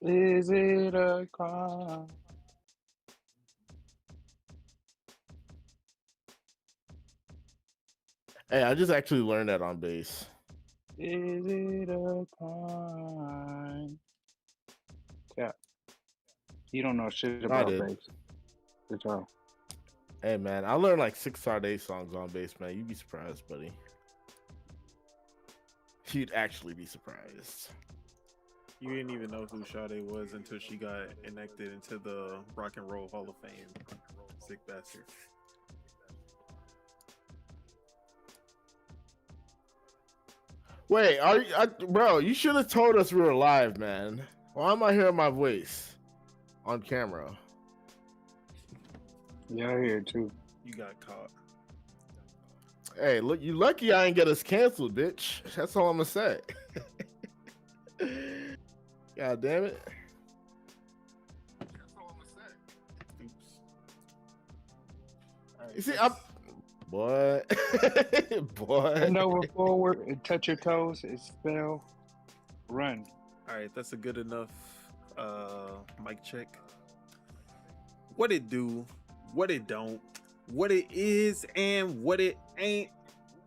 Is it a crime? Hey, I just actually learned that on bass. Is it a crime? Yeah. You don't know shit I about did. bass. Good job. Hey, man, I learned like 6 Sade songs on bass, man. You'd be surprised, buddy. You'd actually be surprised. You didn't even know who Sade was until she got enacted into the Rock and Roll Hall of Fame. Sick bastard. Wait, bro? You should have told us we were live, man. Why am I hearing my voice on camera? Yeah, I hear it too. You got caught. Hey, look, you lucky I ain't get us canceled, bitch. That's all I'm gonna say. God damn it. That's all I'm gonna say. Oops. You see, I'm boy. Bend over forward and touch your toes. It's spell run. All right, that's a good enough mic check. What it do, what it don't, what it is, and what it ain't.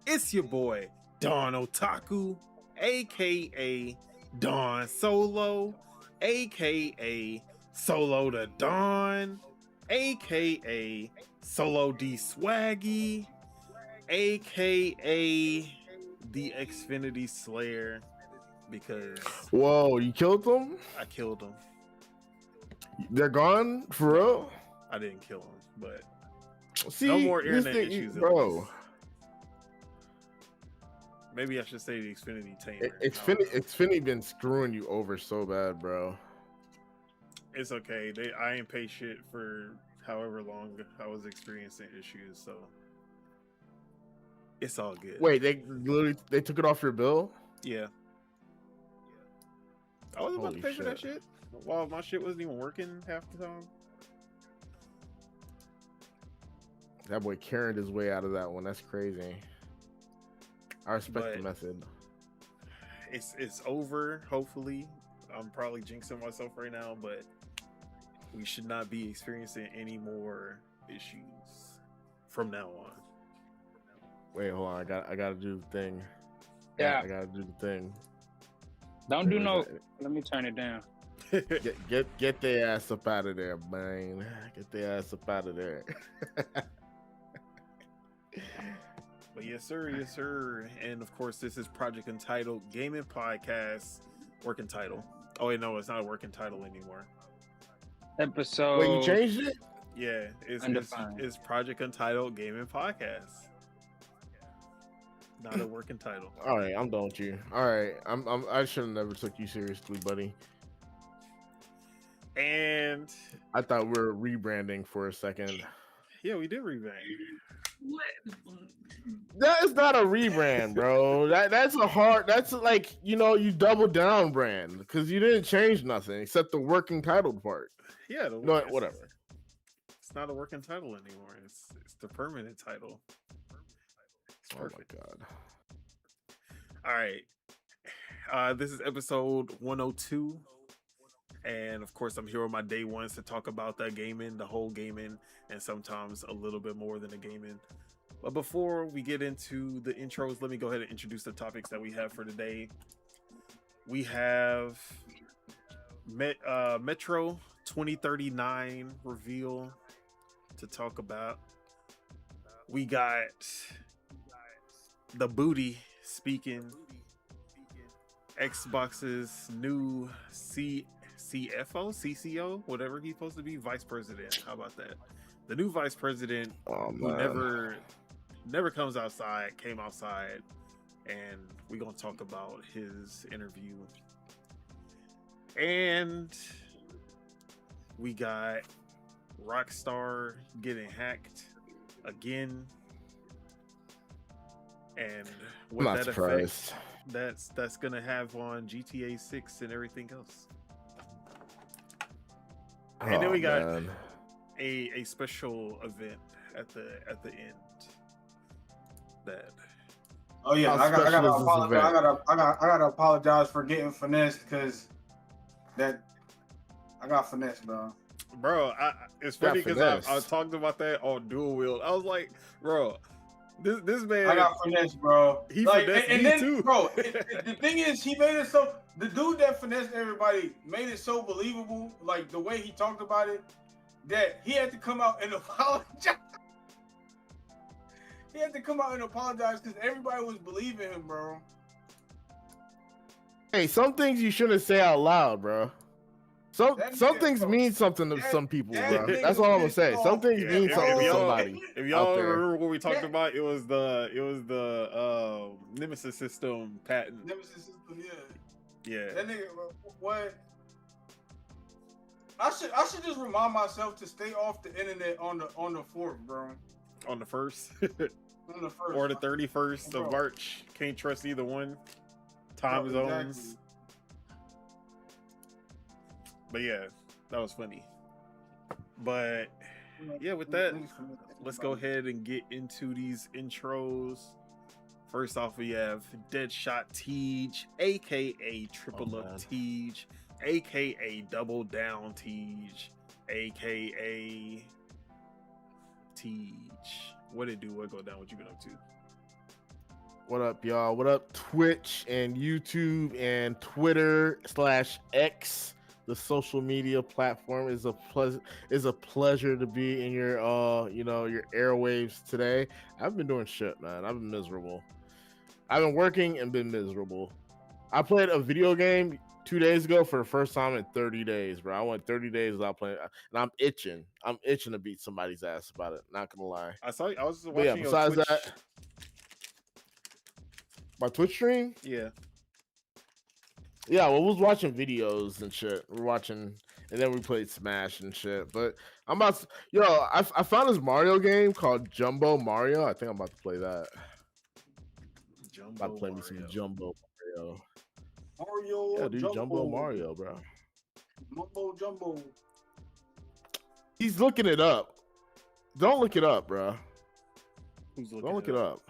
It's your boy, Don Otaku, aka Don Solo, aka Solo the Don, aka Solo D Swaggy, aka the Xfinity Slayer, because Whoa, you killed them? I killed him. They're gone for real? I didn't kill him, but See, no more this internet thing- issues, at bro. least. Maybe I should say the Xfinity Tamer. Xfinity been screwing you over so bad, bro. It's okay. I ain't pay shit for however long I was experiencing issues, so it's all good. Wait, they took it off your bill? Yeah. I wasn't about to Holy pay for that shit. shit. While my shit wasn't even working half the time. That boy carried his way out of that one. That's crazy. I respect the But- method. It's over, hopefully. I'm probably jinxing myself right now, but we should not be experiencing any more issues from now on. Wait, hold on. I gotta do the thing. Yeah. I gotta do the thing. Don't do Wait, no. where's that? Let me turn it down. Get their ass up out of there, man. Get their ass up out of there. But yes, sir, yes, sir. And of course, this is Project Untitled Gaming Podcast. Working title. Oh, wait, no, it's not a working title anymore. Episode. Wait, you changed it? Yeah, it's Undefined. Project Untitled Gaming Podcast. Not a working title. All right, I'm done with you. All right, I should have never took you seriously, buddy. And I thought we were rebranding for a second. yeah, we did revamp. That is not a rebrand, bro. That's like, you double down brand because you didn't change nothing except the working title part. Yeah, No, whatever. It's not a working title anymore. It's the permanent title. It's Oh my perfect. god. All right. This is episode 102. And of course, I'm here with my day ones to talk about that gaming, the whole gaming, and sometimes a little bit more than the gaming. But before we get into the intros, let me go ahead and introduce the topics that we have for today. We have Metro 2039 reveal to talk about. We got the booty speaking. Xbox's new CCO, whatever he's supposed to be, vice president. How about that? The new vice president Oh who man. never comes outside, came outside, and we're gonna talk about his interview. And we got Rockstar getting hacked again, and I'm what not that surprised. effect that's gonna have on GTA 6 and everything else. And then we got man. a special event at the end that Oh yeah, How I gotta special is this apologize. event? I gotta apologize for getting finessed because that I got finesse, bro. Bro, it's funny because I talked about that on Dual Wield. I was like, bro, this man. I got finesse, bro. He finessed me then, too. Bro, the thing is, he made it so, the dude that finessed everybody made it so believable, like the way he talked about it, that he had to come out and apologize. He had to come out and apologize because everybody was believing him, bro. Hey, some things you shouldn't say out loud, bro. Some things mean something to some people, bro. That's all I'm gonna say. Some things mean something to somebody. If y'all remember what we talked about, it was the Nemesis system patent. Nemesis system, yeah. Yeah. That nigga, what? I should just remind myself to stay off the internet on the 4th, bro. On the 1st. On the 1st. Or the 31st of March. Can't trust either one. Time zones. Exactly. But yeah, that was funny. But yeah, with that, let's go ahead and get into these intros. First off, we have Deadshot Tej, aka Triple Up Tej, aka Double Down Tej, aka Tej. What it do? What go down? What you been up to? What up, y'all? What up, Twitch and YouTube and Twitter/X? The social media platform is a pleasure to be in your your airwaves today. I've been doing shit, man. I've been miserable. I've been working and been miserable. I played a video game 2 days ago for the first time in 30 days, bro. I went 30 days without playing, and I'm itching. I'm itching to beat somebody's ass about it. Not gonna lie. I was watching. Yeah, besides Twitch. that, my Twitch stream. Yeah, well, we was watching videos and shit. We're watching, and then we played Smash and shit. But I'm about to, I found this Mario game called Jumbo Mario. I think I'm about to play that. I'm about to play me some Jumbo Mario. Yeah, dude, Jumbo Mario, bro. Jumbo. He's looking it up. Don't look it up, bro. Who's looking Don't look it up?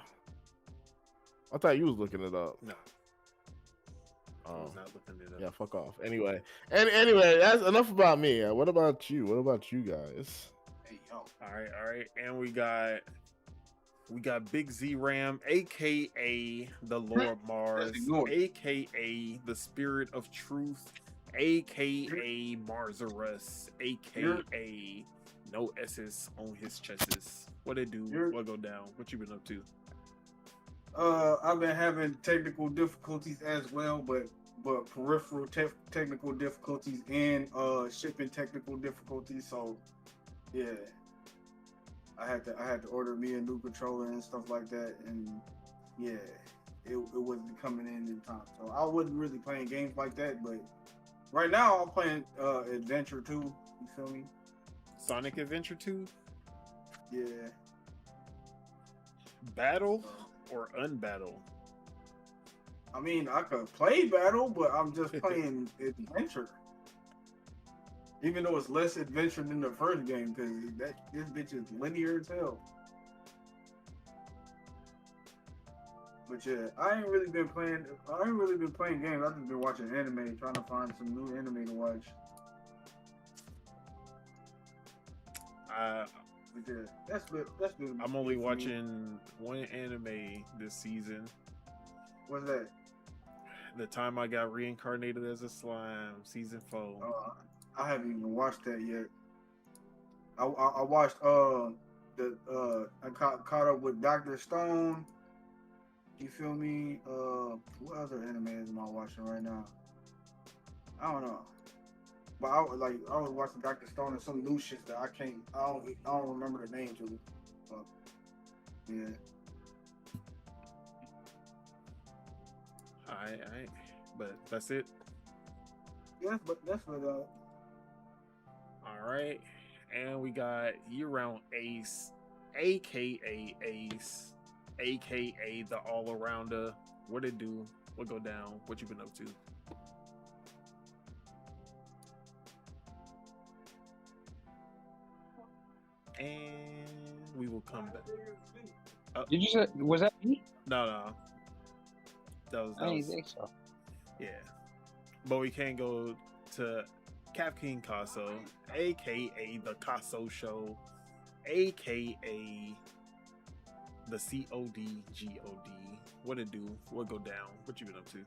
I thought you was looking it up. No. Oh, not looking it up. Yeah, fuck off. Anyway, that's enough about me. What about you? What about you guys? Hey, yo. All right, and we got Big Z Ram, aka the Lord Mars, aka the Spirit of Truth, aka Marzarus, aka no S's on his chests. What it do? What go down? What you been up to? I've been having technical difficulties as well, but peripheral technical difficulties and shipping technical difficulties. So yeah, I had to order me a new controller and stuff like that, and yeah, it wasn't coming in time. So I wasn't really playing games like that, but right now I'm playing Adventure 2. You feel me? Sonic Adventure 2. Yeah. Battle or unbattle? I mean, I could play battle, but I'm just playing adventure. Even though it's less adventure than the first game, because this bitch is linear as hell. But yeah, I ain't really been playing games. I've just been watching anime, trying to find some new anime to watch. But yeah, that's good. I'm only watching one anime this season. What's that? The Time I Got Reincarnated as a Slime, season 4. I haven't even watched that yet. I watched I caught up with Dr. Stone. You feel me? What other animes am I watching right now? I don't know. But I was watching Dr. Stone and some new shit that I don't remember the names of it. But yeah. Alright. But that's it. Yeah, but that's what Alright. And we got year-round Ace, aka Ace, aka the all-arounder. What it do? What go down? What you been up to? And we will come back. Did you say, was that me? No. That was I didn't think so. Yeah. But we can't go to Cap King Casso, aka the Casso Show, aka the CODGOD. What it do? What go down? What you been up to?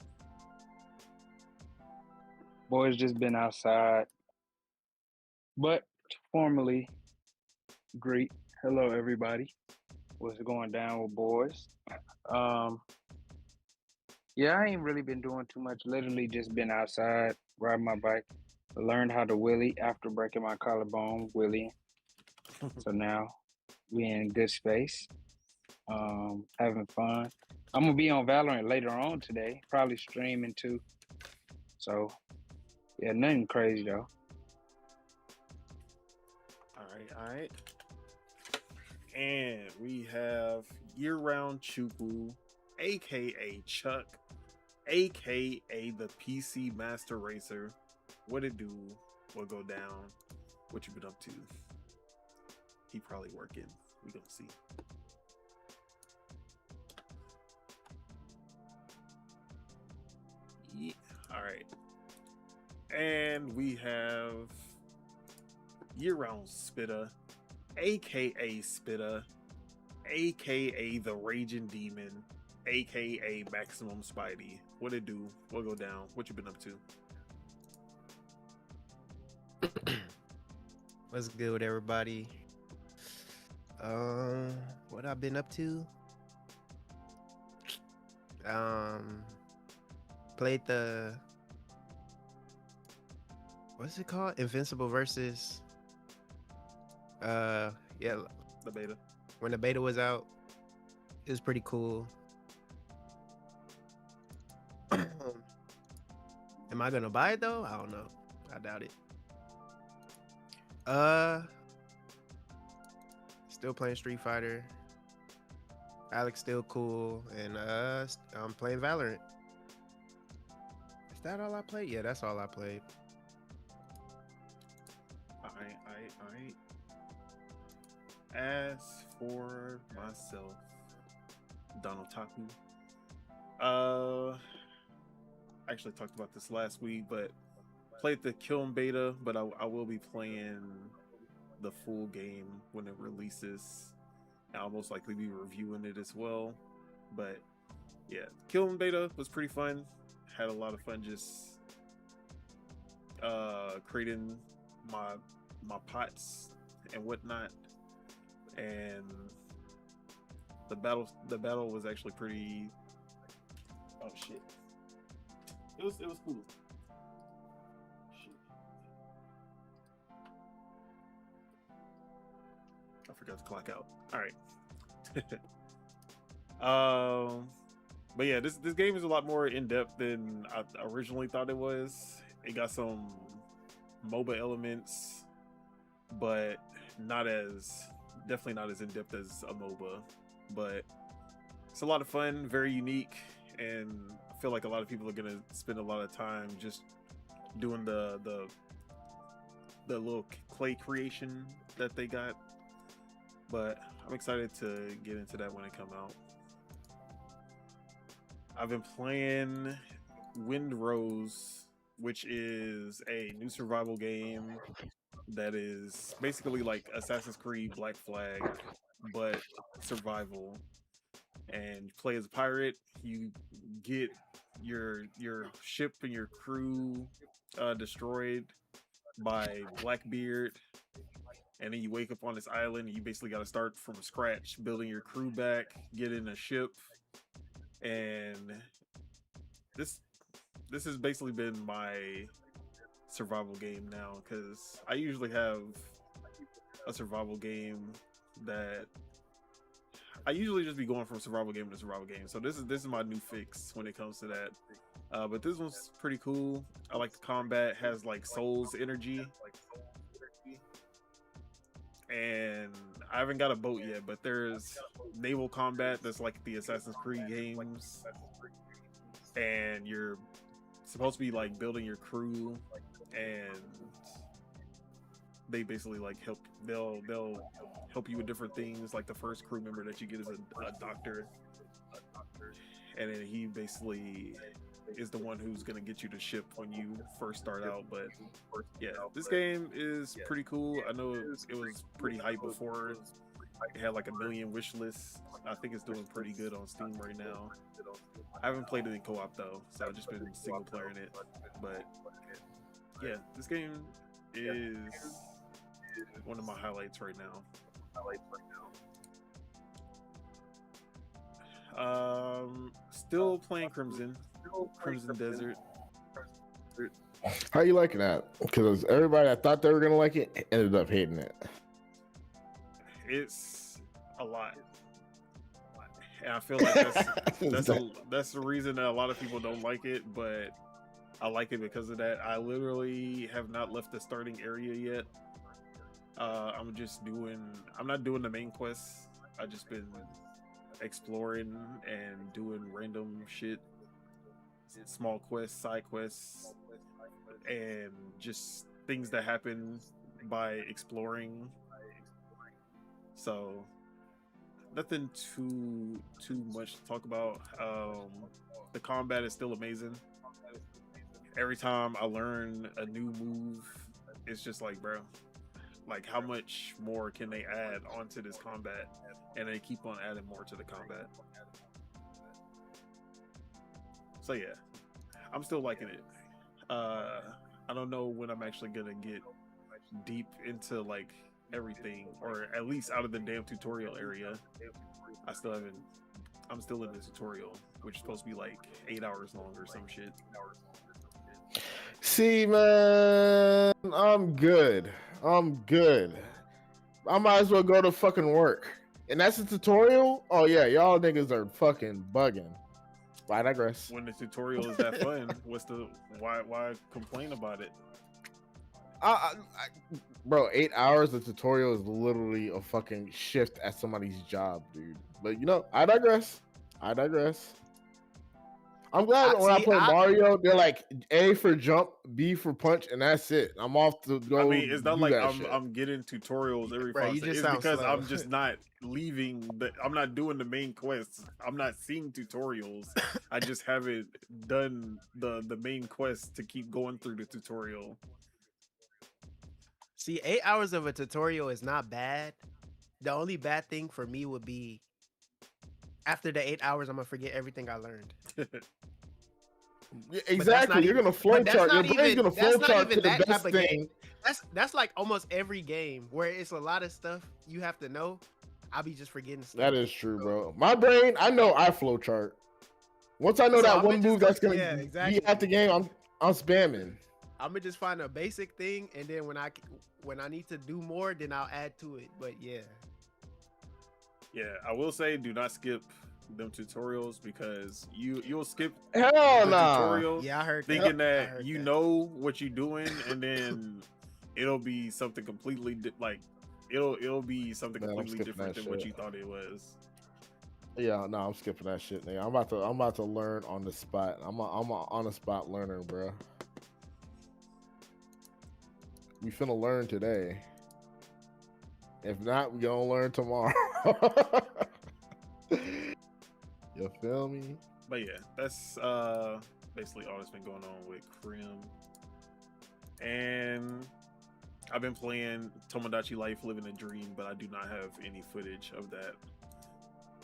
Boys just been outside, but formally greet. Hello, everybody. What's going down with boys? Um, yeah, I ain't really been doing too much. Literally just been outside, riding my bike. Learned how to wheelie after breaking my collarbone, wheelie. So now we in good space. Having fun. I'm gonna be on Valorant later on today, probably streaming too. So yeah, nothing crazy though. All right. And we have year-round Chuku, aka Chuck, aka the PC Master Racer. What it do? What go down? What you been up to? He probably working. We gonna see. Yeah. All right. And we have year-round Spitta, aka Spitta, aka the Raging Demon, aka Maximum Spidey. What it do? What go down? What you been up to? What's good with everybody? What I've been up to? Played the what's it called? Invincible versus yeah, The beta. when the beta was out. It was pretty cool. Am I gonna buy it though? I don't know. I doubt it. Still playing Street Fighter. Alex still cool, and I'm playing Valorant. Is that all I played? Yeah, that's all I played. All right. As for myself, Donald Taku. I actually talked about this last week, but played the Kiln beta, but I will be playing the full game when it releases. I'll most likely be reviewing it as well. But yeah, Kiln beta was pretty fun. Had a lot of fun just creating my pots and whatnot. And the battle was actually pretty. Oh shit! It was cool. Shit. I forgot to clock out. All right. But yeah, this game is a lot more in depth than I originally thought it was. It got some MOBA elements, but definitely not as in depth as a MOBA. But it's a lot of fun, very unique, and I feel like a lot of people are gonna spend a lot of time just doing the little clay creation that they got. But I'm excited to get into that when it comes out. I've been playing Wind Rose, which is a new survival game that is basically like Assassin's Creed Black Flag, but survival. And you play as a pirate. You get your ship and your crew destroyed by Blackbeard, and then you wake up on this island and you basically got to start from scratch building your crew back, getting a ship. And this has basically been my survival game now, because I usually have a survival game that I usually just be going from survival game to survival game. So this is my new fix when it comes to that. But this one's pretty cool. I like the combat, has like Souls energy. And I haven't got a boat yet, but there's naval combat that's like the Assassin's Creed games. And you're supposed to be like building your crew, and they basically like they'll help you with different things. Like the first crew member that you get is a doctor, and then he basically is the one who's gonna get you to ship when you first start out. But yeah, this game is pretty cool. I know it was pretty hype before. It had like 1 million wish lists. I think it's doing pretty good on Steam right now. I haven't played it in co-op though, so I've just been single playing it. But yeah, this game is one of my highlights right now. Still playing Crimson Desert. How you liking that? Because everybody I thought they were gonna like it ended up hating it. It's a lot, and I feel like that's the reason that a lot of people don't like it. But I like it because of that. I literally have not left the starting area yet. I'm not doing the main quests. I just been exploring and doing random shit, small quests, side quests, and just things that happen by exploring. So nothing too much to talk about. The combat is still amazing. Every time I learn a new move, it's just like, bro, like how much more can they add onto this combat? And they keep on adding more to the combat. So yeah, I'm still liking it. I don't know when I'm actually gonna get deep into like everything, or at least out of the damn tutorial area. I'm still in the tutorial, which is supposed to be like 8 hours long or some shit. See, man, I'm good. I might as well go to fucking work. And that's a tutorial? Oh yeah, y'all niggas are fucking bugging. But I digress. When the tutorial is that fun, why complain about it? Bro, 8 hours of tutorial is literally a fucking shift at somebody's job, dude. But you know, I digress. I'm glad when I play Mario, they're like A for jump, B for punch, and that's it. I'm off to go. I mean, it's not like I'm getting tutorials every 5 seconds. It's because slow. I'm just not I'm not doing the main quests. I'm not seeing tutorials. I just haven't done the main quest to keep going through the tutorial. See, 8 hours of a tutorial is not bad. The only bad thing for me would be after the 8 hours, I'm gonna forget everything I learned. Yeah, exactly. You're gonna flow chart. Your brain's gonna flow chart to the best thing. That's like almost every game where it's a lot of stuff you have to know. I'll be just forgetting stuff. That is true, bro. My brain, I know I flow chart. Once I know that one move that's gonna be at the game, I'm spamming. I'm gonna just find a basic thing, and then when I need to do more, then I'll add to it. But yeah, I will say, do not skip them tutorials, because you'll skip the tutorial. Yeah, I heard thinking that you know what you're doing, and then it'll be something completely it'll be something completely different than what you thought it was. Yeah, no, I'm skipping that shit, nigga. I'm about to learn on the spot. I'm a on the spot learner, bro. We finna learn today. If not, we gonna learn tomorrow. You feel me? But yeah, that's basically all that's been going on with Crim. And I've been playing Tomodachi Life Living a Dream, but I do not have any footage of that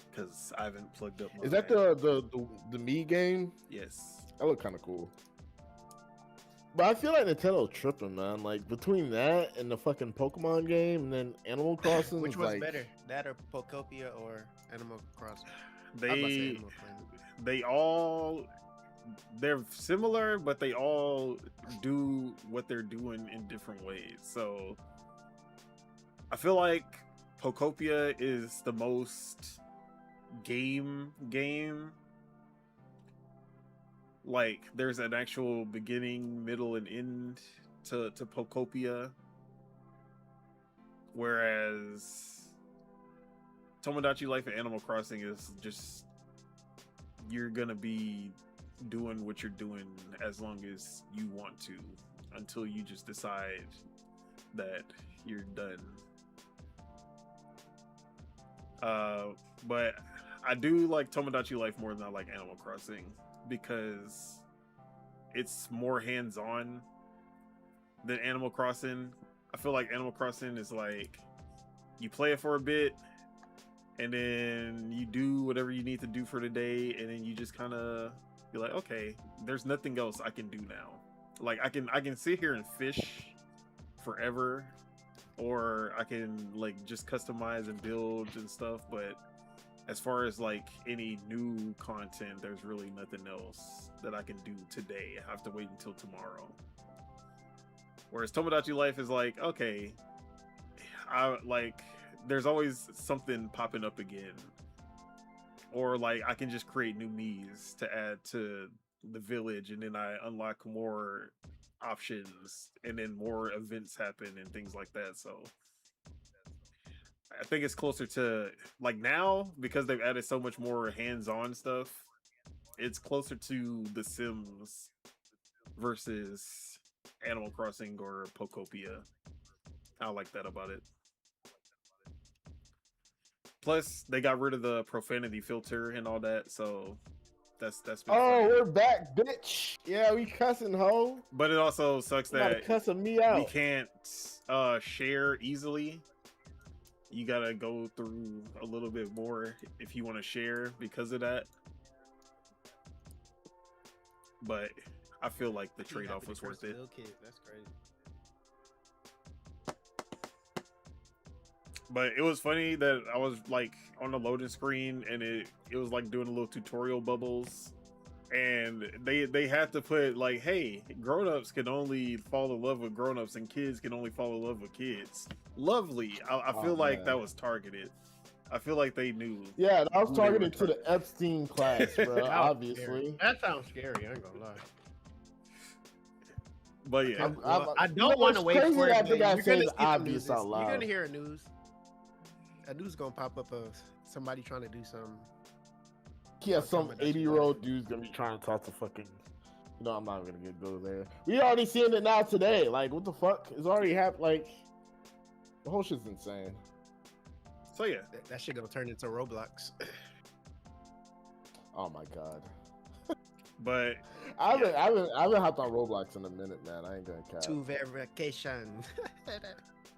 because I haven't plugged up my... Is that the Mii game? Yes. That look kind of cool. But I feel like Nintendo's tripping, man. Like, between that and the fucking Pokemon game and then Animal Crossing... Which was better? That or Pokopia or Animal Crossing? They're similar, but they all do what they're doing in different ways. So I feel like Pokopia is the most game. Like, there's an actual beginning, middle, and end to Pokopia, whereas Tomodachi Life and Animal Crossing is just, you're gonna be doing what you're doing as long as you want to, until you just decide that you're done. But I do like Tomodachi Life more than I like Animal Crossing, because it's more hands-on than Animal Crossing. I feel like Animal Crossing is like you play it for a bit and then you do whatever you need to do for the day, and then you just kind of you're like, okay, there's nothing else I can do now. Like I can sit here and fish forever, or I can like just customize and build and stuff, but as far as like any new content, there's really nothing else that I can do today. I have to wait until tomorrow. Whereas Tomodachi Life is like, okay, there's always something popping up again. Or like I can just create new Miis to add to the village, and then I unlock more options, and then more events happen and things like that. So I think it's closer to like now, because they've added so much more hands-on stuff. It's closer to The Sims versus Animal Crossing or Pokopia. I like that about it. Plus, they got rid of the profanity filter and all that, so that's been Oh, funny. we're back, bitch. Yeah, we cussing, ho. But it also sucks that cussing me out. we can't share easily. You gotta go through a little bit more if you want to share because of that. But I feel like the trade-off was worth it. That's crazy. But it was funny that I was like on the loading screen, and it was like doing a little tutorial bubbles, and they had to put like, hey, grown-ups can only fall in love with grown-ups and kids can only fall in love with kids. Lovely. I feel like that was targeted. I feel like they knew. Yeah, that was who they were targeted to the Epstein class, bro. Obviously. That sounds scary. I ain't gonna lie. But yeah, I don't want to wait for it. I think I You're said gonna it's see some obvious news. out loud. You're gonna hear a news. A news gonna pop up of somebody trying to do some. Yeah, some Tomodachi Life. 80-year-old dude's gonna be trying to talk to fucking. You know, I'm not gonna go there. We already seeing it now today. Like, what the fuck? It's already happened. Like, the whole shit's insane. so yeah. That shit gonna turn into Roblox. Oh my god. But I haven't hopped on Roblox in a minute, man. I ain't gonna cap. To verification.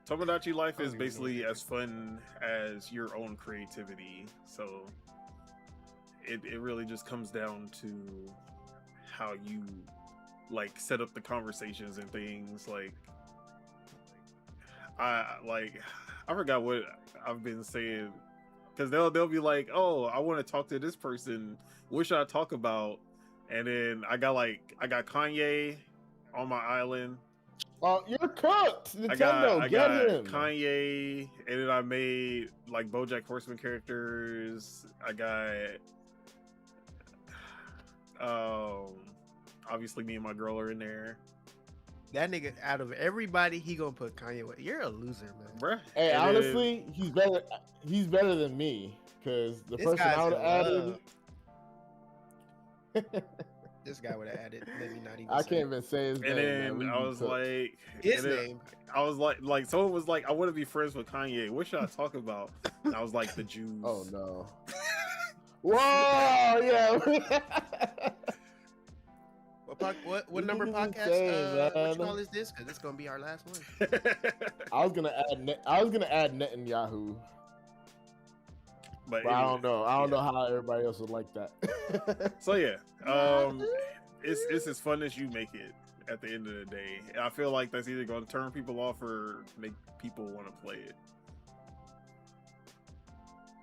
Tomodachi Life I don't is even know basically what as fun as your own creativity. So it really just comes down to how you like set up the conversations and things. Like I forgot what I've been saying, because they'll be like, oh, I want to talk to this person. What should I talk about? And then I got Kanye on my island. Oh, you're cooked. I Nintendo, got him. Kanye, and then I made like BoJack Horseman characters. I got obviously me and my girl are in there. That nigga, out of everybody, he gonna put Kanye West. You're a loser, man. Bruh. Hey, And honestly, he's better. He's better than me, because the This person guy's I would in have added. This guy would have added. Let me not even. I say can't even say his and name. man. then We I be was cooked. like, his and then name. I was like someone was like, I want to be friends with Kanye. What should I talk about? And I was like, the Jews. Oh no. Whoa, yeah. What number This is podcast? insane, What man. you call this? Because it's gonna be our last one. I was gonna add Netanyahu, but but I anyway, don't know. I don't yeah. know how everybody else would like that. So yeah, it's as fun as you make it at the end of the day. And I feel like that's either going to turn people off or make people want to play it.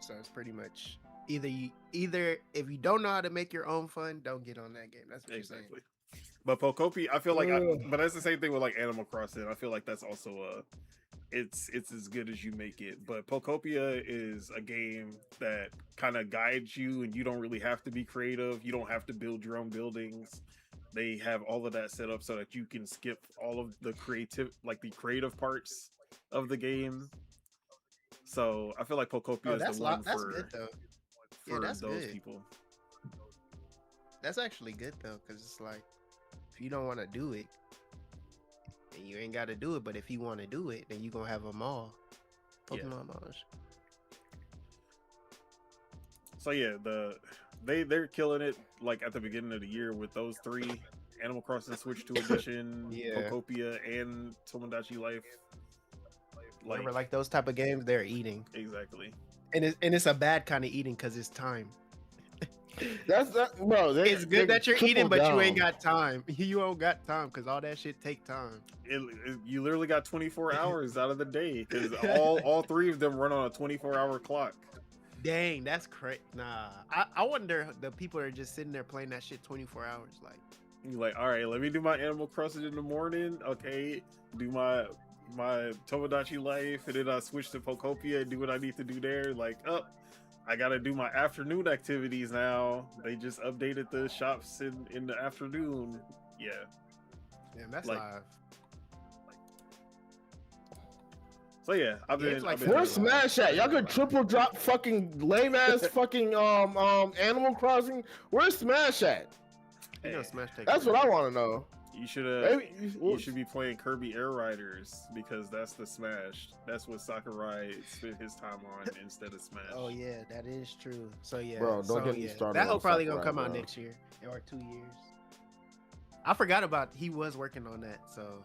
So it's pretty much either if you don't know how to make your own fun, don't get on that game. That's what you're Exactly. But Pokopia, I feel like, Ugh. but that's the same thing with like Animal Crossing. I feel like that's also it's as good as you make it. But Pokopia is a game that kind of guides you, and you don't really have to be creative. You don't have to build your own buildings. They have all of that set up so that you can skip all of the creative parts of the game. So I feel like Pokopia is the one that's for good though. Yeah, for that's those good. people. That's actually good though, because it's like if you don't want to do it, then you ain't got to do it. But if you want to do it, then you gonna have them all. Yeah. Pokemon malls. So yeah, they're killing it like at the beginning of the year with those three: Animal Crossing Switch 2 Edition, Yeah. Pocopia, and Tomodachi Life. Remember, like those type of games, they're eating, Exactly. and it's a bad kind of eating because it's time. That's that, bro. It's good that you're eating, but you ain't down. got time. You don't got time because all that shit take time. You literally got 24 hours out of the day because all three of them run on a 24-hour clock. Dang, that's crazy. Nah, I wonder the people are just sitting there playing that shit 24 hours. Like, You're like, all right, let me do my Animal Crossing in the morning. Okay, do my Tomodachi Life, and then I switch to Pocopia and do what I need to do there. Like, I gotta do my afternoon activities now. They just updated the shops in the afternoon. Yeah. damn, that's Like, live. So yeah, I've Yeah, been. it's like I've been Where's doing a lot. Smash at? Y'all could triple drop fucking lame ass fucking Animal Crossing. Where's Smash at? You know, Smash take. That's what I want to know. You should have. Maybe You should be playing Kirby Air Riders because that's the Smash. That's what Sakurai spent his time on instead of Smash. Oh yeah, that is true. So yeah, Bro, don't so, get me yeah. started That on whole probably gonna Sakurai, come out bro. next year or 2 years. I forgot about he was working on that. So,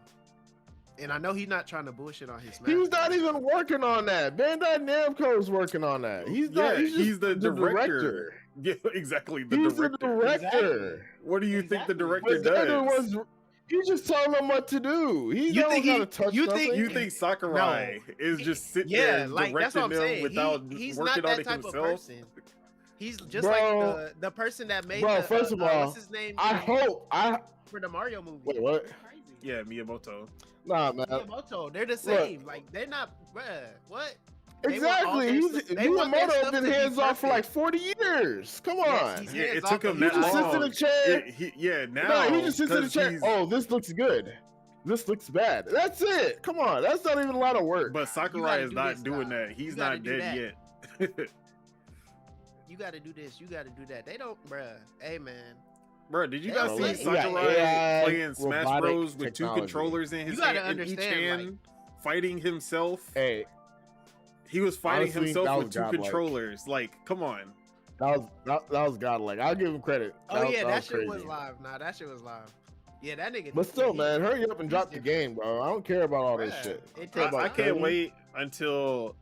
and I know he's not trying to bullshit on his Smash. He's not even working on that. Bandai Namco's working on that. He's not. Yeah, He's, just the director. director. Yeah, exactly. The He's director. the director. Exactly. What do you think the Exactly. director But the other does? ones, he's just telling them what to do. He You don't think gotta he- touch you nothing. think- You think Sakurai is just sitting there Yeah, and like that's directing what I'm them saying. without He's working not on that it type of himself? person. He's just Bro. like the person that made. Bro, the, first of all, what's his name? I hope I for the Mario movie. wait. What? Crazy. Yeah, Miyamoto. Nah, man. Miyamoto, they're the same. Like they're not. Bruh, what? They want all Exactly. their He's stuff- they want their Miyamoto's stuff been to be hands off for like perfect. 40 years. Come on. Yes, he's Yeah, it hands took off, him but that he just long. sits in the chair. Yeah, now No, he just sits in the 'cause chair. he's- Oh, this looks good. This looks bad. That's it. Come on. That's not even a lot of work. But You Sakurai gotta is do not this doing now. that. He's You gotta not do dead that. yet. You got to do this. You got to do that. They don't, bruh. Hey man, Bro, did you They guys don't see let- Sakurai AI, playing Smash robotic Bros with two technology. controllers in his You gotta hand, in each understand, hand, fighting himself? Hey, He was fighting honestly, himself that with was two godlike. controllers. Like, come on. that was godlike. I'll give him credit. Oh yeah, that was shit was crazy. live. Nah, that shit was live. Yeah, that nigga. But still, he- man, hurry up and drop the game, bro. I don't care about all this Bruh, shit. it Care takes I about can't Kirby. wait until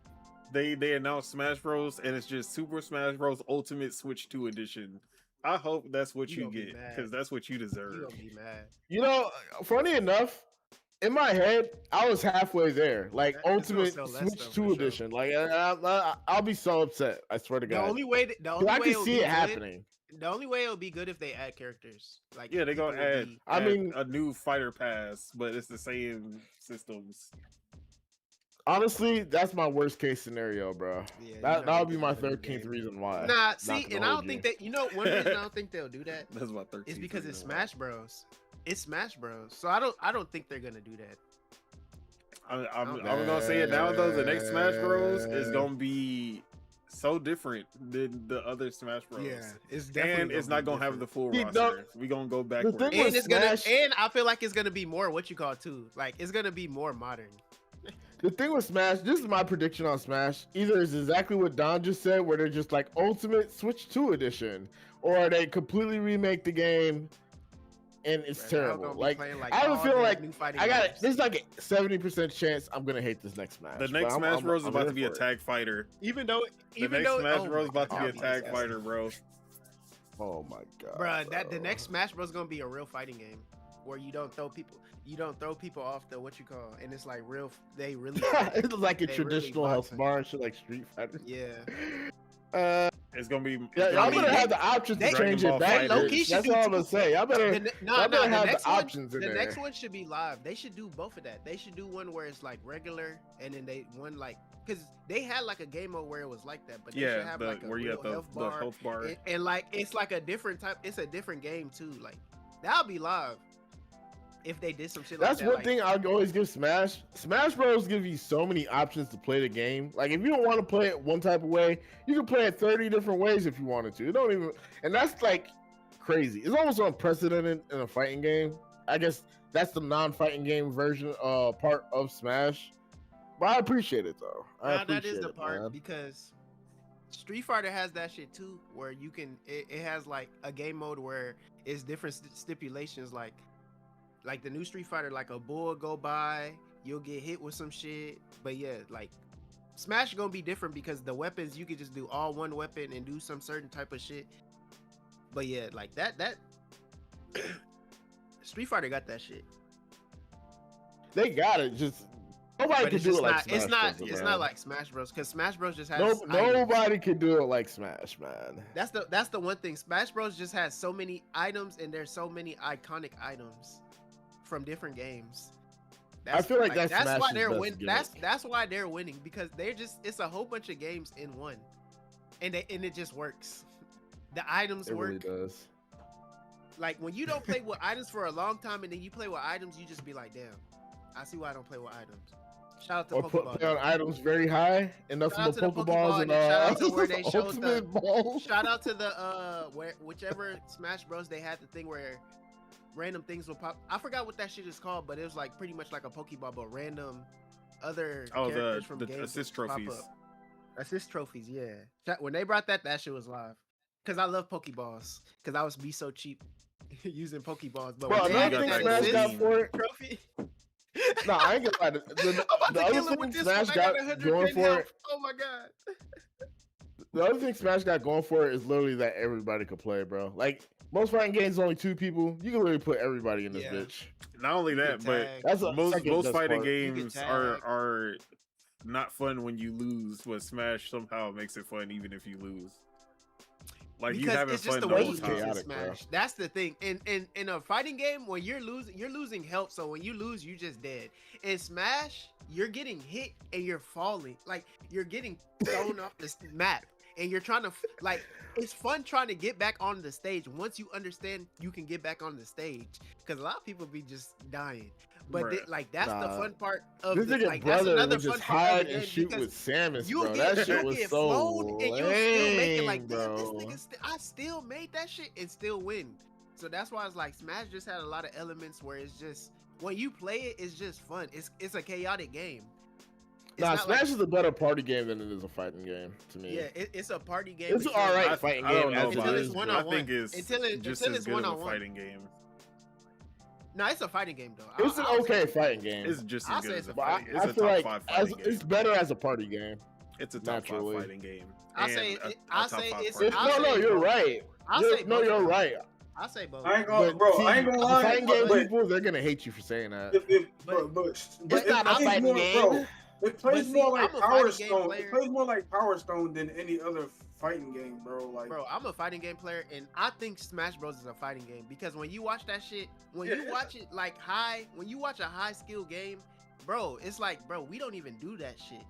they announce Smash Bros. And it's just Super Smash Bros. Ultimate Switch 2 Edition. I hope that's what You you gonna be get mad. because that's what you You deserve. gonna be mad. You know, funny enough, in my head, I was halfway there. Like It's gonna Ultimate sell less, Switch though, for 2 sure. Edition. Like I'll be so upset. I swear to The God. only way. The 'Cause only I way can it'll see be it good- happening. The only way it'll be good if they add characters. Like Yeah, they're people gonna will add, be- I add mean- a new fighter pass, but it's the same systems. Honestly, that's my worst case scenario, bro. Yeah, you're not That gonna would be get my that in the 13th game. reason why. Nah, Not see, gonna and I hold don't think you. that. You know, one reason I don't think they'll do that That's about 13. is because it's Smash Bros. It's Smash Bros. So I don't think they're gonna do that. I'm gonna say it now though. The next Smash Bros is gonna be so different than the other Smash Bros. it's And it's not gonna have the full See, roster. We gonna go backwards. thing And with it's gonna, Smash- and I feel like it's gonna be more what you call too. Like it's gonna be more modern. The thing with Smash, this is my prediction on Smash. Either it's exactly what Don just said, where they're just like Ultimate Switch 2 Edition, or they completely remake the game and it's Bruh, y'all terrible. gonna be Like playing, I have a all feeling the like new fighting I got it. games. There's like a 70% chance I'm gonna hate this next Smash. The but next Smash Bros is I'm about here to be a for it. tag fighter. Even though, The even next though, Smash oh Bros is my about to be a God, tag that's- fighter, bro. Oh my god, Bruh, that the bro. next Smash Bros gonna be a real fighting game where you don't throw people off the what you call, and it's like real. They really. fight. It's like a They really traditional health boxing. bar and shit, like Street Fighter. Yeah. It's gonna be. Yeah, it's y'all gonna better be have the options to they- change Dragon it Ball back. Fighters. Low-key should That's do all I'm two- gonna say. Y'all better. The y'all better have the next options one, in the there. next one should be live. They should do both of that. They should do one where it's like regular, and then they one like because they had like a game mode where it was like that, but they should Yeah, have like a where you real have health the bar, health bar. and like it's like a different type. It's a different game too. Like that'll be live if they did some shit That's like that. one thing I always give Smash. Smash Bros give you so many options to play the game. Like if you don't want to play it one type of way, you can play it 30 different ways if you wanted to. You don't even, and that's like crazy. It's almost unprecedented in a fighting game. I guess that's the non-fighting game version, part of Smash. But I appreciate it though. I Nah, that appreciate is the it, part man. because Street Fighter has that shit too, where you can. It has like a game mode where it's different stipulations. Like the new Street Fighter, like a bull go by, you'll get hit with some shit. But yeah, like Smash gonna be different because the weapons you could just do all one weapon and do some certain type of shit. But yeah, like that Street Fighter got that shit. They got it. Just nobody But can it's do just it like not. Smash It's Bros, not man. like Smash Bros. Because Smash Bros just has. Nobody can do it like Smash, man. That's the one thing. Smash Bros just has so many items and there's so many iconic items from different games. I feel like that's why Smash's they're best winning. gimmick. That's why they're winning because it's a whole bunch of games in one, and it just works. The items It work. really does. Like when you don't play with items for a long time and then you play with items, you just be like, damn, I see why I don't play with items. Shout out to Or Pokeball. play on items very high, and nothing Shout out but to the Pokeballs Pokeball, and and shout out to where they showed Ultimate Balls. Shout out to the whichever Smash Bros they had the thing where random things will pop. I forgot what that shit is called, but it was like pretty much like a Pokeball, but random other characters from the games assist would pop trophies. up. Assist trophies, yeah. When they brought that shit was live. Cause I love Pokeballs. Cause I was be so cheap using Pokeballs. But Bro, when they another added thing that Smash got assist for it. trophy. No, I ain't gonna lie. The I'm about to other kill him thing with this Smash one. I got 100 going pin for health. it, Oh my god. the other thing Smash got going for it is literally that everybody could play, bro. Like most fighting games, only 2 people. You can literally put everybody in this Yeah. bitch. Not only that, can but tag. That's a most second best fighting part. You can games tag. are not fun when you lose, but Smash somehow makes it fun even if you lose. Like you Because having it's just fun the the way whole you time. lose in Chaotic, bro. Smash. That's the thing. In a fighting game, when you're losing health. So when you lose, you just dead. In Smash, you're getting hit and you're falling. Like you're getting thrown off this map, and you're trying to like. It's fun trying to get back on the stage once you understand you can get back on the stage. Because a lot of people be just dying. But Bruh. like that's the Nah. fun part of This the, nigga like that's brother another would fun just part of hide the and game shoot because with Samus, you bro. get That shit you was get so flown and you'll still make it like, lame, damn, this bro. nigga I still made that shit and still win. So that's why it's like Smash just had a lot of elements where it's just when you play it, it's just fun. It's a chaotic game. It's Nah, not Smash like, is a better party game than it is a fighting game to me. yeah, it's a party game. It's until- all right I fighting don't game know as Until about it it's is, it. bro. I one-on-one. think it's Until just it's as good of a one-on-one. fighting game. No, it's a fighting game though. It's an I'll okay say- fighting game. It's just I'll as say good it's as a a But fighting. It's I a feel top like 5 as, fighting it's game. better as a party game. It's a top naturally. 5 fighting game. I'll and say a it- I'll top say 5 it's- party I'll game. No, say you're both. right. I'll You're- say no, both. you're right. I'll say both. I ain't gonna, But bro. see, I ain't gonna the lie. fighting game but people, they're gonna hate you for saying that. but It's it not a plays fighting more, game. bro. It plays see, more like I'm a Power fighting game Stone. player. It plays more like Power Stone than any other fighting game, bro. Like, Bro, I'm a fighting game player, and I think Smash Bros is a fighting game because when you watch that shit, when you Yeah. watch it like when you watch a high skill game, bro, it's like, bro, we don't even do that shit.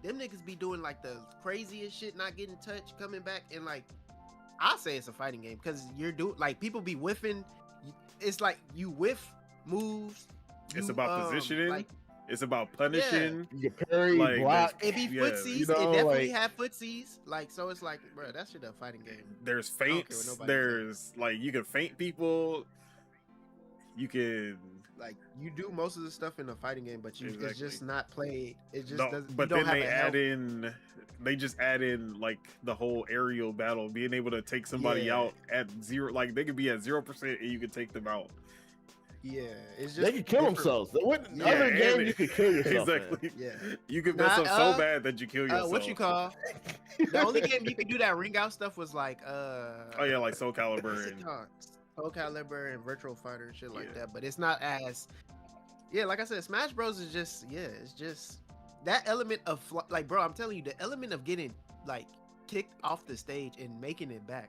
Them niggas be doing like the craziest shit, not getting touched, coming back, and like, I say it's a fighting game because you're doing like people be whiffing. It's like you whiff moves. It's you, about positioning. Like, It's about punishing. You can parry, Like, block. it be Yeah, footsies. you know, it definitely like- have footsies. Like, so it's like, bro, that shit a fighting game. There's don't care what feints. nobody There's like you can feint people. You can. Like you do most of the stuff in a fighting game, but it's Exactly. just not played. It just No, doesn't. but you don't then have they a add health. in. They just add in like the whole aerial battle, being able to take somebody Yeah. out at 0. Like they could be at 0% and you can take them out. Yeah, it's just They can kill different. themselves. What Yeah, other and game it- you could kill yourself? in? Exactly. Yeah. You can Nah, mess up so bad that you kill yourself. What you call? The only game you could do that ring out stuff was like Oh yeah, like Soul Calibur what's it and called? Soul Calibur and Virtual Fighter and shit like Yeah. that. But it's not as. Yeah, like I said, Smash Bros is just it's just that element of like, bro, I'm telling you, the element of getting like kicked off the stage and making it back.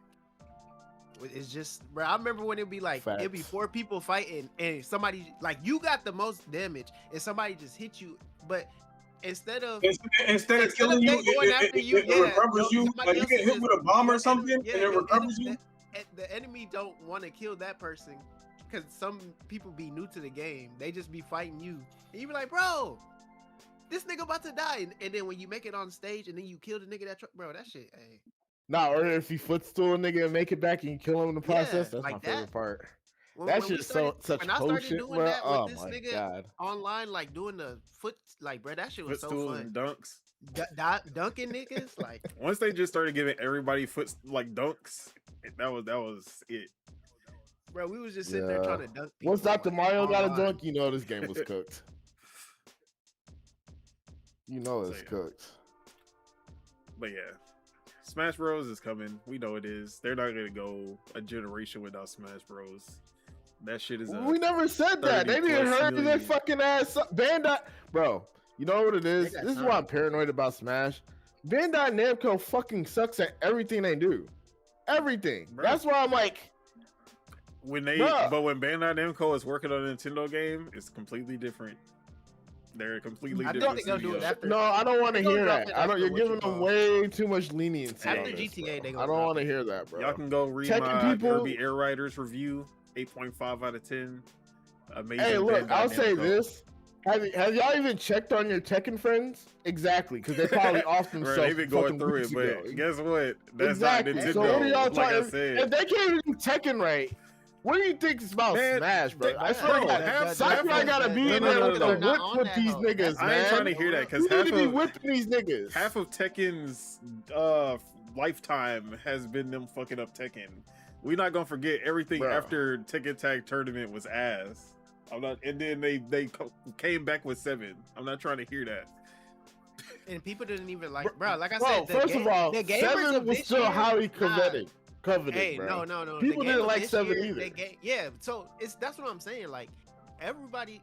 It's just, bro. I remember when it'd be like it'd be Facts. 4 people fighting and somebody like you got the most damage and somebody just hit you, but instead of instead of Instead killing of you, they going after you, yeah, recovers you. somebody Like you else get is hit just- with a bomb or the something, enemy- and it recovers you. The enemy don't want to kill that person because some people be new to the game. They just be fighting you, and you be like, bro, this nigga about to die. And then when you make it on stage and then you kill the nigga bro, that shit, hey. Nah, or if you footstool a nigga and make it back and you kill him in the Yeah, process, that's like my that. favorite part. When- That's when we just started- such when I started bullshit, doing bro. that with Oh this my nigga god. online, like doing the foot, like, bro, that shit was so footstool fun. and dunks. dunking niggas. Like, Once they just started giving everybody foot like dunks, that was it. bro, we was just sitting there trying to dunk people. Once Dr. like, Mario got a online. dunk, you know this game was cooked. You know it's So, yeah. cooked. But yeah, Smash Bros is coming. We know it is. They're not gonna go a generation without Smash Bros. That shit is. We never said that. They 30 didn't plus hurry their million. fucking ass up. Bandai, bro. You know what it is? They got This is time. why I'm paranoid about Smash. Bandai Namco fucking sucks at everything they do. Everything. Bro. That's why I'm like, When they, Bruh. but when Bandai Namco is working on a Nintendo game, it's completely different. They're a completely I different. think they'll do it studio. after. no, I don't want to They gonna hear drop that. it I don't. after You're what you giving them call. way too much leniency. After on this, GTA, bro. they I gonna don't drop want to it. hear that, bro. Y'all can go read Tekken my people- Kirby Air Riders review. 8.5 out of 10. Amazing. Hey, look, Bandai I'll say Namco. this. Have y'all even checked on your Tekken friends? Exactly, because they probably off Bro, themselves. they've been going fucking through weeks it, but ago. guess what? That's Exactly. not Nintendo. So what are y'all like I talking? said. If they can't even do Tekken right, what do you think is about Man, Smash, bro? they- I swear to bro, God, half- Sakurai half- gotta be no, in no, there no, with no, the no. whip with these niggas, I ain't trying to man. hear that because You need to be whipping these niggas. half of Tekken's lifetime has been them fucking up Tekken. We're not gonna forget everything Bro. after Tekken Tag Tournament was ass. I'm not, and then they came back with 7. I'm not trying to hear that. And people didn't even like, bro. Like I Bro, said, the first of all, the gamers 7 of was this still year, highly nah. coveted, Hey, bro. no. People the game didn't of like this 7 year, either. Yeah, so that's what I'm saying. Like, everybody,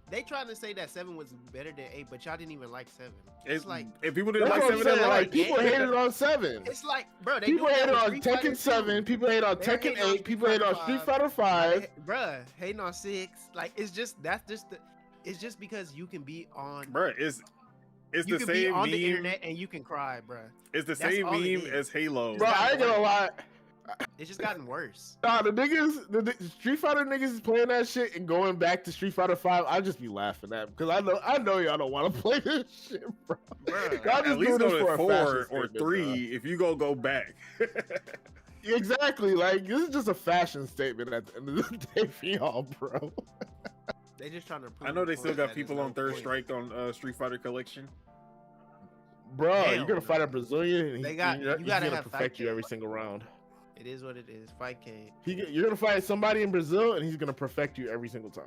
they trying to say that 7 was better than 8, but y'all didn't even like 7. It's like, if people didn't That's like what I'm 7, saying. they Like like people game. hated on 7. it's like, bro, they People do that hated with on Street Fighter Tekken 7. 2. People hated on They're Tekken hating on 8. People hated on Street Street Fighter Fighter 5. Bruh, hating on 6. Like, it's just it's just because you can be on. bro, it's You the can be same on the meme. internet and you can cry, bruh. It's the That's same all it meme is. as Halo. Bro, I ain't gonna lie. It's just gotten worse. Nah, the niggas, the Street Fighter niggas is playing that shit and going back to Street Fighter 5. I just be laughing at them because I know y'all don't want to play this shit, bro. Bruh. Y'all At just least doing this go for to a 4 fashion or statement, 3 if you go back. bro. Exactly, like this is just a fashion statement at the end of the day for y'all, bro. They just trying to. Prove I know they the still point got that people there's on no Third point. Strike on Street Fighter Collection. Bro, Hell you're gonna no. fight a Brazilian. And They got- he's you gotta gonna have perfect fight you every game. single round. It is what it is. Fight game. You're gonna fight somebody in Brazil, and he's gonna perfect you every single time.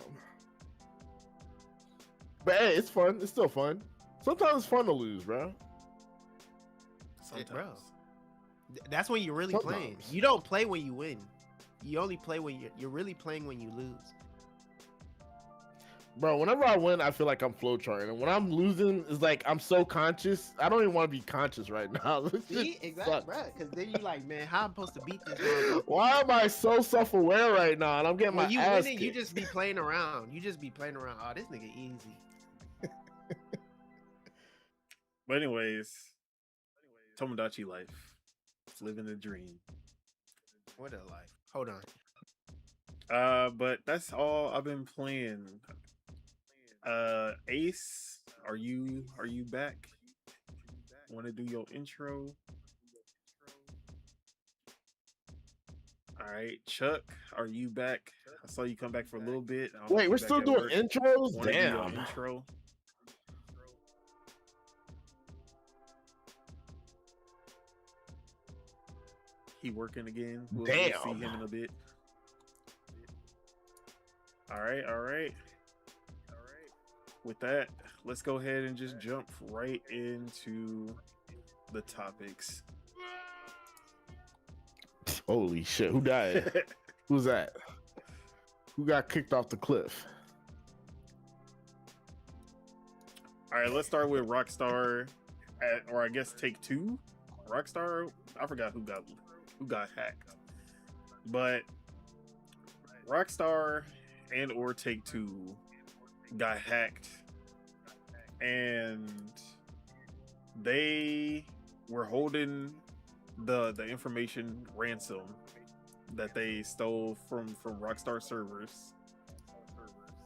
But hey, it's fun. It's still fun. Sometimes it's fun to lose, bro. Sometimes. bro. That's when you're really playing. Sometimes. You don't play when you win. You only play when you're really playing when you lose. Bro, whenever I win, I feel like I'm flowcharting, and when I'm losing, it's like I'm so conscious. I don't even want to be conscious right now. This See, shit exactly, sucks. bro. Because then you like, man, how I'm supposed to beat this? motherfucker? Why am I so self-aware right now? And I'm getting When my you ass winning, you kicked. just be playing around. You just be playing around. Oh, this nigga easy. But anyways, Tomodachi life. It's living the dream. What a life. Hold on. But that's all I've been playing. Ace, are you back? Want to do your intro? All right, Chuck, are you back? I saw you come back for a little bit. I don't know if Wait, you're we're back still at doing work. intros? Wanna do your Damn. intro. He working again. We'll see Damn. him in a bit. All right. With that, let's go ahead and just jump right into the topics. Holy shit, who died? Who's that? Who got kicked off the cliff? All right, let's start with Rockstar, or I guess Take Two. Rockstar, I forgot who got hacked, but Rockstar and or Take Two got hacked, and they were holding the information ransom that they stole from Rockstar servers.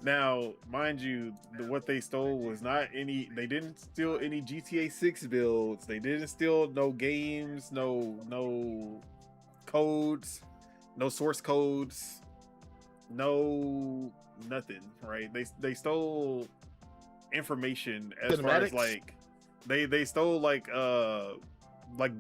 Now, mind you, what they stole was not any. They didn't steal any GTA 6 builds. They didn't steal no games, no codes, no source codes, no nothing. Right? They stole information as far as Cinematics? like They stole like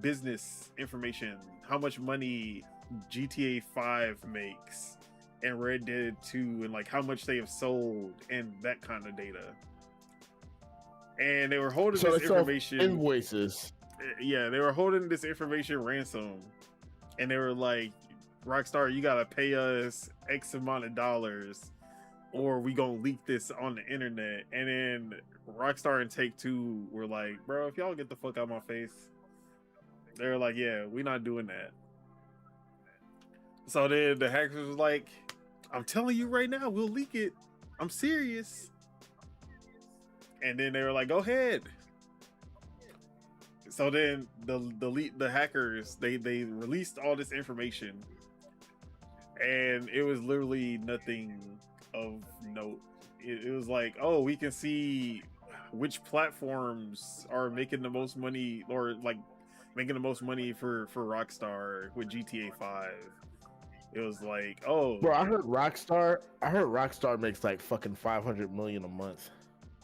business information, how much money GTA 5 makes and Red Dead 2, and like how much they have sold and that kind of data. And they were holding So this they sell information. invoices. Yeah, they were holding this information ransom, and they were like, Rockstar, you gotta pay us X amount of dollars or we gonna leak this on the internet. And then Rockstar and Take-Two were like, bro, if y'all get the fuck out of my face. They were like, yeah, we're not doing that. So then the hackers was like, I'm telling you right now, we'll leak it. I'm serious. And then they were like, go ahead. So then the hackers, they released all this information, and it was literally nothing of note. It was like, oh, we can see which platforms are making the most money, or like making the most money for Rockstar with GTA 5. It was like, oh, Bro, I heard Rockstar makes like fucking 500 million a month.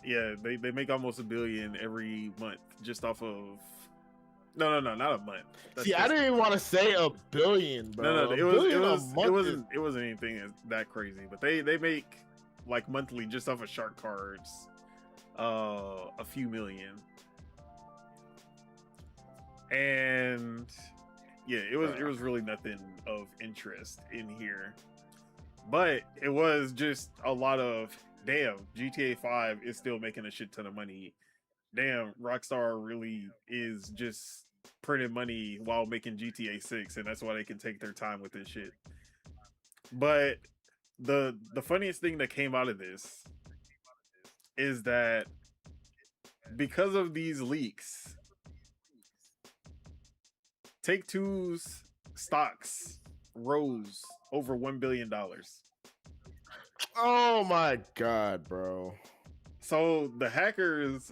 yeah, they make almost $1 billion every month just off of. No, not a month. See, I didn't even want to say $1 billion, bro. No, it wasn't anything that crazy, but they make like monthly just off of shark cards, a few million. And yeah, it was really nothing of interest in here, but it was just a lot of, damn, GTA 5 is still making a shit ton of money. Damn, Rockstar really is just printing money while making GTA 6, and that's why they can take their time with this shit. But the funniest thing that came out of this is that because of these leaks, Take-Two's stocks rose over $1 billion. Oh my god, bro. So the hackers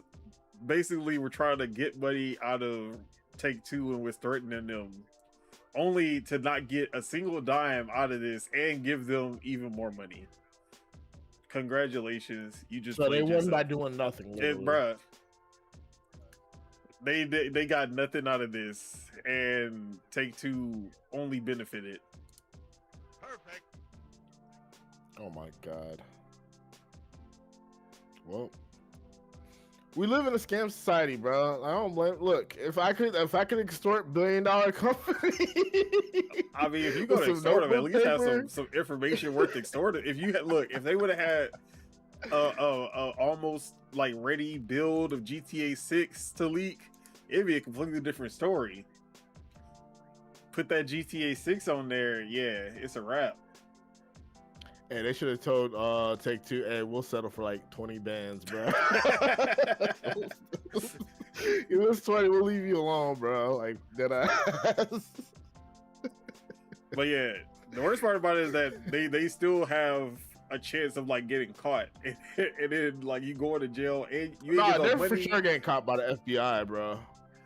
basically were trying to get money out of Take-Two and was threatening them, only to not get a single dime out of this and give them even more money. Congratulations, you just So they played won by yourself. doing nothing. literally. Bruh, they got nothing out of this, and Take-Two only benefited. Perfect. Oh my god. Well, we live in a scam society, bro. I don't blame. Look, if I could extort $1 billion company. I mean, if you go with to some extort them, at notebook least have paper. some information worth extorting. If you had, look, if they would have had a almost like ready build of GTA 6 to leak, it'd be a completely different story. Put that GTA 6 on there, yeah, it's a wrap. Hey, they should have told Take-Two, hey, we'll settle for like 20 bands, bro. If it was 20, we'll leave you alone, bro. Like, dead ass. But yeah, the worst part about it is that they still have a chance of like getting caught, and then like you go into jail and you ain't get no They're money. for sure getting caught by the FBI, bro.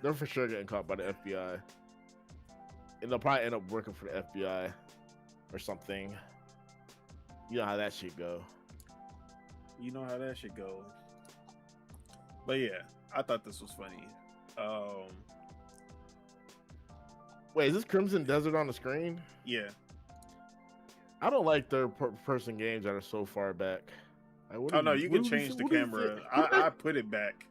They're for sure getting caught by the FBI. And they'll probably end up working for the FBI or something. You know how that shit go. You know how that shit go. But yeah, I thought this was funny. Wait, is this Crimson Desert on the screen? Yeah. I don't like third-person games that are so far back. Like, what Oh are no, you can what change the what is camera. it? I put it back.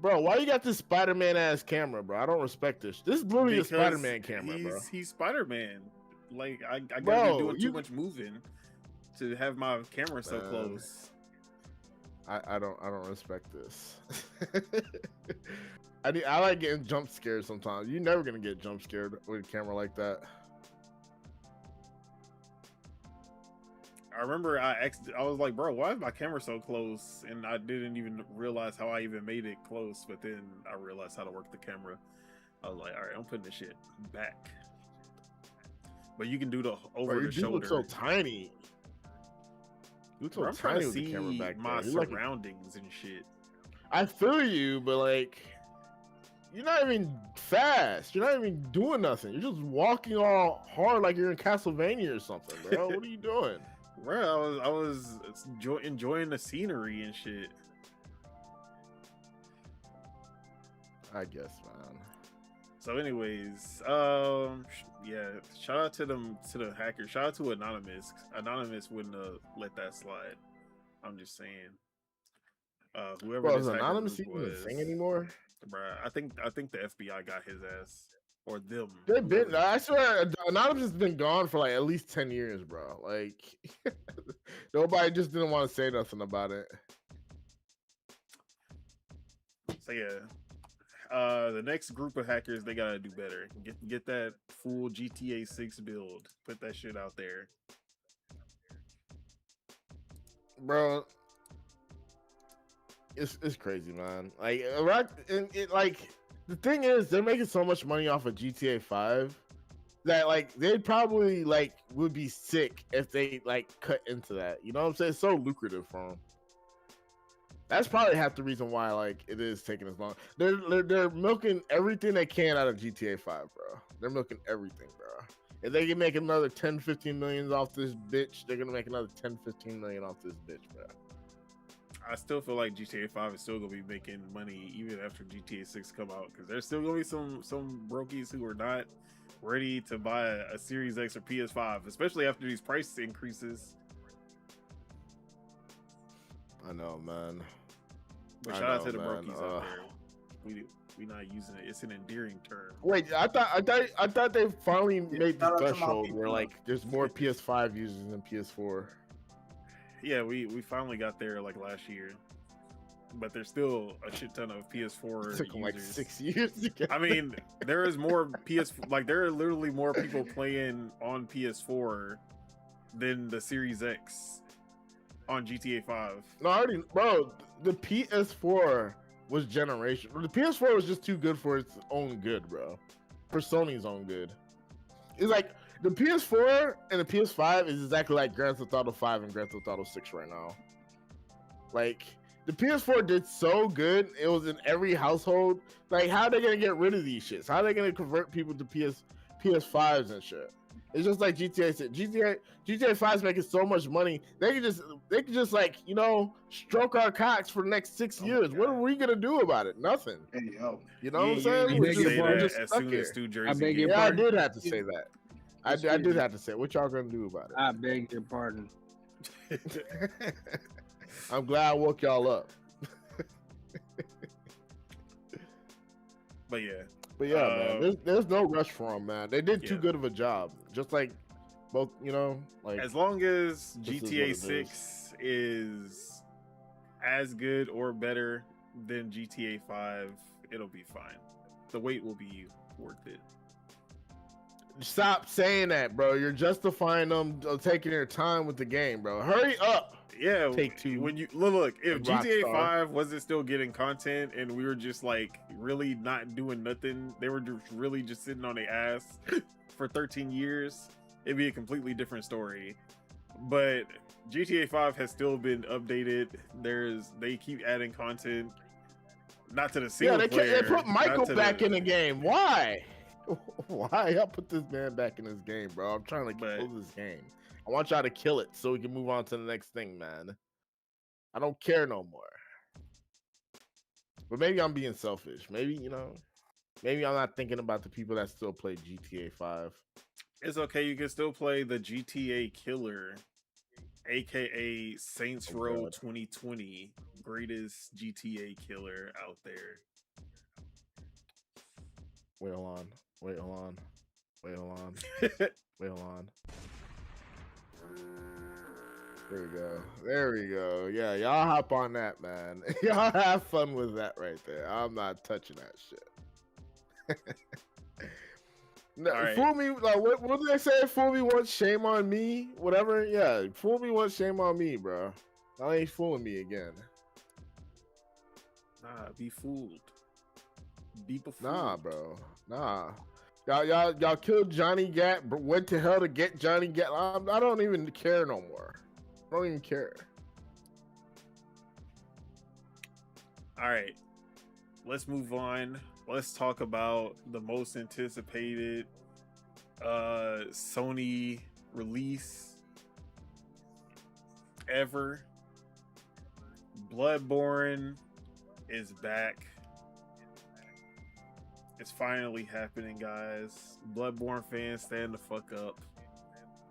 Bro, why you got this Spider-Man ass camera, bro? I don't respect this. This is literally a Because Spider-Man camera, bro. He's Spider-Man. Like I gotta Bro, be doing too much moving to have my camera so close. I don't respect this. I like getting jump scared sometimes. You're never gonna get jump scared with a camera like that. I remember I was like, bro, why is my camera so close? And I didn't even realize how I even made it close. But then I realized how to work the camera. I was like, all right, I'm putting this shit back. But you can do the over Bro, the you shoulder. look so tiny. You look so Bro, I'm trying tiny to with the see camera back my there. You're like surroundings and shit. I feel you, but like, you're not even fast. You're not even doing nothing. You're just walking all hard like you're in Castlevania or something, bro. What are you doing? Bro, I was enjoying the scenery and shit. I guess, man. So, anyways, yeah, shout out to the hackers. Shout out to Anonymous. Anonymous wouldn't have let that slide. I'm just saying. Whoever Bro, this is hacker Anonymous group even a was, thing anymore? bruh, I think the FBI got his ass or them. They've been. whoever. I swear, Anonymous has been gone for like at least 10 years, bro. Like nobody just didn't want to say nothing about it. So yeah. The next group of hackers, they gotta do better. Get that full GTA 6 build. Put that shit out there, Bro. It's crazy, man. Like like the thing is, they're making so much money off of GTA 5 that like they probably like would be sick if they like cut into that. You know what I'm saying? It's so lucrative for them. That's probably half the reason why like it is taking as long. They're milking everything they can out of GTA 5, bro. They're milking everything, bro. If they can make another 10, 15 million off this bitch, they're gonna make another 10, 15 million off this bitch, bro. I still feel like GTA 5 is still gonna be making money even after GTA 6 come out, because there's still gonna be some brokies who are not ready to buy a Series X or PS5, especially after these price increases. I know, man. But I shout out know, to the man. brokies out there. We not using it. It's an endearing term. Wait, I thought they finally made the shout out to my threshold people. where like there's more PS5 users than PS4. Yeah, we finally got there like last year, but there's still a shit ton of PS4 It took them users. like 6 years to get. I mean, there is more like there are literally more people playing on PS4 than the Series X on GTA 5. No, I already, bro. The PS4 was generation. The PS4 was just too good for its own good, bro. For Sony's own good. It's like the PS4 and the PS5 is exactly like Grand Theft Auto 5 and Grand Theft Auto 6 right now. Like the PS4 did so good, it was in every household. Like, how are they gonna get rid of these shits? How are they gonna convert people to PS5s and shit? It's just like GTA said. GTA 5 is making so much money. They can just like, you know, stroke our cocks for the next 6 years. What are we gonna do about it? Nothing. Hey, yo. You know what I'm saying? You We're can just- say we're that just as stuck soon here. as Stu I Jersey beg your gets Yeah, I pardon? did have to say that. I did have to say it. What y'all gonna do about I beg your pardon. it? I'm glad I woke y'all up. But yeah, But yeah, man, there's no rush for them, man. They did too Yeah. good of a job. Just like both, you know, like as long as This is what GTA it 6 is as good or better than GTA 5, it'll be fine. The wait will be worth it. stop saying that, bro. You're justifying them taking their time with the game, bro. Hurry up. Yeah, Take-Two when you look, if and GTA Rockstar. 5 wasn't still getting content and we were just like really not doing nothing, they were just really just sitting on their ass for 13 years, it'd be a completely different story. But GTA 5 has still been updated. They keep adding content, not to the single Yeah, player. they put Michael not to back in the game. Why? Why y'all put this man back in this game, bro? I'm trying to kill this game. I want y'all to kill it so we can move on to the next thing, man. I don't care no more. But maybe I'm being selfish. Maybe, you know, maybe I'm not thinking about the people that still play GTA 5. It's okay. You can still play the GTA killer, aka Saints Oh, Row God. 2020, greatest GTA killer out there. Wait, hold on. Wait, hold on. Wait, hold on. Wait, hold on. There we go. There we go. Yeah, y'all hop on that, man. Y'all have fun with that right there. I'm not touching that shit. No, All right. fool me. Like, what do they say? Fool me once, shame on me. Whatever. Yeah, fool me once, shame on me, bro. I ain't fooling me again. Nah, be fooled. Be befooled. Nah, bro. Nah. Y'all killed Johnny Gat, but went to hell to get Johnny Gat. I don't even care no more. I don't even care. All right. Let's move on. Let's talk about the most anticipated Sony release ever. Bloodborne is back. It's finally happening, guys. Bloodborne fans, stand the fuck up.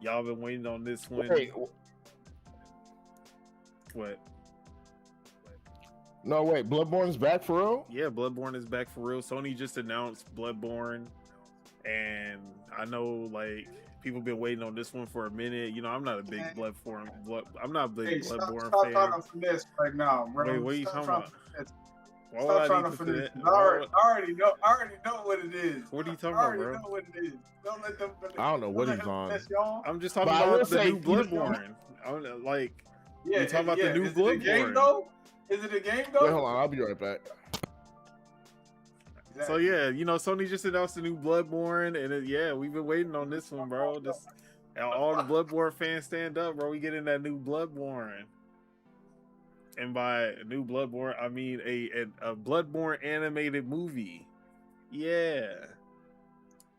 Y'all been waiting on this one. Wait, What? no, wait. Bloodborne's back for real? Yeah, Bloodborne is back for real. Sony just announced Bloodborne, and I know like people been waiting on this one for a minute. You know, I'm not a big I'm not a big Bloodborne stop fan. trying to finesse right now, bro. Wait, what are you Stop talking about? finesse. Why Stop would I trying need to to finesse. fit? I already know what it is. What are you talking I about, already bro? know what it is. Don't let them. I don't know what let he's him on. finesse y'all. I'm just talking But I will about the say, new you know- Bloodborne. I don't know, like, Yeah, we talking about the new Is it a game Bloodborne. though? Is it a game though? Wait, hold on. I'll be right back. So Exactly. yeah, you know, Sony just announced the new Bloodborne, and yeah, we've been waiting on this one, bro. Just all the Bloodborne fans stand up, bro. We getting that new Bloodborne, and by new Bloodborne, I mean a Bloodborne animated movie. Yeah,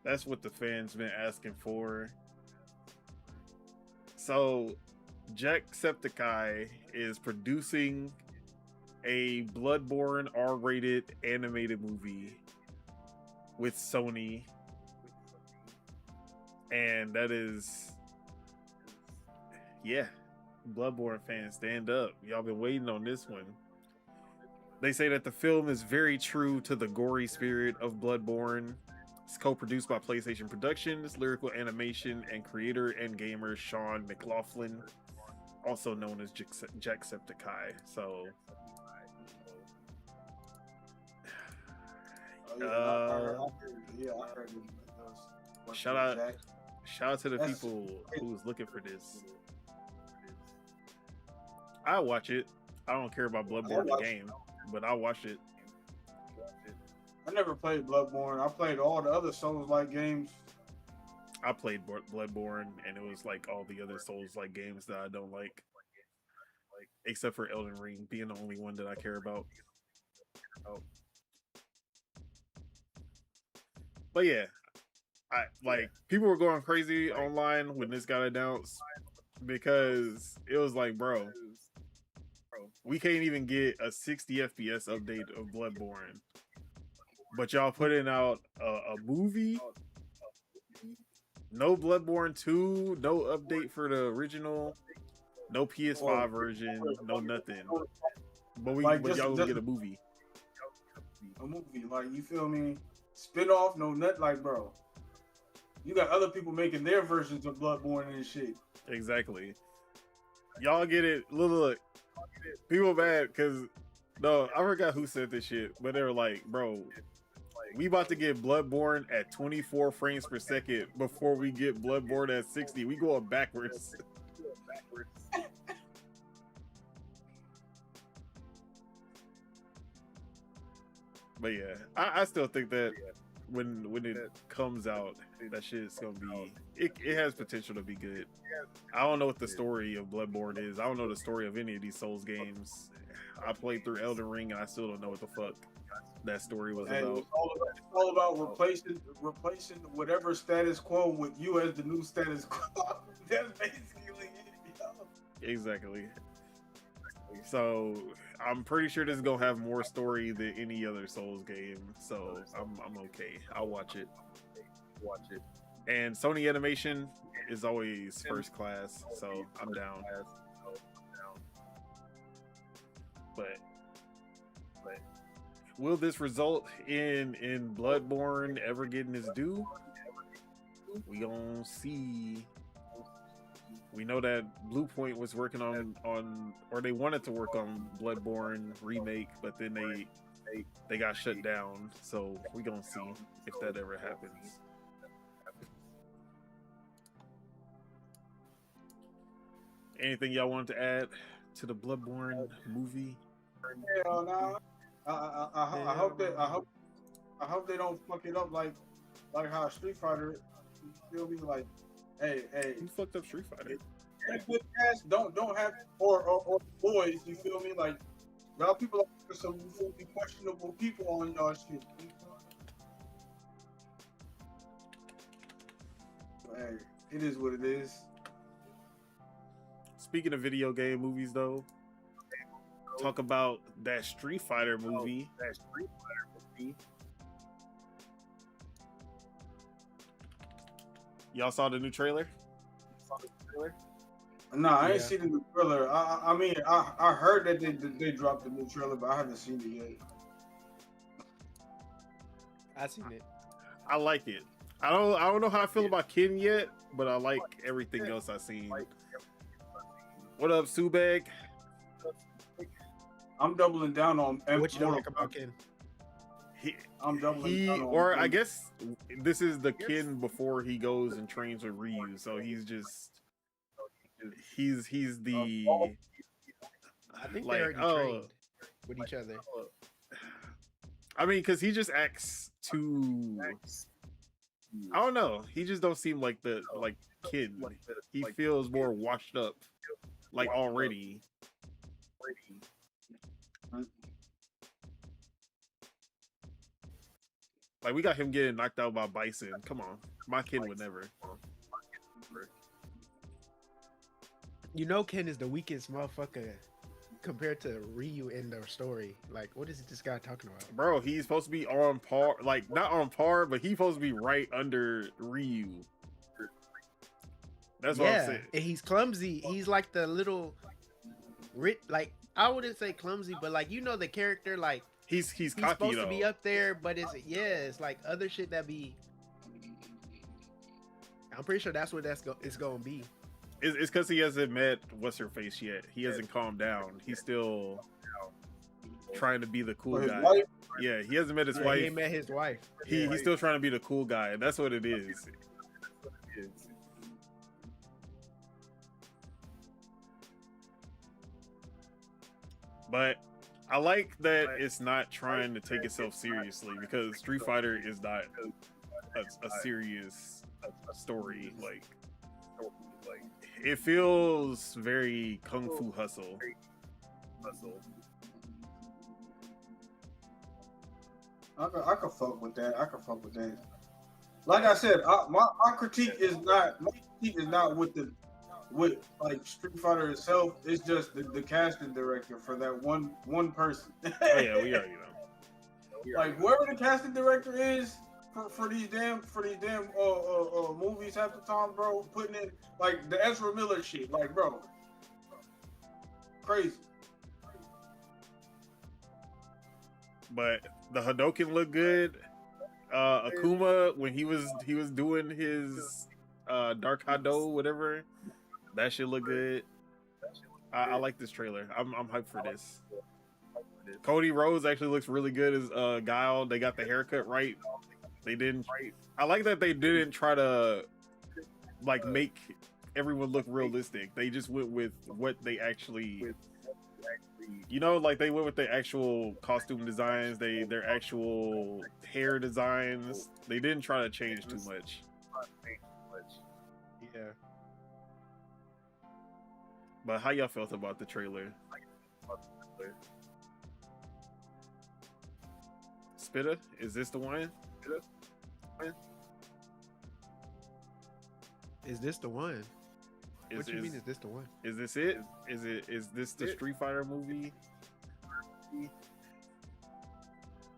that's what the fans been asking for. So, Jacksepticeye is producing a Bloodborne R-rated animated movie with Sony, and that is, yeah, Bloodborne fans, stand up. Y'all been waiting on this one. They say that the film is very true to the gory spirit of Bloodborne. It's co-produced by PlayStation Productions, lyrical animation, and creator and gamer Sean McLaughlin, also known as Jacksepticeye. So I heard it. shout out to the That's- people who was looking for this. I watch it. I don't care about Bloodborne the game, but I watch it. I never played Bloodborne. I played all the other Souls-like games. I played Bloodborne, and it was like all the other Souls-like games that I don't like, except for Elden Ring being the only one that I care about. But yeah, people were going crazy online when this got announced because it was like, bro, we can't even get a 60 FPS update of Bloodborne, but y'all putting out a movie. No Bloodborne 2, no update for the original, no PS5 version, no nothing. But y'all gonna get a movie. A movie, like, you feel me? Spin-off, no nut, like, bro. You got other people making their versions of Bloodborne and shit. Exactly. Y'all get it. Look. People mad because, no, I forgot who said this shit, but they were like, bro, we about to get Bloodborne at 24 frames per second before we get Bloodborne at 60. We going backwards. But yeah, I still think that when it comes out, that shit's gonna be, it has potential to be good. I don't know what the story of Bloodborne is. I don't know the story of any of these Souls games. I played through Elden Ring and I still don't know what the fuck that story was about. It's all about replacing whatever status quo with you as the new status quo. That's basically it, yo. Exactly. So I'm pretty sure this is gonna have more story than any other Souls game. So I'm okay. I'll watch it. And Sony Animation is always first class, so I'm down. But will this result in Bloodborne ever getting its due? We gonna see. We know that Blue Point was working on or they wanted to work on Bloodborne remake, but then they got shut down. So we gonna see if that ever happens. Anything y'all wanted to add to the Bloodborne movie? Hell no. I hope they don't fuck it up like how Street Fighter. You feel me? Like, hey, Who fucked up Street Fighter? good cast don't have or boys. You feel me? Like, y'all people are some questionable people on y'all shit. Hey, it is what it is. Speaking of video game movies, though, talk about that Street Fighter movie. Y'all saw the new trailer? No, I ain't Yeah. seen the new trailer. I mean, I heard that they dropped the new trailer, but I haven't seen it yet. I seen it. I like it. I don't know how I feel about Ken yet, but I like everything else I've seen. What up, Subag? I'm doubling down on What you don't like about Ken? I'm doubling He down on or I guess this is the Ken before he goes and trains with Ryu, so he's the I think like, they already trained with each other. I mean, because he just acts too. I don't know. He just don't seem like the kid. He feels more washed up, like already. Like we got him getting knocked out by Bison. Come on, my kid would never. You know, Ken is the weakest motherfucker compared to Ryu in the story. Like, what is this guy talking about? Bro, he's supposed to be on par, like not on par, but he's supposed to be right under Ryu. That's what I'm saying. And he's clumsy. He's like the little, like I wouldn't say clumsy, but like you know the character, like He's he's cocky supposed though. to be up there, but it's like other shit that be. I'm pretty sure that's what it's gonna be. It's because he hasn't met what's her face yet. He hasn't calmed down. He's still trying to be the cool his guy. wife? Yeah, he hasn't met his Yeah, wife. he ain't met his wife. He's still trying to be the cool guy, and that's what it is. But I like that it's not trying to take itself seriously, because Street Fighter is not a serious story. Like it feels very Kung Fu Hustle. I could fuck with that. Like I said, my critique is not with like Street Fighter itself. It's just the casting director for that one person. Oh yeah, we already know. Like whoever the casting director is for these damn movies half the time, bro, putting in like the Ezra Miller shit, like bro, crazy. But the Hadoken looked good. Akuma, when he was doing his Dark Hado, whatever, that shit look good. I like this trailer. I'm hyped for this. Cody Rhodes actually looks really good as Guile. They got the haircut right. They didn't. I like that they didn't try to like make everyone look realistic. They just went with what they actually. You know, like they went with the actual costume designs, their actual hair designs. They didn't try to change too much. Yeah. But how y'all felt about the trailer? Spitta, is this the one? Is this the one? What you mean? Is this the one? Is this it? Is this the Street Fighter movie?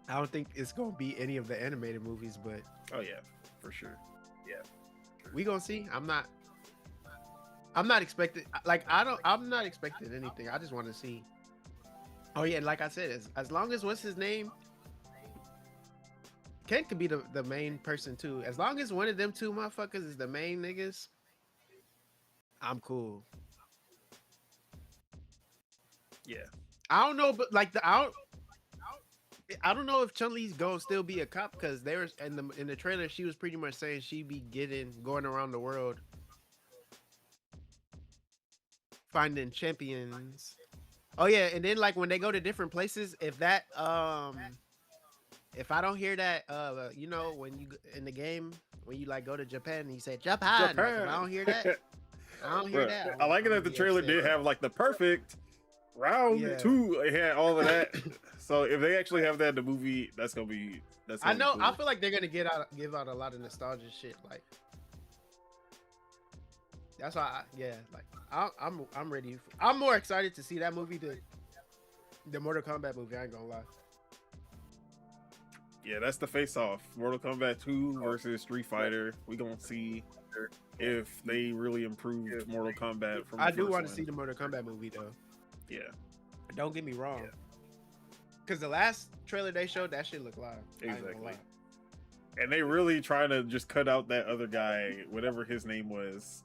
I don't think it's gonna be any of the animated movies, but Oh yeah, for sure. we gonna see. I'm not expecting. Like I'm not expecting anything. I just want to see. Oh yeah, like I said, as long as what's his name, Ken could be the main person too. As long as one of them two motherfuckers is the main niggas, I'm cool. Yeah. I don't know, but like I don't know if Chun-Li's gonna still be a cop, because there was in the trailer she was pretty much saying she be going around the world finding champions. Oh yeah, and then like when they go to different places, if I don't hear that you know, when you in the game when you like go to Japan and you say Japan. Like, if I don't hear that. I don't hear Bruh, that. I like it that the trailer did have like the perfect round 2. It had all of that. So if they actually have that in the movie, that's gonna be I know. Cool. I feel like they're gonna give out a lot of nostalgia shit. Like that's why. I'm ready. I'm more excited to see that movie than the Mortal Kombat movie. I ain't gonna lie. Yeah, that's the face-off. Mortal Kombat 2 versus Street Fighter. We gonna see if they really improved Mortal Kombat from the I do first want to one. see the Mortal Kombat movie though. Yeah, Don't get me wrong. Because the last trailer they showed, that shit looked live. I ain't gonna exactly. lie. And they really trying to just cut out that other guy, whatever his name was.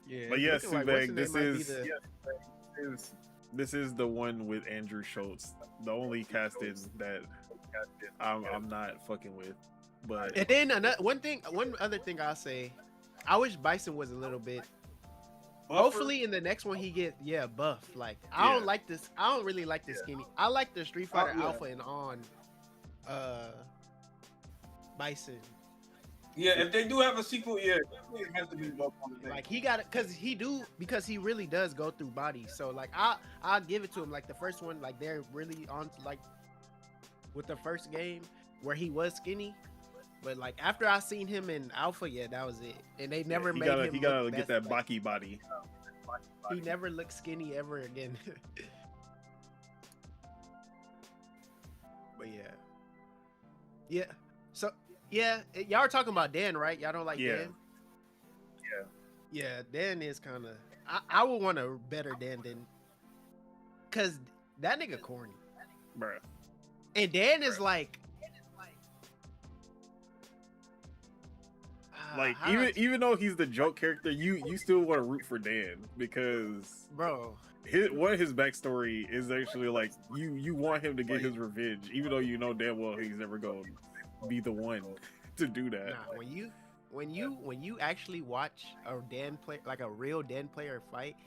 Yeah, But it's yes, looking like Subag, what's his name might be this is the one with Andrew Schultz, the only casting that I'm not fucking with. But And then one other thing I'll say, I wish Bison was a little bit. Hopefully, in the next one he get buff. Like I don't like this. I don't really like this skinny. I like the Street Fighter Alpha and on, Bison. Yeah, if they do have a sequel, yeah, it has to be buff on the thing. Like he got it because he really does go through bodies. So like I'll give it to him. Like the first one, like they're really on like with the first game where he was skinny. But like after I seen him in Alpha, that was it. And they never made him. He gotta look get best, that like, Baki body. He never looked skinny ever again. But yeah. So y'all are talking about Dan, right? Y'all don't like Dan? Yeah, Dan is kind of. I would want a better Dan than, cause that nigga corny, Bruh. and Dan is like Like how do I- even though he's the joke character, you still want to root for Dan because bro. his backstory is actually like you want him to get his revenge, even though you know damn well he's never gonna be the one to do that. Nah, when you actually watch a Dan play, like a real Dan player fight,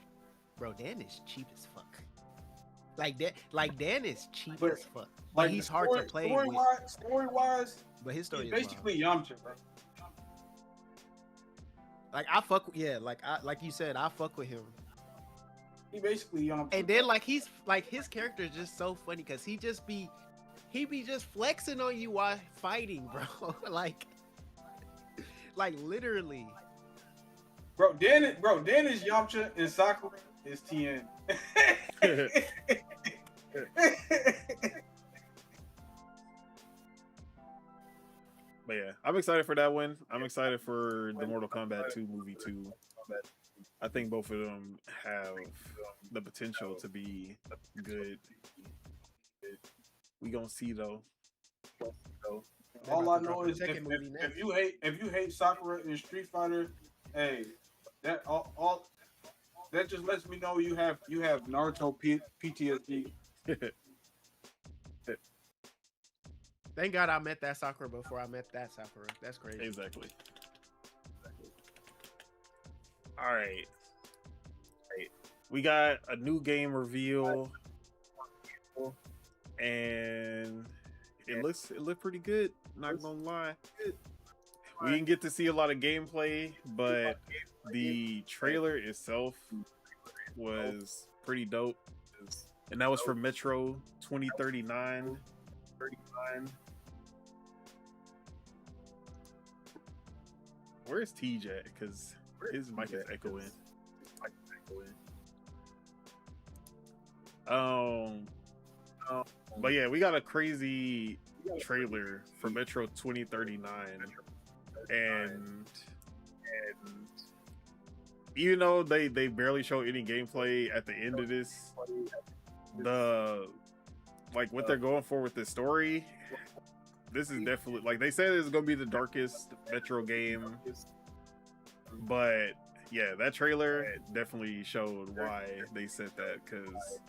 bro, Dan is cheap as fuck. Like Dan is cheap But, as fuck. But like he's the hard to play with. Story wise, But his story he's is wild. basically Yamcha, bro. Like I fuck, like you said, I fuck with him. He basically Yamcha. And then like he's like his character is just so funny because he be just flexing on you while fighting, bro. like literally. Bro, Dan is Yamcha and Sakura is Tien. But yeah, I'm excited for that one. I'm excited for the Mortal Kombat 2 movie too. I think both of them have the potential to be good. We gonna see though. All I know is Second movie next. if you hate Sakura in Street Fighter, hey, that all that just lets me know you have Naruto PTSD. Thank God I met that Sakura before I met that Sakura. That's crazy. Exactly. All right. We got a new game reveal, and it looked pretty good. Not gonna lie. We didn't get to see a lot of gameplay, but the trailer itself was pretty dope, and that was for Metro 2039. Where's TJ at? Because his mic is echoing. But yeah, we got a crazy trailer for Metro 2039, and even though they barely show any gameplay at the end of this, what they're going for with this story, this is definitely, like they said, it's gonna be the darkest Metro game, but yeah, that trailer definitely showed why they said that, because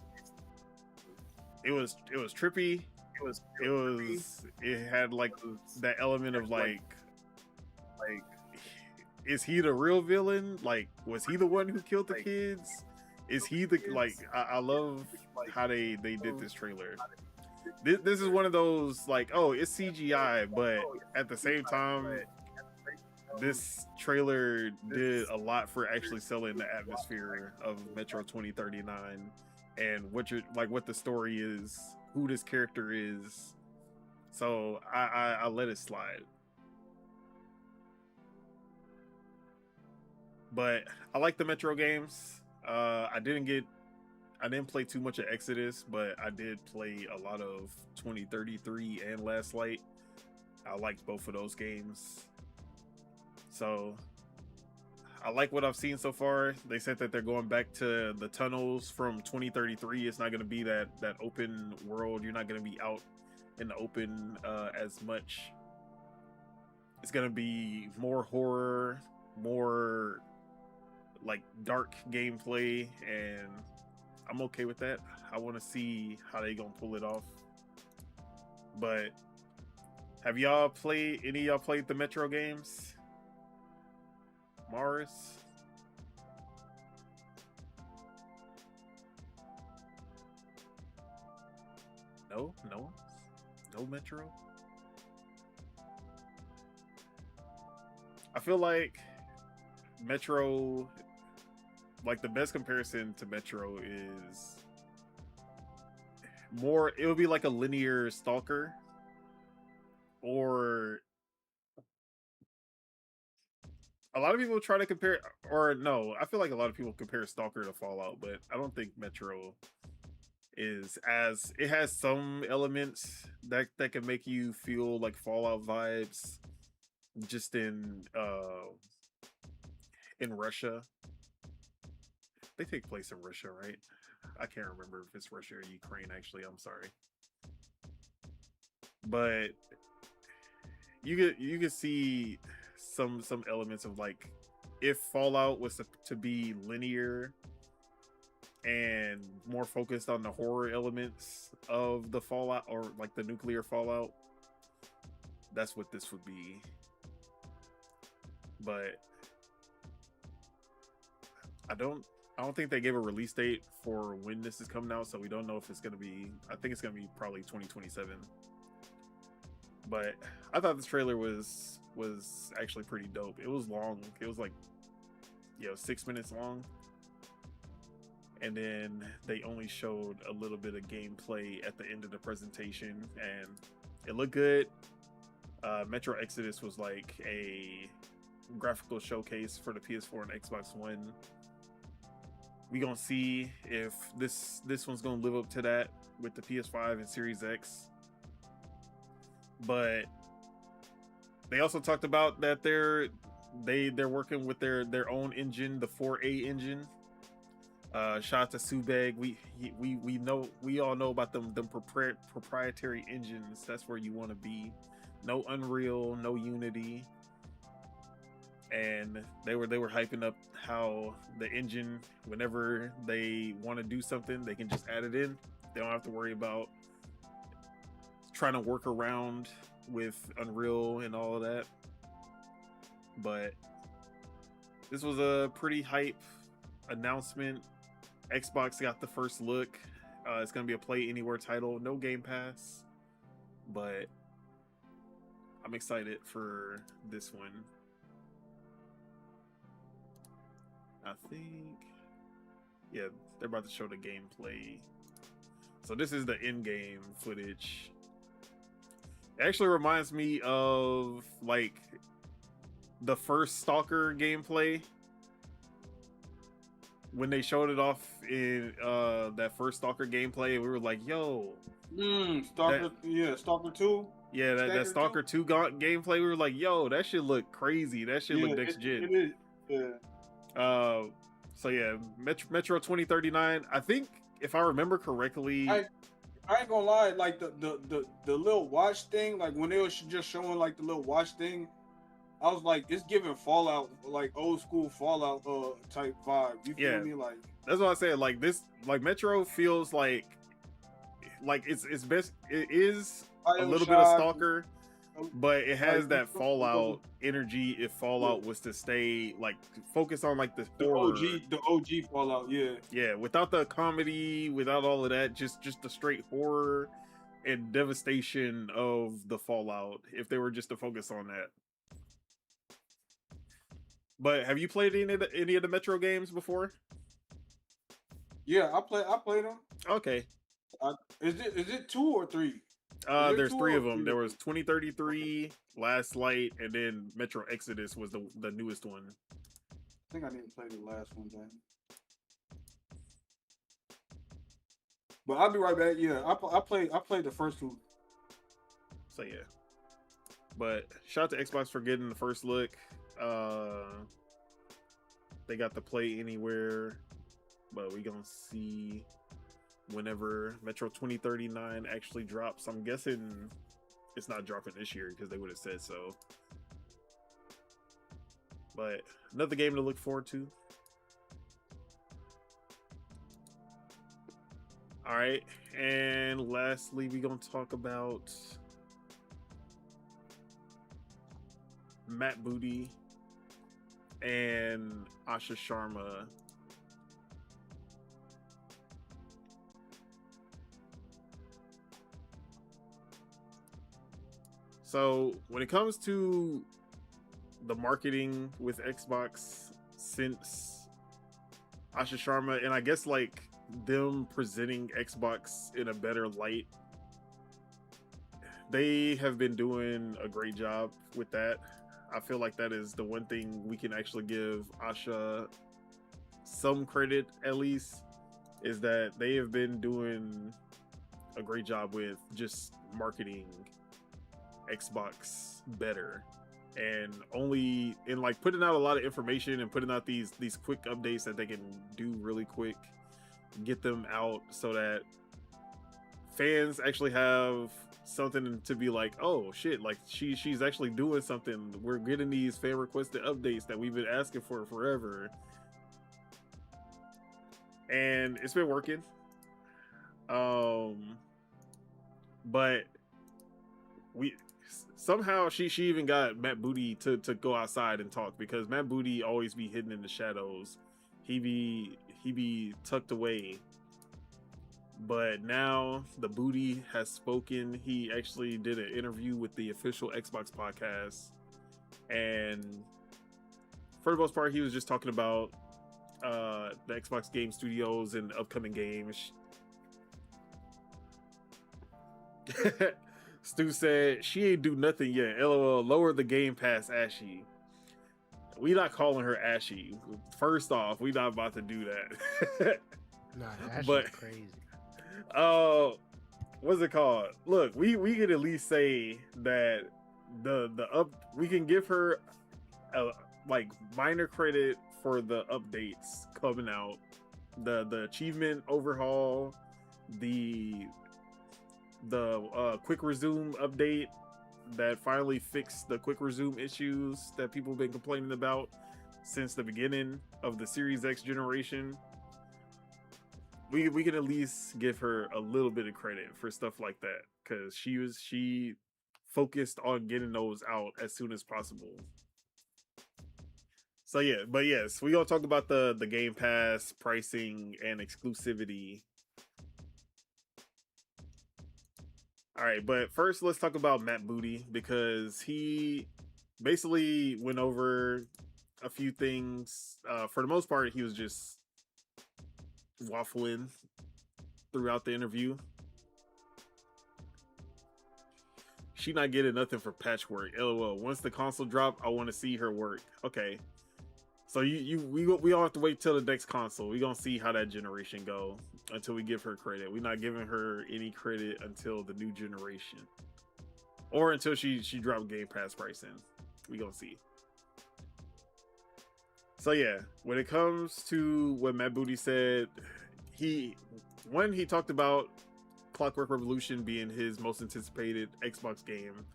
it was trippy. It had like that element of like is he the real villain? Like, was he the one who killed the kids? Is he the I love how they did this trailer. This is one of those like, oh, it's CGI, but at the same time, this trailer did a lot for actually selling the atmosphere of Metro 2039 and what the story is, who this character is. So I let it slide. But I like the Metro games. I didn't play too much of Exodus, but I did play a lot of 2033 and Last Light. I liked both of those games. So I like what I've seen so far. They said that they're going back to the tunnels from 2033. It's not going to be that open world. You're not going to be out in the open as much. It's going to be more horror, more like dark gameplay, and I'm okay with that. I want to see how they gonna pull it off. But have any of y'all played the Metro games? Mars? No Metro. I feel like Metro, like the best comparison to Metro is more, it would be like a linear Stalker, or a lot of people try to compare, or no, I feel like a lot of people compare Stalker to Fallout, but I don't think Metro is as, it has some elements that can make you feel like Fallout vibes, just in Russia. They take place in Russia, right? I can't remember if it's Russia or Ukraine, actually. I'm sorry. But you can see some elements of, like, if Fallout was to be linear and more focused on the horror elements of the Fallout, or like the nuclear Fallout, that's what this would be. But I don't think they gave a release date for when this is coming out, so we don't know if it's gonna be, I think it's gonna be probably 2027. But I thought this trailer was actually pretty dope. It was long. It was like, 6 minutes long. And then they only showed a little bit of gameplay at the end of the presentation, and it looked good. Metro Exodus was like a graphical showcase for the PS4 and Xbox One. We gonna see if this one's gonna live up to that with the PS5 and Series X. But they also talked about that they're working with their own engine, the 4A engine. Shout out to Subeg. We all know about them proprietary engines. That's where you want to be. No Unreal, no Unity. And they were hyping up how the engine, whenever they want to do something, they can just add it in. They don't have to worry about trying to work around with Unreal and all of that. But this was a pretty hype announcement. Xbox got the first look. It's gonna be a Play Anywhere title, no Game Pass, but I'm excited for this one. I think, yeah, they're about to show the gameplay. So this is the in-game footage. It actually reminds me of like the first Stalker gameplay. When they showed it off in that first Stalker gameplay, we were like, yo. Stalker 2. Yeah, that Stalker 2 gameplay, we were like, yo, that shit look crazy. That shit look next gen. It is, yeah. So yeah, Metro 2039. I think if I remember correctly, I ain't gonna lie, like the little watch thing, like when they were just showing like the little watch thing, I was like, it's giving Fallout, like old school Fallout type vibe. You feel me? Like that's what I said. Like this, like Metro feels like it's best. It is a little bit of Stalker, but it has that Fallout energy. If Fallout was to stay like focused on like the horror, the OG Fallout, yeah, without the comedy, without all of that, just the straight horror and devastation of the Fallout. If they were just to focus on that. But have you played any of the Metro games before? Yeah, I played them. Okay. Is it 2 or 3? There's 3 of them. There was 2033, Last Light, and then Metro Exodus was the newest one. I think I need to play the last one then. But I'll be right back. Yeah, I played the first 2. So yeah. But shout out to Xbox for getting the first look. They got the Play Anywhere, but we gonna see whenever Metro 2039 actually drops. I'm guessing it's not dropping this year because they would have said so. But another game to look forward to. All right, and lastly, we gonna talk about Matt Booty and Asha Sharma. So when it comes to the marketing with Xbox since Asha Sharma, and I guess like them presenting Xbox in a better light, they have been doing a great job with that. I feel like that is the one thing we can actually give Asha some credit, at least, is that they have been doing a great job with just marketing Xbox better, and only in like putting out a lot of information and putting out these quick updates that they can do really quick, get them out so that fans actually have something to be like, oh shit, like she's actually doing something. We're getting these fan requested updates that we've been asking for forever, and it's been working. But we somehow she even got Matt Booty to go outside and talk, because Matt Booty always be hidden in the shadows. He be tucked away. But now the Booty has spoken. He actually did an interview with the official Xbox podcast, and for the most part, he was just talking about the Xbox Game Studios and upcoming games. Stu said she ain't do nothing yet. LOL. Lower the Game Pass, Ashy. We not calling her Ashy. First off, we not about to do that. Nah, that's But- crazy. What's it called? Look, we could at least say that we can give her a like minor credit for the updates coming out, the achievement overhaul, the quick resume update that finally fixed the quick resume issues that people have been complaining about since the beginning of the Series X generation. We can at least give her a little bit of credit for stuff like that, because she focused on getting those out as soon as possible. So yeah, but yes, we're gonna talk about the Game Pass pricing and exclusivity. All right, but first let's talk about Matt Booty, because he basically went over a few things. For the most part, he was just waffling throughout the interview. She not getting nothing for patchwork. LOL. Once the console drop, I want to see her work. Okay. So we all have to wait till the next console. We gonna see how that generation go until we give her credit. We're not giving her any credit until the new generation, or until she drop Game Pass pricing. We gonna see. So yeah, when it comes to what Matt Booty said, he talked about Clockwork Revolution being his most anticipated Xbox game,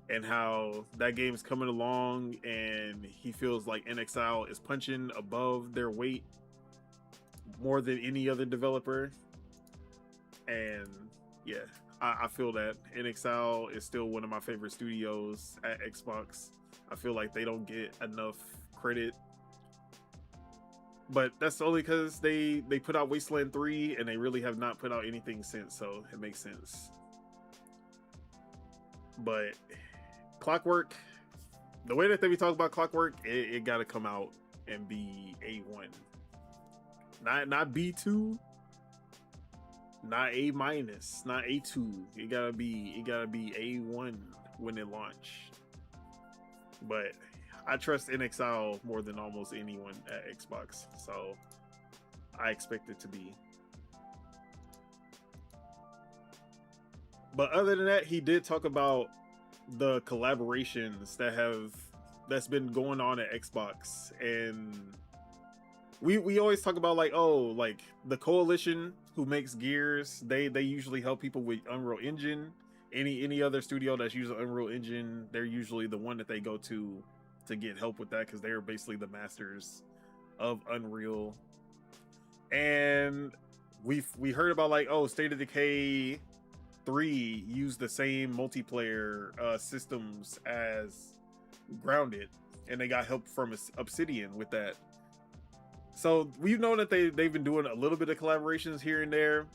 and how that game is coming along, and he feels like NXL is punching above their weight more than any other developer. And yeah, I feel that NXL is still one of my favorite studios at Xbox. I feel like they don't get enough credit, but that's only because they put out Wasteland 3 and they really have not put out anything since, so it makes sense. But Clockwork, the way that we talk about Clockwork, it got to come out and be A1, not B2, not A minus, not A2. It gotta be A1 when it launch. But I trust NXL more than almost anyone at Xbox, so I expect it to be. But other than that, he did talk about the collaborations that have that's been going on at Xbox, and we always talk about like, oh, like the coalition who makes Gears, they usually help people with Unreal Engine. Any other studio that's using Unreal Engine, they're usually the one that they go to get help with that, because they're basically the masters of Unreal. And we heard about like, oh, State of Decay 3 used the same multiplayer systems as Grounded, and they got help from Obsidian with that. So we've known that they've been doing a little bit of collaborations here and there,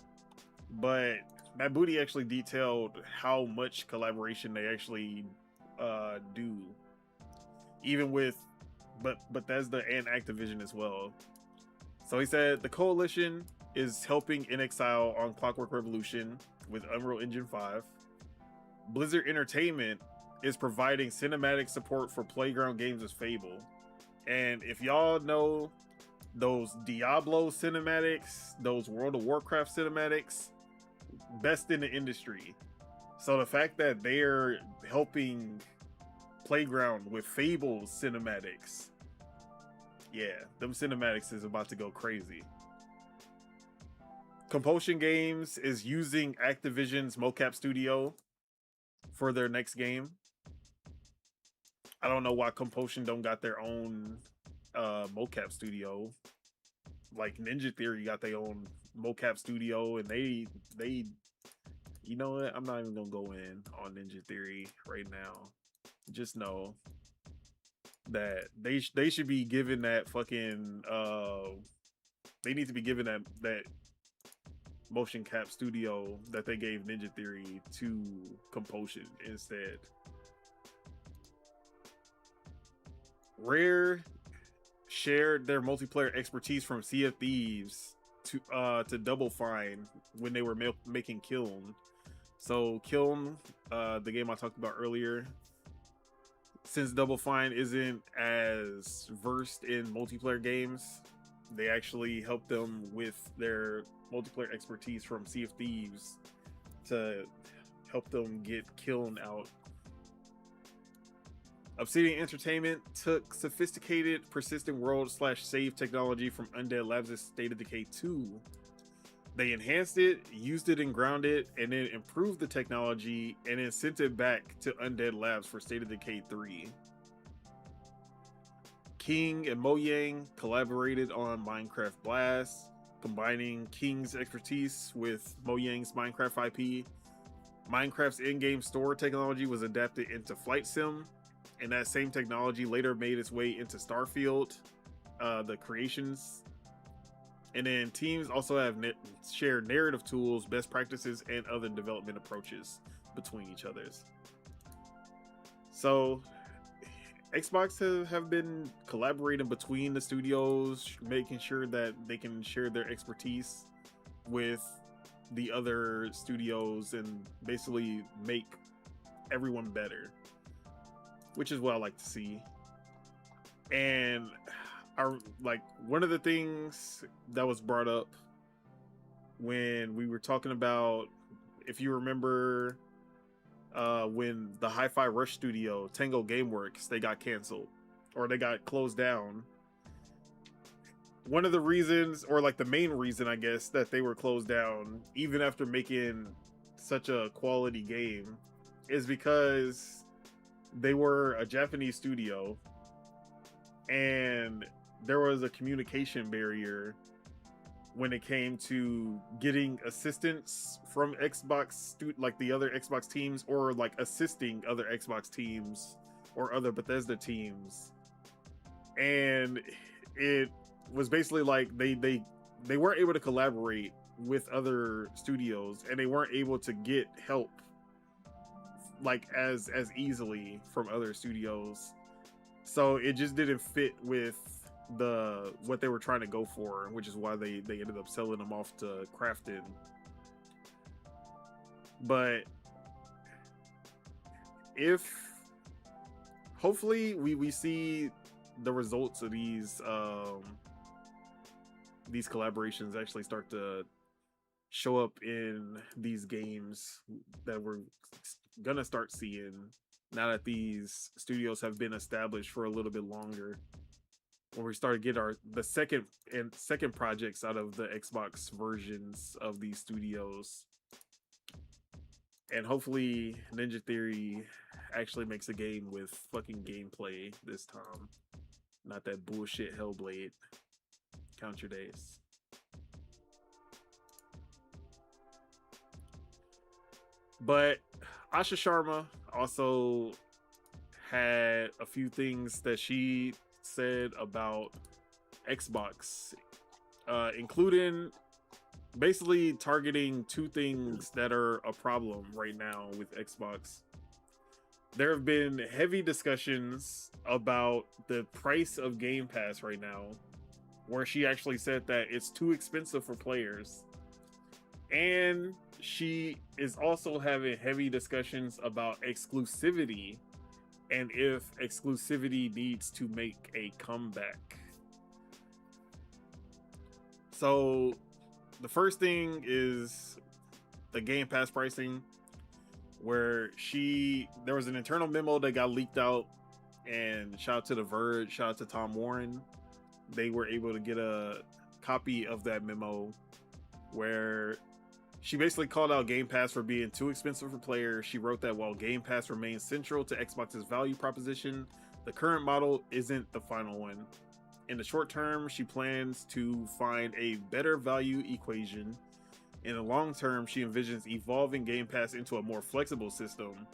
but Matt Booty actually detailed how much collaboration they actually do, even with Bethesda and Activision as well. So he said the coalition is helping inXile on Clockwork Revolution with Unreal Engine 5. Blizzard Entertainment is providing cinematic support for Playground Games' Fable. And if y'all know those Diablo cinematics, those World of Warcraft cinematics, best in the industry. So the fact that they're helping Playground with Fable cinematics, yeah, them cinematics is about to go crazy. Compulsion Games is using Activision's mocap studio for their next game. I don't know why Compulsion don't got their own mocap studio. Like Ninja Theory got their own mocap studio, and they you know what? I'm not even gonna go in on Ninja Theory right now. Just know that they should be given that fucking they need to be given that motion cap studio that they gave Ninja Theory to Compulsion instead. Rare shared their multiplayer expertise from Sea of Thieves to Double Fine when they were making Kiln. So Kiln, the game I talked about earlier, since Double Fine isn't as versed in multiplayer games, they actually helped them with their multiplayer expertise from Sea of Thieves to help them get Kiln out. Obsidian Entertainment took sophisticated persistent world / save technology from Undead Labs' State of Decay 2. They enhanced it, used it in Grounded, and then improved the technology and then sent it back to Undead Labs for State of Decay 3. King and Mojang collaborated on Minecraft Blast, combining King's expertise with Mojang's Minecraft IP. Minecraft's in-game store technology was adapted into Flight Sim, and that same technology later made its way into Starfield, the creations. And then teams also have shared narrative tools, best practices, and other development approaches between each others. So Xbox have been collaborating between the studios, making sure that they can share their expertise with the other studios and basically make everyone better, which is what I like to see. And like one of the things that was brought up when we were talking about, if you remember, when the Hi-Fi Rush studio, Tango Gameworks, they got canceled or they got closed down. One of the reasons, or like the main reason, I guess, that they were closed down, even after making such a quality game, is because they were a Japanese studio and there was a communication barrier when it came to getting assistance from Xbox, like the other Xbox teams, or like assisting other Xbox teams or other Bethesda teams. And it was basically like they weren't able to collaborate with other studios, and they weren't able to get help like as easily from other studios. So it just didn't fit with what they were trying to go for, which is why they ended up selling them off to Crafton. But if hopefully we see the results of these collaborations actually start to show up in these games that we're gonna start seeing now that these studios have been established for a little bit longer. When we start to get the second projects out of the Xbox versions of these studios. And hopefully Ninja Theory actually makes a game with fucking gameplay this time. Not that bullshit Hellblade. Count your days. But Asha Sharma also had a few things that she said about Xbox, including basically targeting two things that are a problem right now with Xbox. There have been heavy discussions about the price of Game Pass right now, where she actually said that it's too expensive for players. And she is also having heavy discussions about exclusivity and if exclusivity needs to make a comeback. So the first thing is the Game Pass pricing, where there was an internal memo that got leaked out, and shout out to The Verge, shout out to Tom Warren. They were able to get a copy of that memo where she basically called out Game Pass for being too expensive for players. She wrote that while Game Pass remains central to Xbox's value proposition, the current model isn't the final one. In the short term, she plans to find a better value equation. In the long term, she envisions evolving Game Pass into a more flexible system.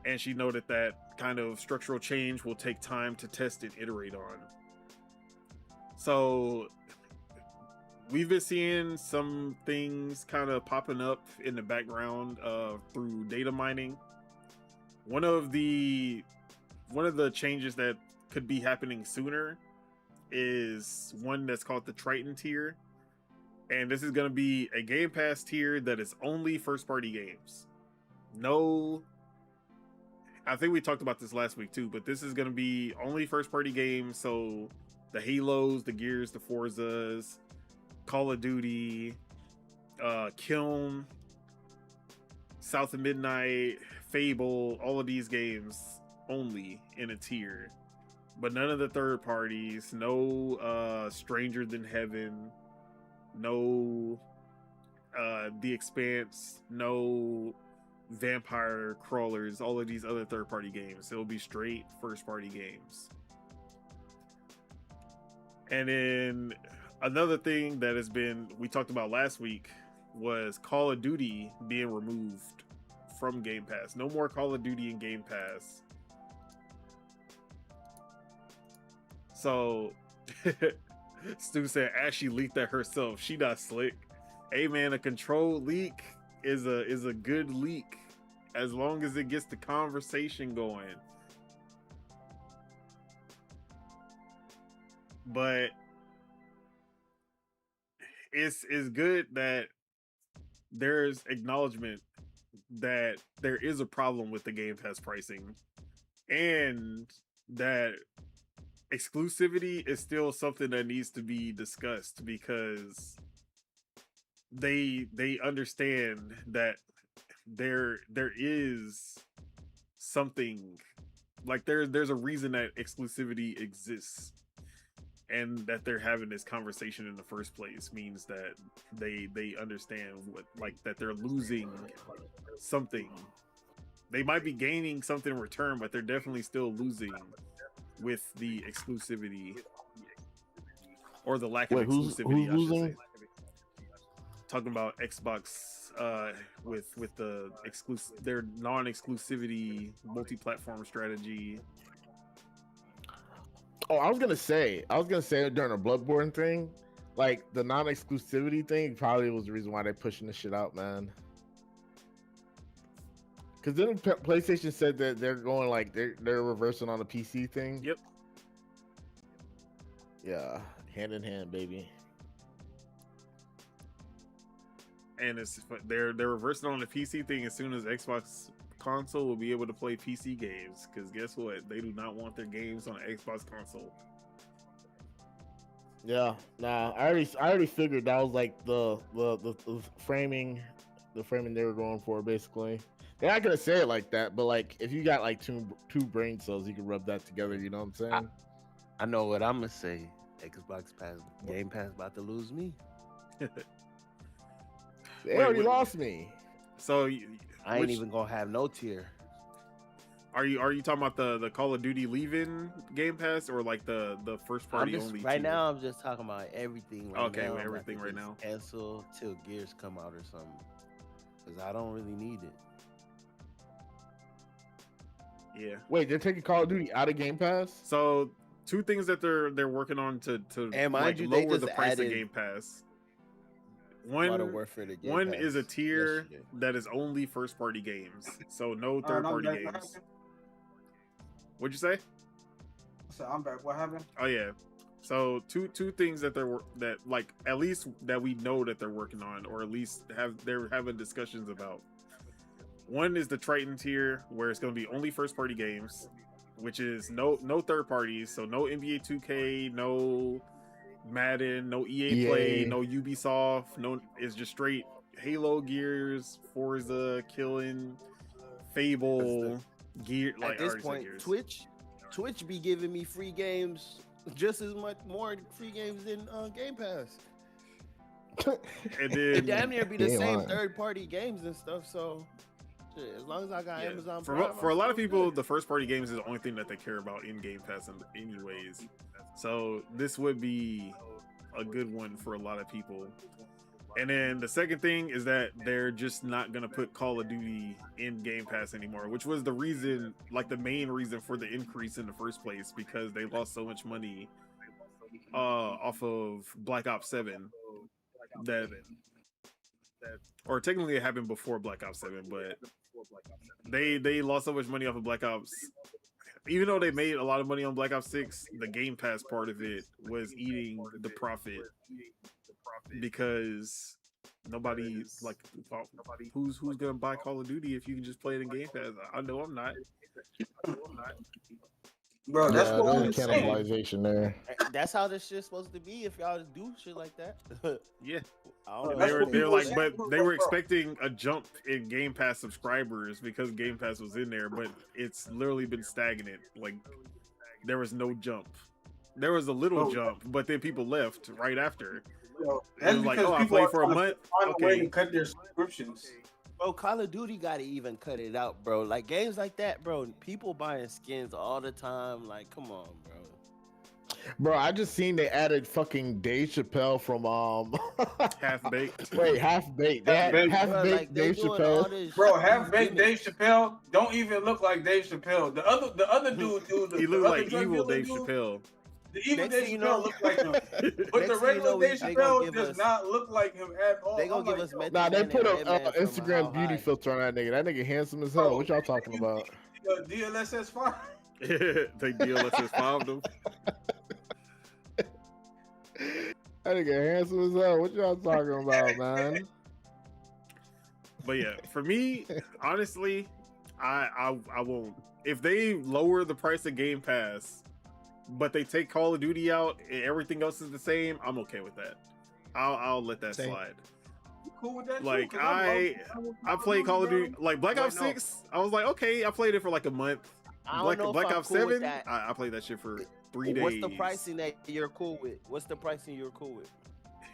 And she noted that kind of structural change will take time to test and iterate on. So we've been seeing some things kind of popping up in the background through data mining. One of the changes that could be happening sooner is one that's called the Triton tier. And this is going to be a Game Pass tier that is only first-party games. No, I think we talked about this last week too, but this is going to be only first-party games. So the Halos, the Gears, the Forzas, Call of Duty, Kiln, South of Midnight, Fable, all of these games only in a tier. But none of the third parties, no Stranger Than Heaven, no The Expanse, no Vampire Crawlers, all of these other third party games. It'll be straight first party games. And then another thing that we talked about last week was Call of Duty being removed from Game Pass. No more Call of Duty in Game Pass. So Stu said Ashley leaked that herself. She not slick. Hey man, a controlled leak is a good leak as long as it gets the conversation going. But it's good that there's acknowledgement that there is a problem with the Game Pass pricing, and that exclusivity is still something that needs to be discussed, because they understand that there is something, like there's a reason that exclusivity exists, and that they're having this conversation in the first place means that they understand that they're losing something. They might be gaining something in return, but they're definitely still losing with the exclusivity, or the lack of exclusivity. Who's losing? Talking about Xbox with the their non-exclusivity multi-platform strategy. Oh, I was gonna say during the Bloodborne thing, like the non-exclusivity thing probably was the reason why they're pushing this shit out, man. Because then PlayStation said that they're going they're reversing on the PC thing. Yep. Yeah, hand in hand, baby. And they're reversing on the PC thing as soon as Xbox console will be able to play PC games. Because guess what? They do not want their games on an Xbox console. Yeah, nah. I already figured that was like the framing the framing they were going for. Basically, they're not gonna say it like that, but like if you got like two brain cells, you can rub that together. You know what I'm saying? I know what I'm gonna say. Xbox Pass, Game Pass about to lose me. They already lost me. So I ain't even gonna have no tier. Are you talking about the Call of Duty leaving Game Pass or like the first party only? Right now, I'm just talking about everything. Okay, now. everything right now. Cancel till Gears come out or something, because I don't really need it. Yeah. Wait, they're taking Call of Duty out of Game Pass? So two things that they're working on to And mind like you, they lower just the price of added Game Pass. Modern Warfare to Game One Pass is a tier yesterday. that is only first party games, so no third party games. What'd you say? So I'm back. What happened? Oh yeah. So two things that that like at least that we know that they're working on, or at least they're having discussions about. One is the Triton tier, where it's going to be only first party games, which is no third parties, so no NBA 2K, no Madden, no EA Play, no Ubisoft, no. It's just straight Halo, Gears, Forza, Killing, Fable, Gear. Like At this point, Twitch be giving me free games just as much more free games than Game Pass. And It then damn near be the same third party games and stuff. So shit, as long as I got Amazon Prime, for a lot of people, the first party games is the only thing that they care about in Game Pass, anyways. So this would be a good one for a lot of people. And then the second thing is that they're just not gonna put Call of Duty in Game Pass anymore, which was the reason, like the main reason for the increase in the first place, because they lost so much money off of Black Ops 7 that, or technically it happened before Black Ops 7, but they lost so much money off of Black Ops. Even though they made a lot of money on Black Ops 6, the Game Pass part of it was eating the profit, because nobody like who's gonna buy Call of Duty if you can just play it in Game Pass? I know I'm not. Bro, that's what I'm saying. Cannibalization there. That's how this shit's supposed to be if y'all do shit like that. Yeah. I don't They know. were like, but they were expecting a jump in Game Pass subscribers because Game Pass was in there, but it's literally been stagnant. Like there was no jump. There was a little jump, but then people left right after. That's like, because I people played are for a trying to month. find a way Okay. to cut their subscriptions. Bro, Call of Duty gotta even cut it out, bro. Like games like that, bro. People buying skins all the time. Like, come on, bro. Bro, I just seen they added fucking Dave Chappelle from Half baked. Wait, Half Baked. Half Bro, Baked like, they Dave doing all Chappelle. this Bro, shit, Half Baked gimmicks. Dave Chappelle don't even look like Dave Chappelle. The other dude, He the looked other like drug evil dealer Dave dude, Chappelle. The evil Next Dave thing you Chappelle know- look like him, but Next the thing you regular know, Dave they gonna Chappelle give does us- not look like him at all. They gonna I'm give like, us yo, Method Nah, they Man put and a Redman from Instagram How beauty High. filter on that nigga. That nigga handsome as hell. What y'all talking about? DLSS 5. They DLSS 5 them. That nigga handsome as hell. What y'all talking about, man? But yeah, for me, honestly, I won't. If they lower the price of Game Pass, but they take Call of Duty out and everything else is the same, I'm okay with that. I'll let that Same. slide. Cool with that Like too, 'cause I played Call of Duty, bro. like Black Wait, Ops no. 6. I was like, okay, I played it for like a month. I don't know if Black I'm Ops cool with 7, that. I played that shit for 3 days. What's the pricing that you're cool with? What's the pricing you're cool with?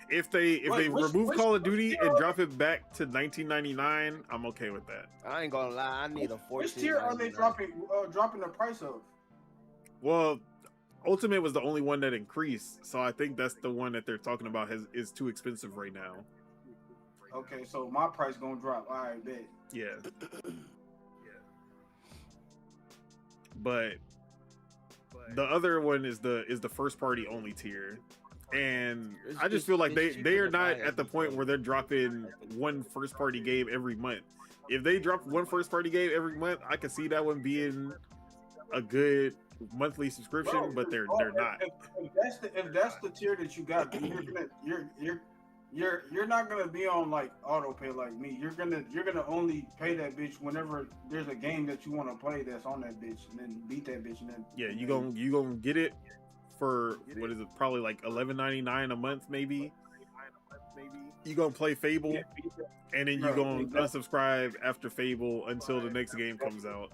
If they Wait, which- remove which- Call of Duty which and tier drop it back to $19.99, I'm okay with that. I ain't gonna lie, I need a 14. Which tier are they dropping the price of? Well, Ultimate was the only one that increased, so I think that's the one that they're talking about is too expensive right now. Okay, so my price gonna drop. All right, bet. Yeah. But the other one is the first party only tier. And It's I just just- feel like it's they cheaper are to not buy at the point everything. where they're dropping one first party game every month. If they drop one first party game every month, I could see that one being a good monthly subscription, Bro, but they're bro, not. If that's the tier that you got, then you're not gonna be on like auto pay like me. You're gonna only pay that bitch whenever there's a game that you want to play that's on that bitch, and then beat that bitch, and then Yeah, you gonna get it for what is it? Probably like $11.99 a month, maybe. You gonna play Fable, and then you gonna unsubscribe after Fable until the next game comes out.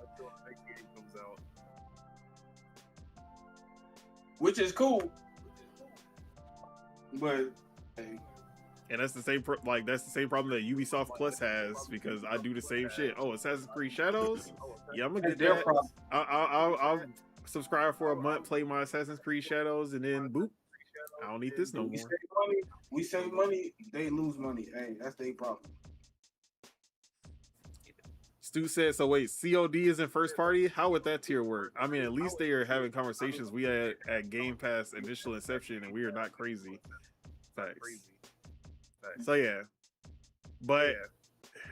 Which is cool, but hey, And that's the same that's the same problem that Ubisoft Plus has, because I do the same shit. Oh, Assassin's Creed Shadows? Yeah, I'm gonna that's get their that. problem. I'll subscribe for a month, play my Assassin's Creed Shadows, and then boop. I don't need this no more. We save money, they lose money. Hey, that's their problem. Stu said, so wait, COD is in first party? How would that tier work? I mean, at least they are having conversations we had at Game Pass initial inception, and we are not crazy. Facts. So yeah. But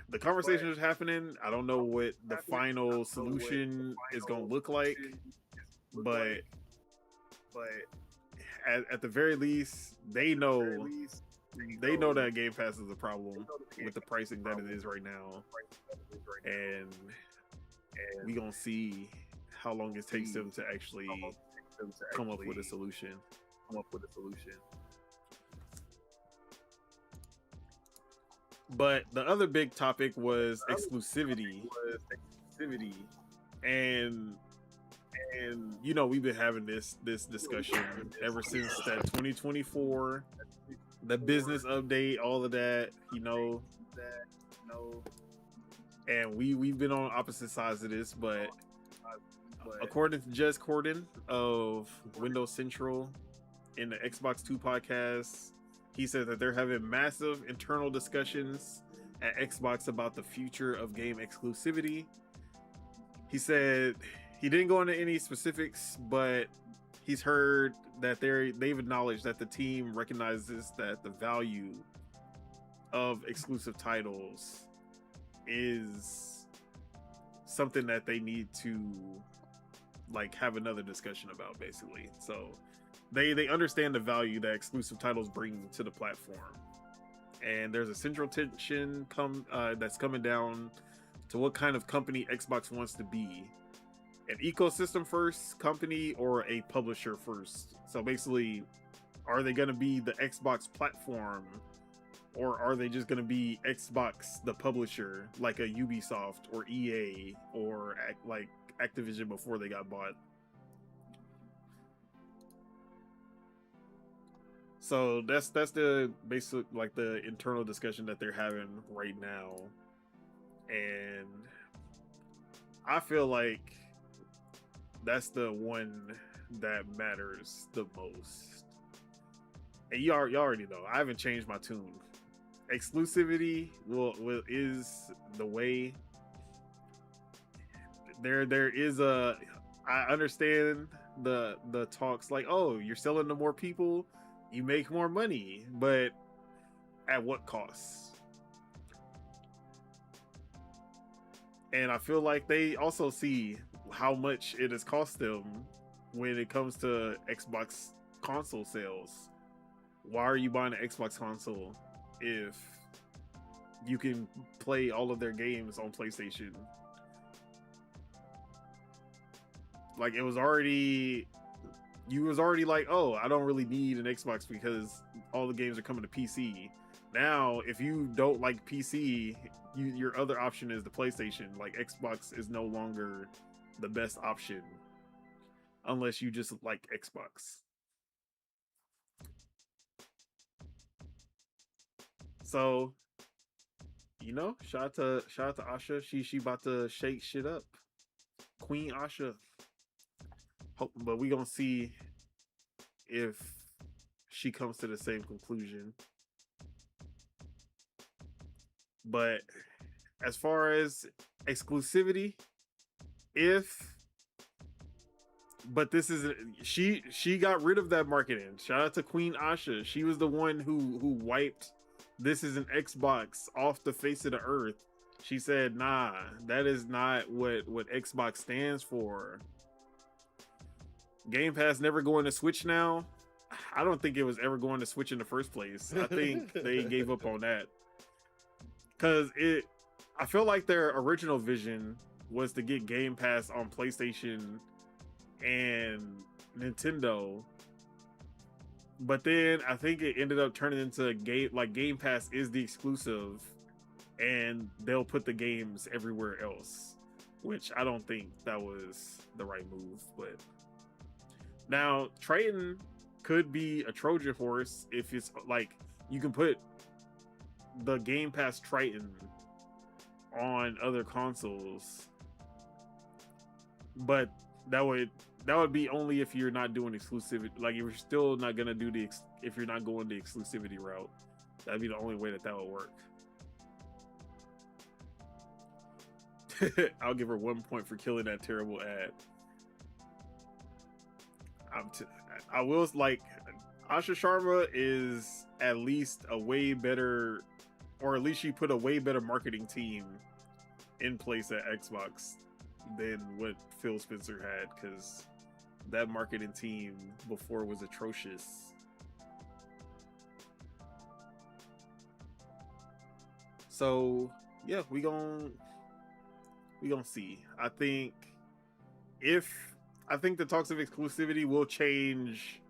the conversation is happening. I don't know what the final solution is going to look like, but at the very least, they know that Game Pass is a problem with the pricing that it is right now, and we gonna see how long it takes them to actually come up with a solution. But the other big topic was exclusivity, and you know, we've been having this discussion ever since that 2024, the business update, all of that, you know, and we've been on opposite sides of this, but according to Jez Corden of Windows Central in the Xbox 2 podcast, he said that they're having massive internal discussions at Xbox about the future of game exclusivity. He said he didn't go into any specifics, but he's heard that they've acknowledged that the team recognizes that the value of exclusive titles is something that they need to like have another discussion about, basically. So they understand the value that exclusive titles bring to the platform, and there's a central tension that's coming down to what kind of company Xbox wants to be. An ecosystem first company or a publisher first? So basically, are they going to be the Xbox platform, or are they just going to be Xbox the publisher, like a Ubisoft or EA or like Activision before they got bought? So that's the basic, like, the internal discussion that they're having right now, and I feel like that's the one that matters the most. And y'all already know, I haven't changed my tune. Exclusivity is the way. There is a, I understand the talks like, oh, you're selling to more people, you make more money, but at what cost? And I feel like they also see how much it has cost them when it comes to Xbox console sales. Why are you buying an Xbox console if you can play all of their games on PlayStation? Like, you was already like, oh, I don't really need an Xbox because all the games are coming to PC. Now, if you don't like PC, your other option is the PlayStation. Like, Xbox is no longer the best option unless you just like Xbox. So, you know, shout out to Asha. She about to shake shit up. Queen Asha. But we gonna see if she comes to the same conclusion. But as far as exclusivity, but this is she got rid of that marketing. Shout out to Queen Asha. She was the one who wiped "this is an Xbox" off the face of the earth. She said, nah, that is not what Xbox stands for. Game Pass never going to Switch now. I don't think it was ever going to Switch in the first place. I think they gave up on that. Because I feel like their original vision was to get Game Pass on PlayStation and Nintendo, But then I think it ended up turning into a game. Like Game Pass is the exclusive, and they'll put the games everywhere else, which I don't think that was the right move. But now Triton could be a Trojan horse if it's like you can put the Game Pass Triton on other consoles, but that would be only if you're not doing exclusivity. Like if you're still not gonna do if you're not going the exclusivity route, that'd be the only way that would work. I'll give her 1 point for killing that terrible ad. I will like Asha Sharma is at least a way better, or at least she put a way better marketing team in place at Xbox than what Phil Spencer had, because that marketing team before was atrocious. So yeah, we gonna see. I think the talks of exclusivity will change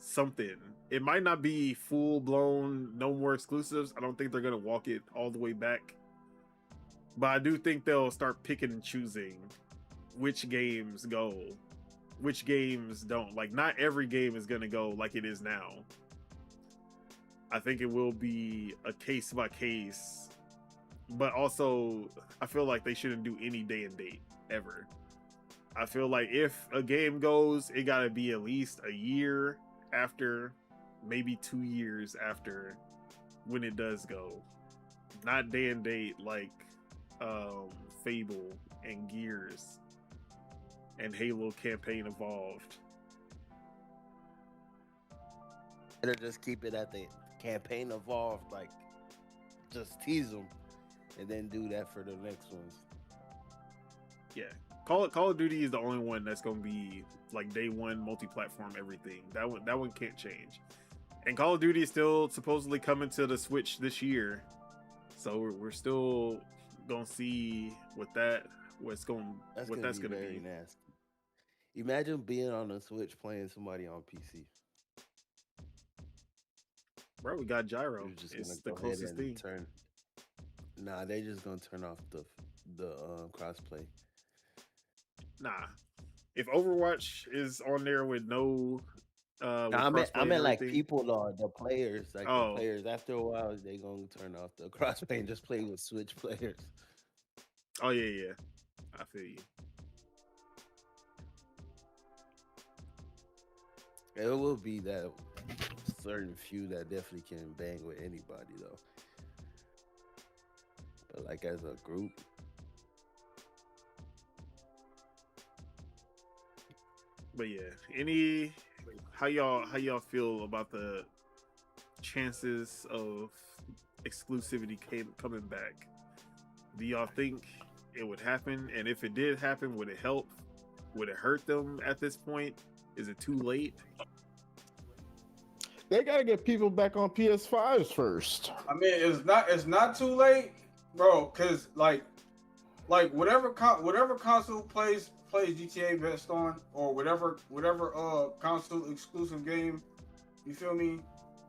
something. It might not be full blown no more exclusives. I don't think they're gonna walk it all the way back, but I do think they'll start picking and choosing which games go, which games don't. Like not every game is gonna go like it is now. I think it will be a case by case, but also I feel like they shouldn't do any day and date ever. I feel like if a game goes, it gotta be at least a year after, maybe 2 years after when it does go. Not day and date like Fable and Gears and Halo Campaign Evolved. Better just keep it at the Campaign Evolved, like just tease them and then do that for the next ones. Yeah. Call of Duty is the only one that's gonna be like day one, multi-platform, everything. That one can't change. And Call of Duty is still supposedly coming to the Switch this year, so we're still gonna see what that's gonna be. Nasty. Imagine being on the Switch playing somebody on PC. Bro, we got gyro. You're just It's gonna the go ahead closest and thing. Nah, they just gonna turn off the crossplay. Nah. If Overwatch is on there with no with I meant crossplay and like everything- people, the players, like Oh. the players. After a while, they gonna turn off the crossplay and just play with Switch players. Oh yeah. I feel you. It will be that certain few that definitely can bang with anybody though. But like as a group, But yeah, how y'all feel about the chances of exclusivity coming back? Do y'all think it would happen? And if it did happen, would it help? Would it hurt them at this point? Is it too late? They gotta get people back on PS5s first. I mean, it's not too late, bro. Cause like whatever console plays GTA best on, or whatever console exclusive game, you feel me,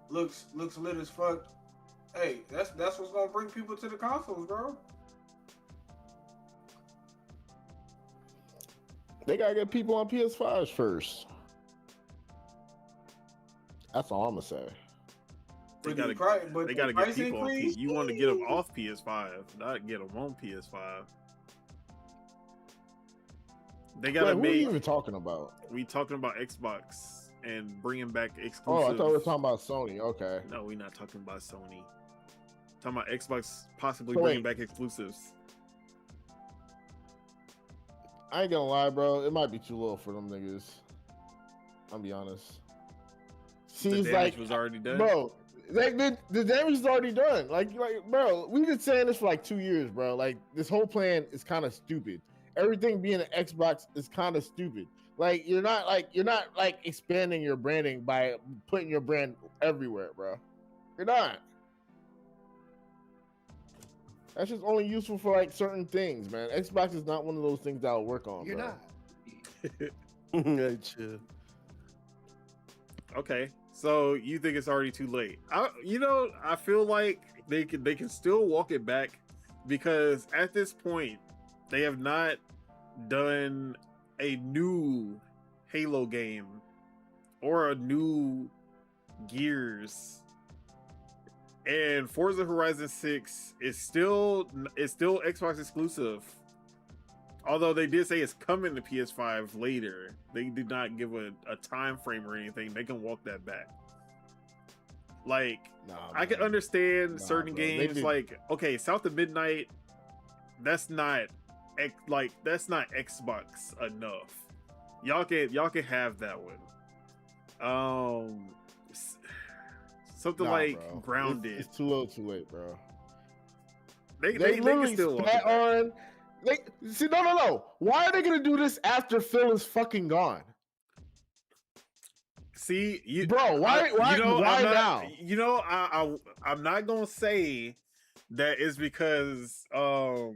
looks lit as fuck. Hey, that's what's gonna bring people to the consoles, bro. They gotta get people on PS5s first. That's all I'm gonna say. They But gotta, the pri- but they the gotta get price people on increase? You want to get them off PS5, not get them on PS5. They gotta Wait, who are you make. even talking about? We talking about Xbox and bringing back Oh, exclusive. I thought we were talking about Sony. Okay. No, we're not talking about Sony. Talking about Xbox possibly So bringing wait. back exclusives. I ain't gonna lie, bro. It might be too little for them niggas. I'll be honest. The Seems damage like, was already done. bro, the damage is already done. Like, bro, we've been saying this for like 2 years, bro. Like, this whole plan is kind of stupid. Everything being an Xbox is kind of stupid. Like, you're not expanding your branding by putting your brand everywhere, bro. You're not. That's just only useful for like certain things, man. Xbox is not one of those things that'll work on. You're bro. not. chill. Okay, So you think it's already too late? I feel like they can still walk it back, because at this point they have not done a new Halo game or a new Gears, and Forza Horizon 6 is still Xbox exclusive. Although they did say it's coming to PS5 later, they did not give a time frame or anything. They can walk that back. Like, I can understand certain games, like, okay, South of Midnight, that's not Xbox enough. Y'all can have that one. Something bro. Grounded. It's too little, too late, bro. They can still walk it back. on. No. Why are they gonna do this after Phil is fucking gone? See, why now? I'm not gonna say that it's because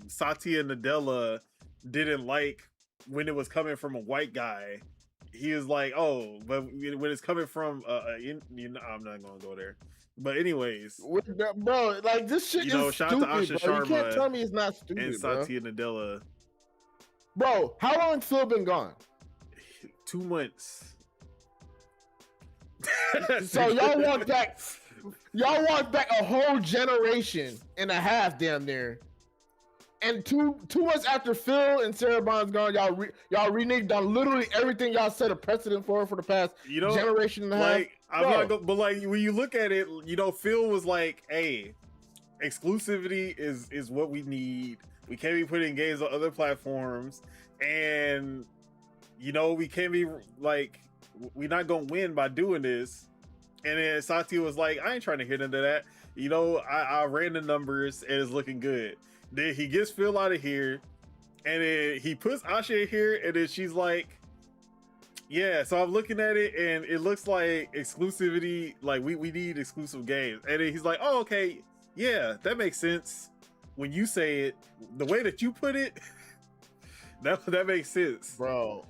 Satya Nadella didn't like when it was coming from a white guy. He was like, oh, but when it's coming from I'm not gonna go there. But anyways, bro, like this shit is shout stupid, out to Asha bro. You can't Sharma tell me it's not stupid, and Satya Nadella. Bro, how long Phil been gone? 2 months. So y'all want back a whole generation and a half, damn near. And two months after Phil and Sarah Bond's gone, y'all reneged on literally everything y'all set a precedent for the past generation and a half. But when you look at it, Phil was like, "Hey, exclusivity is what we need. We can't be putting games on other platforms, and we can't be like, we're not gonna win by doing this." And then Satya was like, "I ain't trying to hit into that. I ran the numbers and it's looking good." Then he gets Phil out of here, and then he puts Asha in here, and then she's like, yeah, so I'm looking at it, and it looks like exclusivity, like we need exclusive games. And then he's like, oh, okay, yeah, that makes sense. When you say it, the way that you put it, that makes sense. Bro,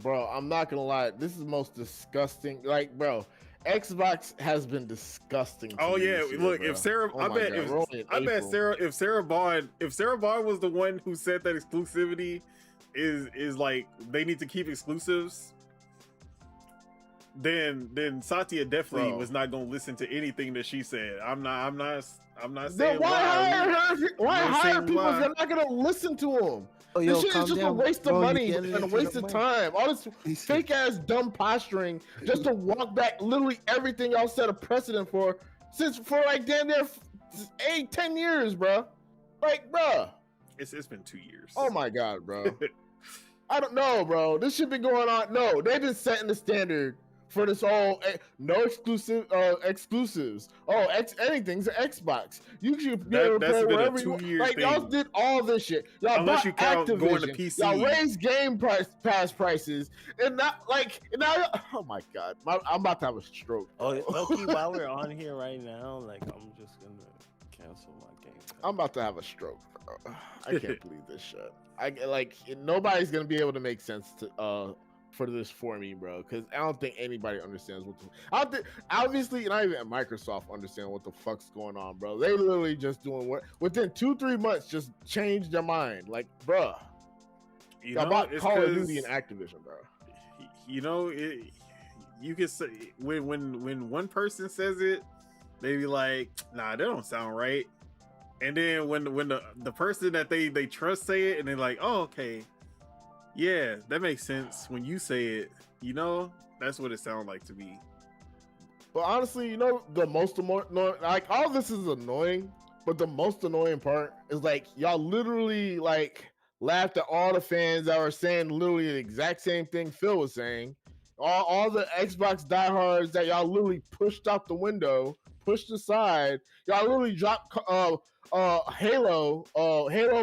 I'm not gonna lie, this is the most disgusting, like, bro, Xbox has been disgusting. Oh yeah, look, if Sarah, I bet if Sarah Bond was the one who said that exclusivity is like they need to keep exclusives, then Satya definitely was not going to listen to anything that she said. I'm not saying why hire people if you're not going to listen to them? This shit is just a waste of money and a waste of time. All this fake ass dumb posturing just to walk back literally everything y'all set a precedent for like damn near 8-10 years, bro. Like, bro. It's been 2 years. Oh my god, bro. I don't know, bro. This shit been going on. No, they've been setting the standard for this whole no exclusives. Oh, anything's an Xbox. You should be able to play wherever you want. Like, y'all did all this shit. Y'all unless you count Activision. Going to PC. Y'all raised game pass prices, and now, oh my god, I'm about to have a stroke. Oh, Loki, while we're on here right now, like, I'm just gonna cancel my game. I'm about to have a stroke, bro. I can't believe this shit. Nobody's gonna be able to make sense to for this for me, bro, because I don't think anybody understands obviously not even Microsoft understand what the fuck's going on, bro. They literally just doing what within 2-3 months just changed their mind, like, bro. About Call of Duty and Activision, bro. You can say when one person says it, they be like, nah, that don't sound right. And then when the person that they trust say it, and they're like, oh, okay, yeah, that makes sense. When you say it, that's what it sounds like to me. But honestly, the most annoying, like, all this is annoying, but the most annoying part is, like, y'all literally, like, laughed at all the fans that were saying literally the exact same thing Phil was saying. All the Xbox diehards that y'all literally pushed out the window, pushed aside. Y'all literally dropped Halo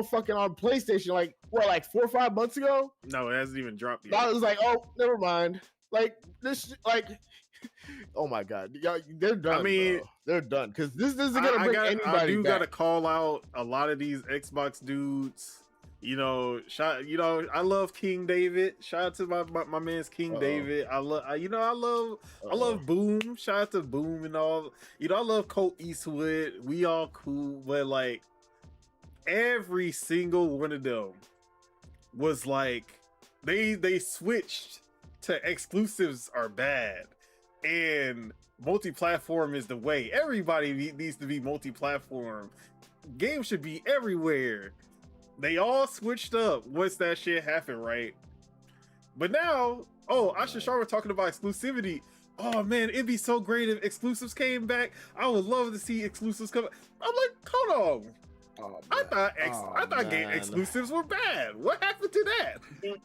fucking on PlayStation, like, what, like 4 or 5 months ago? No, it hasn't even dropped yet. I was like, oh, never mind. Like, this, like, oh my god, y'all, they're done. I mean, bro. They're done, because this isn't gonna bring anybody. I do back. gotta call out a lot of these Xbox dudes I love King David. Shout out to my man's King David. I love Boom. Shout out to Boom and all. I love Colt Eastwood. We all cool, but like every single one of them was like they switched to exclusives are bad and multi-platform is the way. Everybody needs to be multi-platform. Games should be everywhere. They all switched up once that shit happened, right? But now, Asha Shar was talking about exclusivity. Oh man, it'd be so great if exclusives came back. I would love to see exclusives come. I'm like, hold on. I thought game exclusives were bad. What happened to that?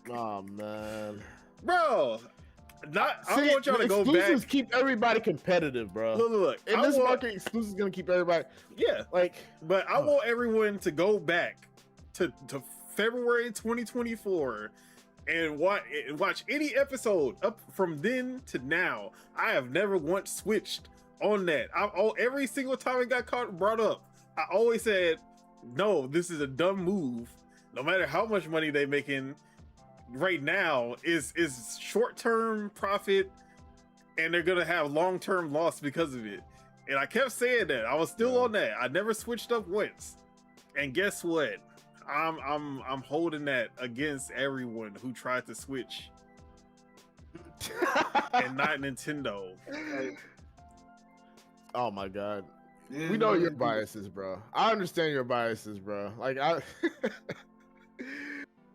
Oh man, bro. I want y'all to go back. Exclusives keep everybody competitive, bro. Look. In this market, exclusives gonna keep everybody. Yeah, but I want everyone to go back to February 2024 and watch any episode up from then to now. I have never once switched on that. Every single time it got brought up, I always said, no, this is a dumb move. No matter how much money they making right now is short-term profit, and they're gonna have long-term loss because of it. And I kept saying that. I was still on that. I never switched up once. And guess what? I'm holding that against everyone who tried to switch and not Nintendo. Oh my god. Yeah, we know your biases, bro. I understand your biases, bro.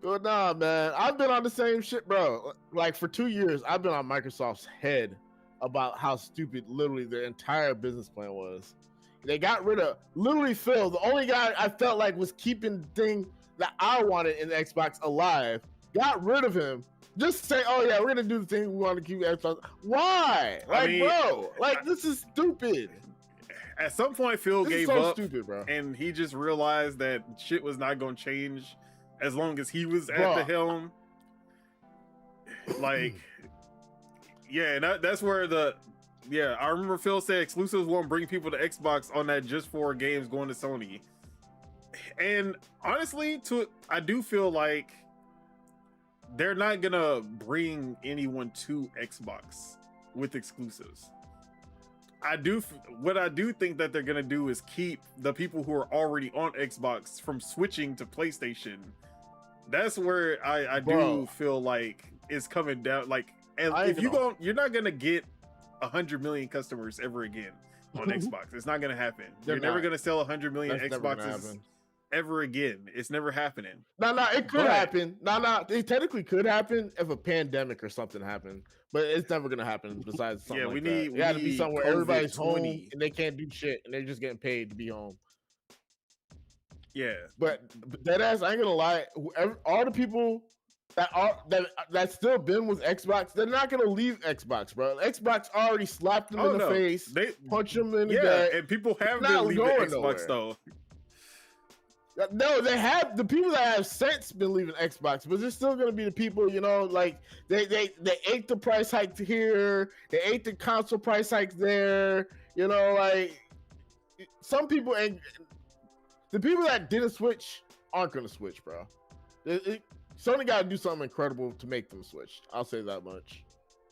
But nah, man. I've been on the same shit, bro. Like for 2 years, I've been on Microsoft's head about how stupid literally their entire business plan was. They got rid of literally Phil, the only guy I felt like was keeping the thing that I wanted in the Xbox alive. Got rid of him. Just say, oh yeah, we're gonna do the thing we want to keep Xbox. Why? Bro, this is stupid. At some point, Phil gave up, stupid, bro. And he just realized that shit was not gonna change as long as he was at the helm. That's where I remember Phil said exclusives won't bring people to Xbox on that just for games going to Sony. And honestly, I do feel like they're not gonna bring anyone to Xbox with exclusives. What I do think that they're gonna do is keep the people who are already on Xbox from switching to PlayStation. That's where I do feel like it's coming down. Like, if you're not gonna get 100 million customers ever again on Xbox. It's not gonna happen. You're never gonna sell 100 million Xboxes ever again. It's never happening. It could happen. It technically could happen if a pandemic or something happened, but it's never gonna happen. Besides something we got to be somewhere everybody's home and they can't do shit and they're just getting paid to be home. Yeah, but that ass, I ain't gonna lie. All the people that still been with Xbox, they're not gonna leave Xbox, bro. Xbox already slapped them in the face, they punch them in the back, and people have been leaving Xbox nowhere. Though. No, they have the people that have since been leaving Xbox, but there's still gonna be the people, they ate the price hike here, they ate the console price hike there, some people ain't. The people that didn't switch aren't gonna switch, bro. Sony got to do something incredible to make them switch. I'll say that much.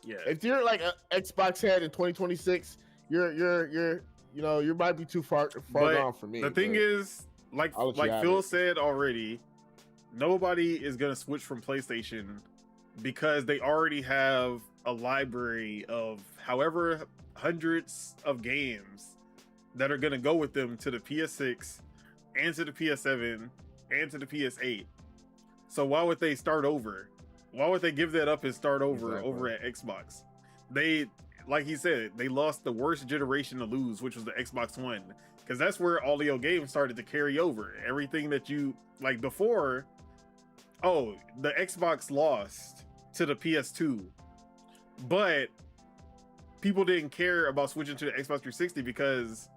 Yeah. If you're like an Xbox head in 2026, you might be too far gone for me. The thing is, like Phil said already, nobody is gonna switch from PlayStation because they already have a library of however hundreds of games that are gonna go with them to the PS6 and to the PS7 and to the PS8. So why would they start over? Why would they give that up and start over at Xbox? They, like he said, they lost the worst generation to lose, which was the Xbox One, because that's where all your games started to carry over. Everything that you like before, the Xbox lost to the PS2, but people didn't care about switching to the Xbox 360 because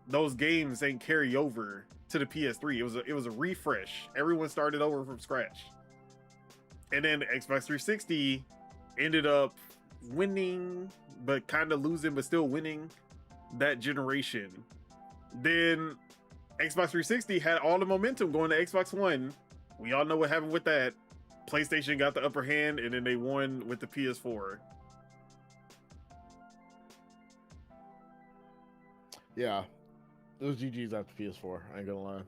those games ain't carry over to the PS3. It was a refresh. Everyone started over from scratch. And then the Xbox 360 ended up winning, but kind of losing, but still winning that generation. Then Xbox 360 had all the momentum going to Xbox One, We all know what happened with that. PlayStation got the upper hand, and then they won with the PS4. Yeah, it was GG's after PS4. I ain't gonna lie.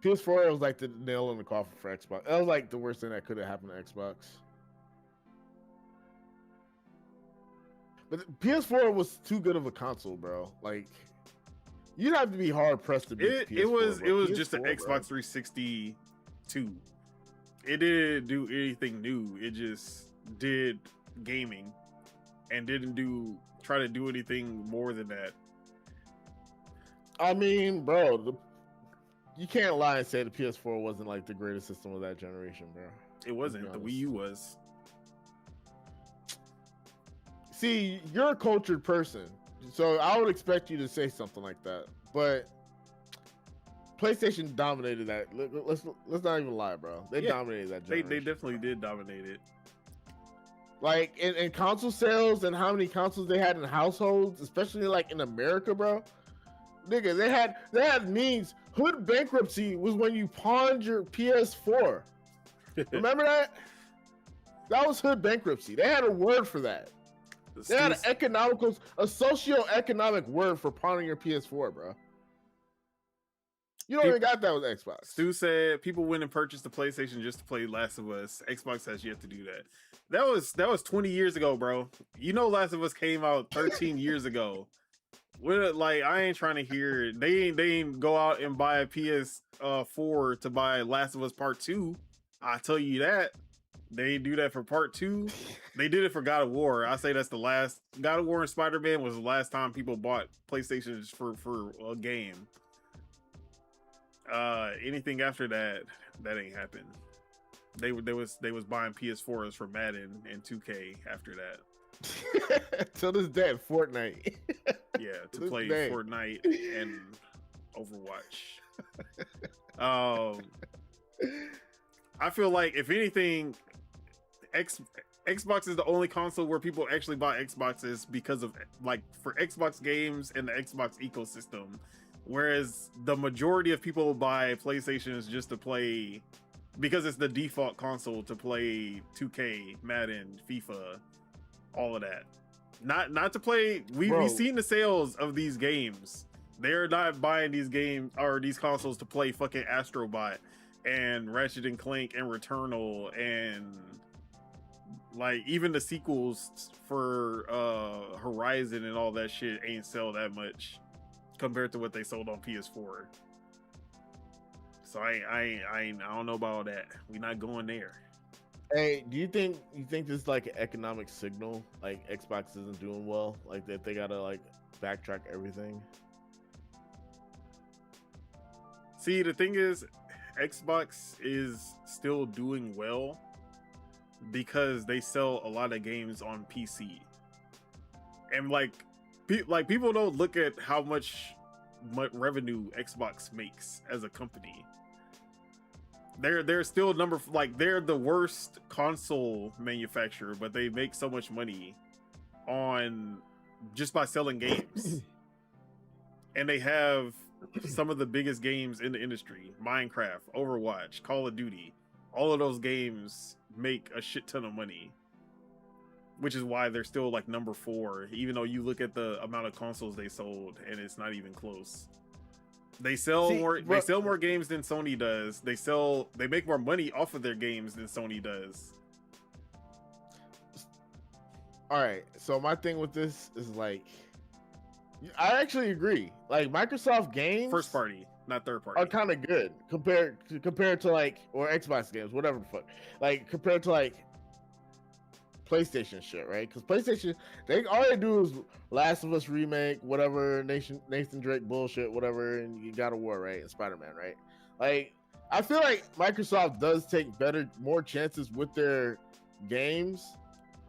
PS4 was like the nail in the coffin for Xbox. That was like the worst thing that could have happened to Xbox. But PS4 was too good of a console, bro. Like, you'd have to be hard pressed to beat PS4. It was PS4, just an bro. Xbox 360 2. It didn't do anything new. It just did gaming and didn't try to do anything more than that. I mean, bro, you can't lie and say the PS4 wasn't like the greatest system of that generation, bro. It wasn't. The Wii U was. See, you're a cultured person, so I would expect you to say something like that. But PlayStation dominated that. Let's not even lie, bro. They dominated that generation. They definitely did dominate it. Like in console sales and how many consoles they had in households, especially like in America, bro. Nigga, they had means. Hood bankruptcy was when you pawned your PS4. Remember that? That was hood bankruptcy. They had a word for that. They had a socio-economic word for pawning your PS4, bro. You don't even got that with Xbox. Stu said people went and purchased the PlayStation just to play Last of Us. Xbox has yet to do that. That was 20 years ago, bro. You know Last of Us came out 13 years ago. Like, I ain't trying to hear it. They ain't go out and buy a PS4 to buy Last of Us Part 2. I tell you that. They do that for Part 2. They did it for God of War. I say that's the last. God of War and Spider-Man was the last time people bought PlayStations for a game. Anything after that ain't happened. They was buying PS4s for Madden and 2K after that. Till this day, Fortnite. Yeah, to play Fortnite and Overwatch. I feel like if anything, Xbox is the only console where people actually buy Xboxes because of like for Xbox games and the Xbox ecosystem. Whereas the majority of people buy PlayStations just to play because it's the default console to play 2K, Madden, FIFA, all of that. Not to play. We've seen the sales of these games. They're not buying these games or these consoles to play fucking Astrobot and Ratchet and Clank and Returnal and like even the sequels for Horizon and all that shit ain't sell that much compared to what they sold on PS4. So I don't know about all that. We're not going there. Hey, do you think this is like an economic signal? Like Xbox isn't doing well, like that they gotta like backtrack everything. See, the thing is, Xbox is still doing well because they sell a lot of games on PC, and like people don't look at how much revenue Xbox makes as a company. They're still they're the worst console manufacturer, but they make so much money on just by selling games. And they have some of the biggest games in the industry. Minecraft, Overwatch, Call of Duty. All of those games make a shit ton of money. Which is why they're still like number 4, even though you look at the amount of consoles they sold and it's not even close. They sell more games than Sony does. They make more money off of their games than Sony does. All right, so my thing with this is like, I actually agree. Like Microsoft games, first party, not third party, are kind of good compared to like, or Xbox games, whatever the fuck. Like compared to like PlayStation shit, right? Because PlayStation, all they do is Last of Us remake, whatever, Nathan Drake bullshit, whatever, and you got a war, right? And Spider-Man, right? Like, I feel like Microsoft does take more chances with their games,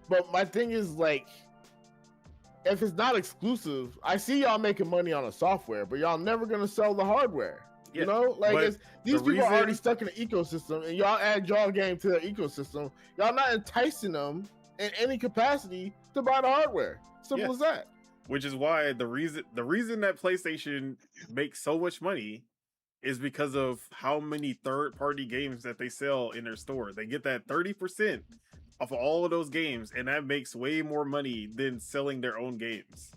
but my thing is like, if it's not exclusive, I see y'all making money on the software, but y'all never gonna sell the hardware. Yeah, you know, like these people are already stuck in the ecosystem, and y'all add y'all game to the ecosystem. Y'all not enticing them in any capacity to buy the hardware. Simple as that. Which is why the reason that PlayStation makes so much money is because of how many third-party games that they sell in their store. They get that 30% off of all of those games, and that makes way more money than selling their own games.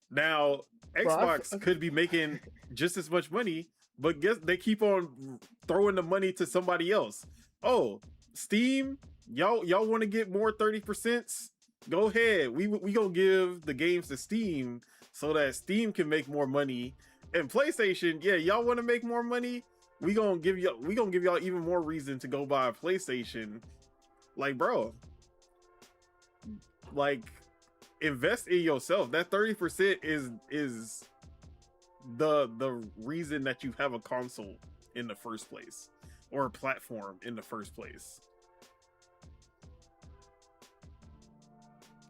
Now, Xbox could be making just as much money, but guess they keep on throwing the money to somebody else. Oh, Steam, y'all want to get more 30%? Go ahead. We gonna give the games to Steam so that Steam can make more money. And PlayStation, yeah, y'all want to make more money? We gonna give y'all even more reason to go buy a PlayStation. Like, bro, like, invest in yourself. That 30% is the reason that you have a console in the first place, or a platform in the first place.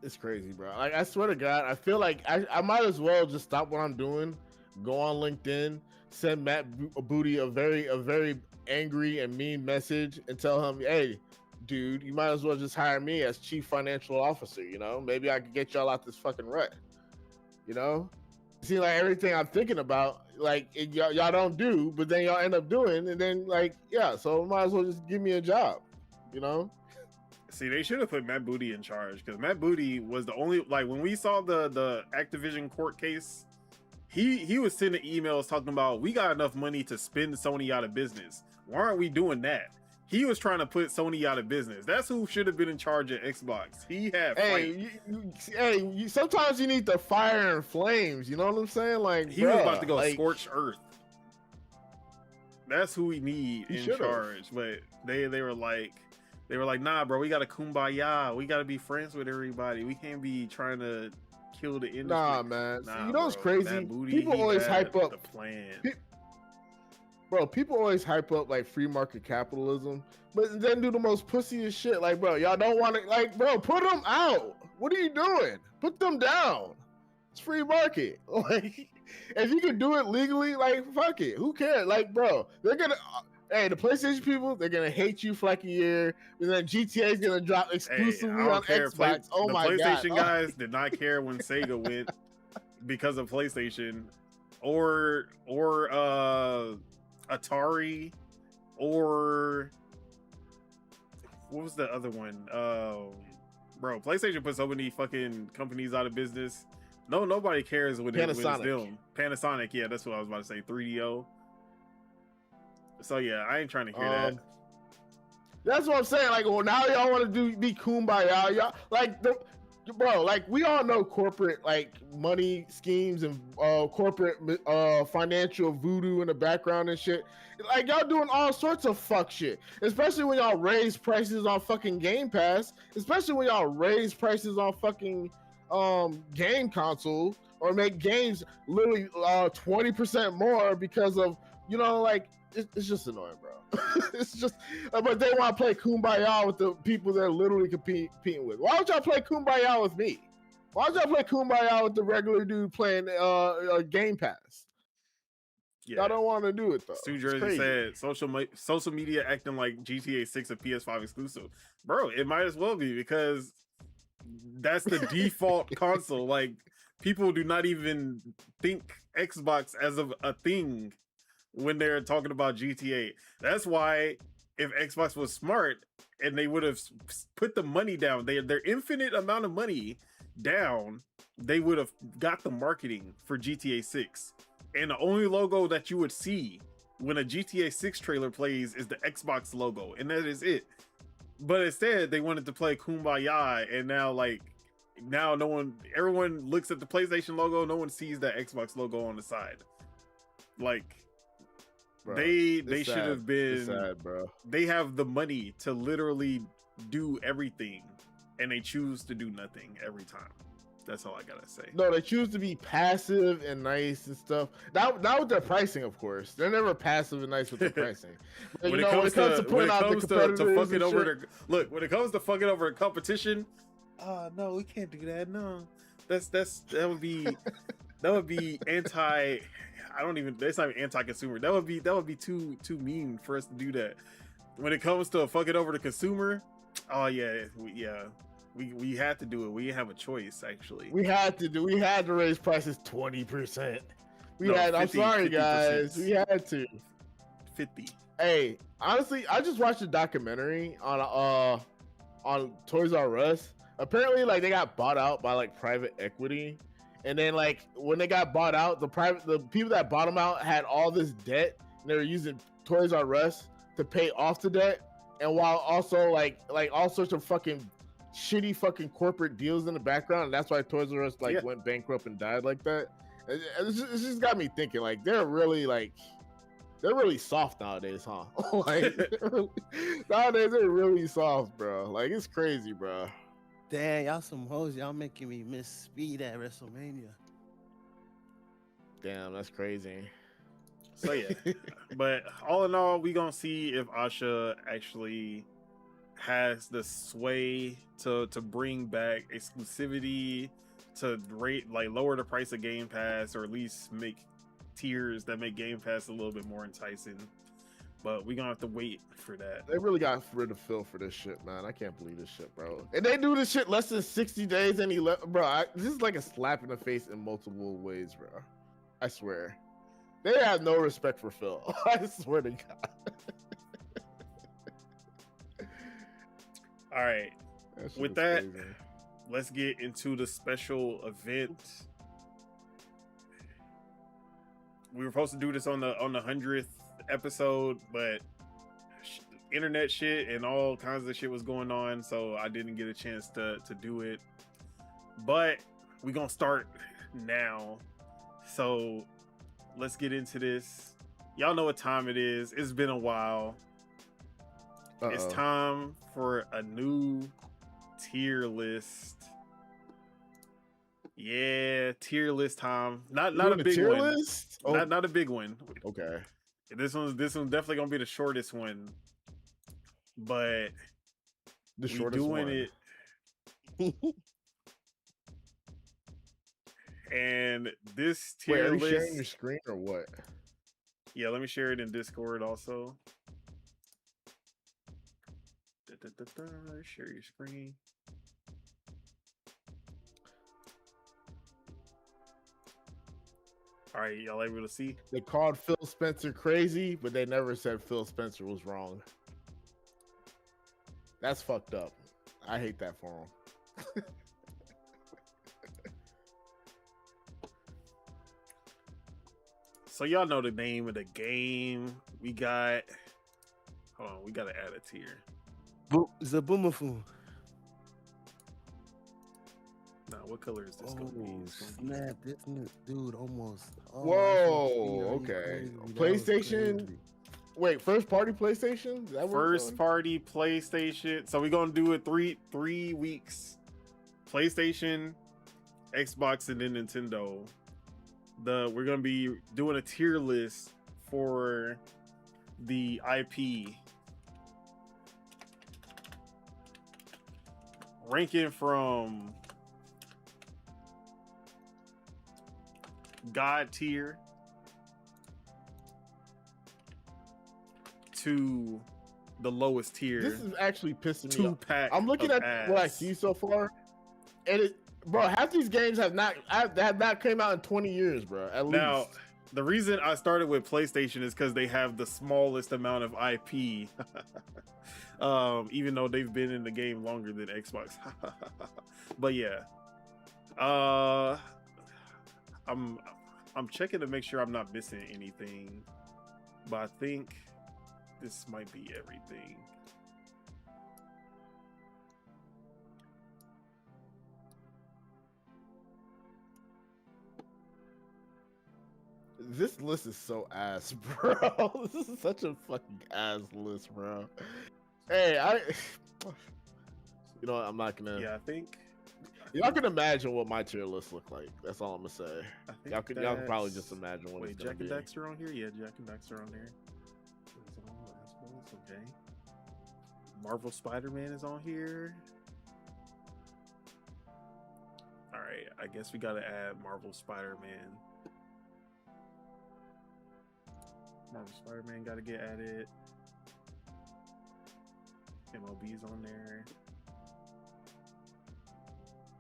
It's crazy, bro. Like, I swear to God, I feel like I might as well just stop what I'm doing, go on LinkedIn, send Matt Booty a very angry and mean message, and tell him, hey, dude, you might as well just hire me as chief financial officer. You know, maybe I could get y'all out this fucking rut. You know, see, like, everything I'm thinking about, like, y'all don't do, but then y'all end up doing, and then, like, yeah, so might as well just give me a job. You know. See, they should have put Matt Booty in charge, because Matt Booty was the only, like, when we saw the Activision court case, he was sending emails talking about, we got enough money to spin Sony out of business. Why aren't we doing that? He was trying to put Sony out of business. That's who should have been in charge of Xbox. He had sometimes you need the fire and flames. You know what I'm saying? Like, he was about to go scorched earth. That's who we need in charge. But they were like, nah, bro, we gotta kumbaya. We gotta be friends with everybody. We can't be trying to kill the industry. Nah, man. You know what's crazy? People always hype up the plan. Bro, people always hype up like free market capitalism, but then do the most pussiest shit. Like, bro, y'all don't want to, like, bro, put them out. What are you doing? Put them down. It's free market. Like, if you can do it legally, like, fuck it. Who cares? Like, bro, they're gonna. Hey, the PlayStation people, they're gonna hate you for like a year, and then GTA is gonna drop exclusively on Xbox. Oh my god! The PlayStation guys did not care when Sega went because of PlayStation, or Atari, or what was the other one? Bro, PlayStation put so many fucking companies out of business. Nobody cares when it's them. Panasonic, yeah, that's what I was about to say. 3DO. So yeah, I ain't trying to hear that. That's what I'm saying. Like, well, now y'all want to be kumbaya. Y'all like bro, like, we all know corporate, like, money schemes and corporate financial voodoo in the background and shit. Like, y'all doing all sorts of fuck shit, especially when y'all raise prices on fucking Game Pass, especially when y'all raise prices on fucking game console, or make games literally 20% more because of, you know, like, it's just annoying, bro. It's just, but they want to play kumbaya with the people they're literally competing with. Why don't y'all play kumbaya with me? Why don't y'all play kumbaya with the regular dude playing Game Pass? Yeah. Y'all don't want to do it, though. Stu Jersey said social media acting like GTA 6 a PS5 exclusive. Bro, it might as well be, because that's the default console. Like, people do not even think Xbox as of a thing when they're talking about GTA. That's why, if Xbox was smart and they would have put the money down, their infinite amount of money down, they would have got the marketing for GTA 6. And the only logo that you would see when a GTA 6 trailer plays is the Xbox logo, and that is it. But instead, they wanted to play Kumbaya, and now everyone looks at the PlayStation logo, no one sees that Xbox logo on the side. Like, bro, they should have been sad, bro. They have the money to literally do everything, and they choose to do nothing every time. That's all I gotta say. No, they choose to be passive and nice and stuff. Not with their pricing, of course. They're never passive and nice with their pricing. When it comes to fucking over when it comes to fucking over a competition, no, we can't do that. No, that would be anti. That's not even anti-consumer. That would be too mean for us to do that. When it comes to fucking over the consumer, oh yeah, we had to do it. We didn't have a choice, actually. We had to raise prices 20%. I'm sorry, guys. We had to. 50. Hey, honestly, I just watched a documentary on Toys R Us. Apparently, like they got bought out by like private equity, and then like when they got bought out, the people that bought them out had all this debt, and they were using Toys R Us to pay off the debt, and while also like all sorts of fucking shitty fucking corporate deals in the background, and that's why Toys R Us like went bankrupt and died like that. It's just got me thinking like they're really soft nowadays, huh? Like nowadays they're really soft, bro. Like it's crazy, bro. Damn, y'all some hoes. Y'all making me miss Speed at WrestleMania. Damn, that's crazy. So yeah, but all in all, we gonna see if Asha actually has the sway to bring back exclusivity, to lower the price of Game Pass, or at least make tiers that make Game Pass a little bit more enticing. But we gonna have to wait for that. They really got rid of Phil for this shit, man. I can't believe this shit, bro. And they do this shit less than 60 days and he left, bro. This is like a slap in the face in multiple ways, bro. I swear. They have no respect for Phil. I swear to God. All right. With that, let's get into the special event. We were supposed to do this on the 100th episode, but internet shit and all kinds of shit was going on, so I didn't get a chance to do it. But we gonna start now. So let's get into this. Y'all know what time it is. It's been a while. It's time for a new tier list. Yeah, tier list time. Not a big tier one. List? Oh. Not a big one. Okay. This one's definitely gonna be the shortest one. But the shortest doing one. It. And this tier Wait, are you list. sharing your screen or what? Yeah, let me share it in Discord also. Share your screen. All right, y'all able to see? They called Phil Spencer crazy, but they never said Phil Spencer was wrong. That's fucked up. I hate that for him. So y'all know the name of the game. We got. Hold on, we gotta add a tier. Zaboomafoo. Now, what color is this gonna be? Snap! This dude almost. Whoa! Okay. PlayStation. Wait, first party PlayStation? Is that first party PlayStation. So we're gonna do it three weeks. PlayStation, Xbox, and then Nintendo. We're gonna be doing a tier list for the IP, ranking from God tier to the lowest tier. This is actually pissing me off. 2-pack. I'm looking at what I see so far, and bro, half these games have not came out in 20 years, bro. At least. Now, the reason I started with PlayStation is because they have the smallest amount of IP, even though they've been in the game longer than Xbox. But yeah, I'm checking to make sure I'm not missing anything, but I think this might be everything. This list is so ass, bro. This is such a fucking ass list, bro. Hey, you know what? I'm not gonna. Yeah, I think. Y'all can imagine what my tier list look like. That's all I'm gonna say. Y'all can probably just imagine what it's gonna Jack be. and Daxter on here? Yeah, Jack and Daxter on there. Okay. Marvel Spider-Man is on here. All right, I guess we gotta add Marvel Spider-Man. Marvel Spider-Man gotta get added. MLB's on there.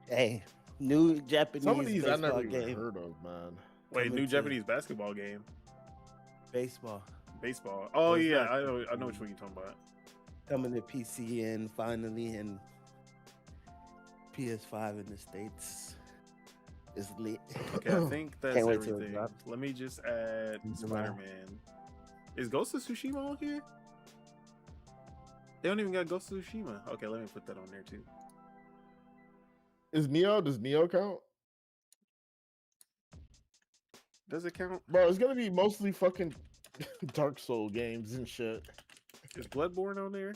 Hey, new Japanese Some of these I baseball never even game. heard of, man. Wait, Coming new to- Japanese basketball game. Baseball. Baseball. Oh What's yeah, that? I know which one you're talking about. Coming to PC and finally, and PS5 in the States is lit. Okay, I think that's Can't wait till it everything. drops. Let me just add Spider-Man. Is Ghost of Tsushima on here? They don't even got Ghost of Tsushima. Okay, let me put that on there too. Does Neo count? Does it count? Bro, it's gonna be mostly fucking Dark Soul games and shit. Is Bloodborne on there?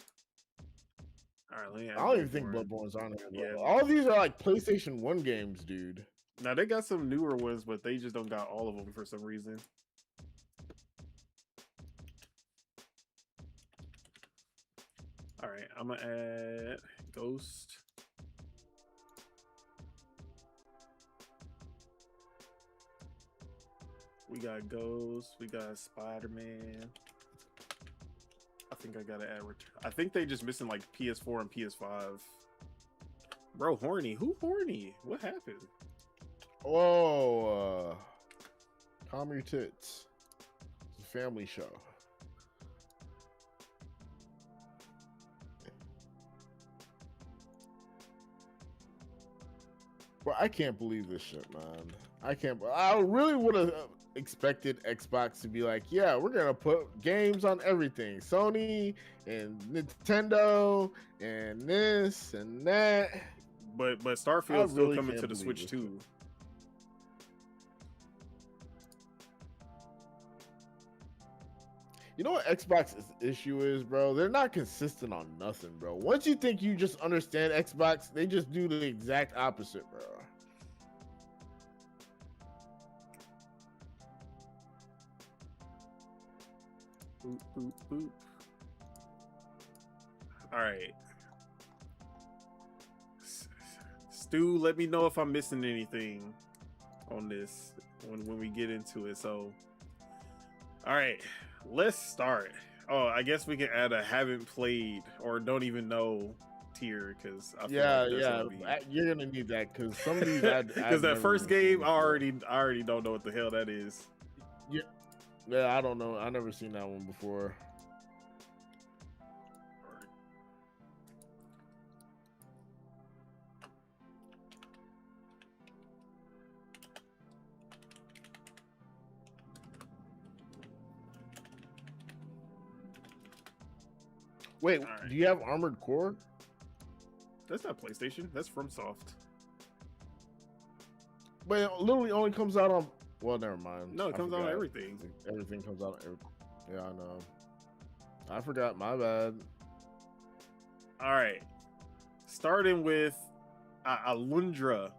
All right, let me add I don't even think Bloodborne's on here, bro. Yeah. All of these are like PlayStation 1 games, dude. Now they got some newer ones, but they just don't got all of them for some reason. All right, I'm gonna add Ghost. We got Ghost. We got Spider-Man. I think I gotta add. I think they just missing like PS4 and PS5. Bro, horny. Who horny? What happened? Whoa, calm your tits. It's a family show. Bro, I can't believe this shit, man. I really would have expected Xbox to be like, yeah, we're gonna put games on everything, Sony and Nintendo and this and that. But Starfield's still coming to the Switch too. You know what Xbox's issue is, bro? They're not consistent on nothing, bro. Once you think you just understand Xbox, they just do the exact opposite, bro. Boop, boop, boop. All right. Stu, let me know if I'm missing anything on this when we get into it. So, all right, let's start. Oh, I guess we can add a haven't played or don't even know tier because you're gonna need that because some of these because that first game I already don't know what the hell that is. Yeah, I don't know. I never seen that one before. Wait, do you have Armored Core? That's not PlayStation. That's FromSoft. But it literally only comes out on. Well, never mind. No, it comes out on everything. Everything comes out on everything. Yeah, I know. I forgot. My bad. All right. Starting with Alundra.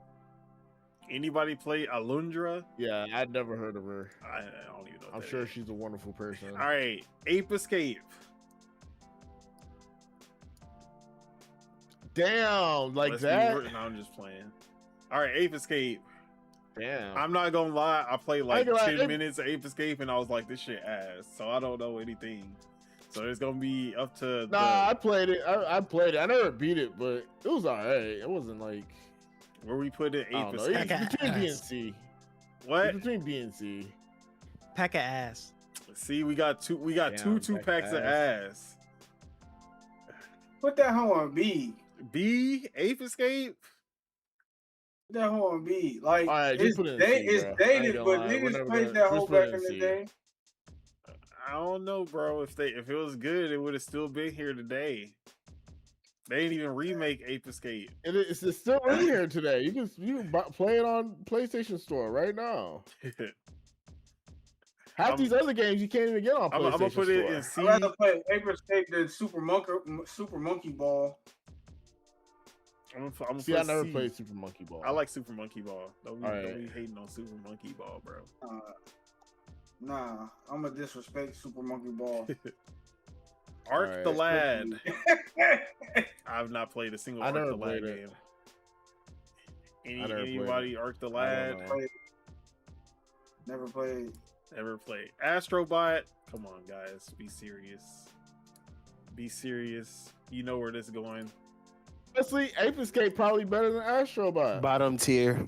Anybody play Alundra? Yeah, I'd never heard of her. I don't even know. I'm sure she's a wonderful person. All right. Ape Escape. Damn, like Let's that? No, I'm just playing. All right, Ape Escape. Damn. I'm not gonna lie, I played like 10 minutes of Ape Escape and I was like, this shit ass. So I don't know anything. So it's gonna be up to. I played it. I played it. I never beat it, but it was alright. It wasn't like where we put it. Ape Escape. It's between B and C. What? It's between B and C. Pack of ass. See, we got two packs of ass. Put that hoe on B. B? Ape Escape? Put that hoe on B. Like, right, it's dated, but niggas played that hoe back in the day. I don't know, bro. If it was good, it would have still been here today. They didn't even remake Ape Escape. It's still in here today. You can play it on PlayStation Store right now. Half these other games you can't even get on PlayStation. I'm gonna put it in C. I'd rather play Ape Escape than Super Monkey Ball. I'm See, I never played Super Monkey Ball. I like Super Monkey Ball. Don't be hating on Super Monkey Ball, bro. Nah, I'm gonna disrespect Super Monkey Ball. Ark the Lad. I've not played a single Ark the Lad game. Anybody Ark the Lad? Never played. Never played. Astrobot. Come on, guys. Be serious. Be serious. You know where this is going. Honestly, Ape Escape probably better than Astrobot. Bottom tier.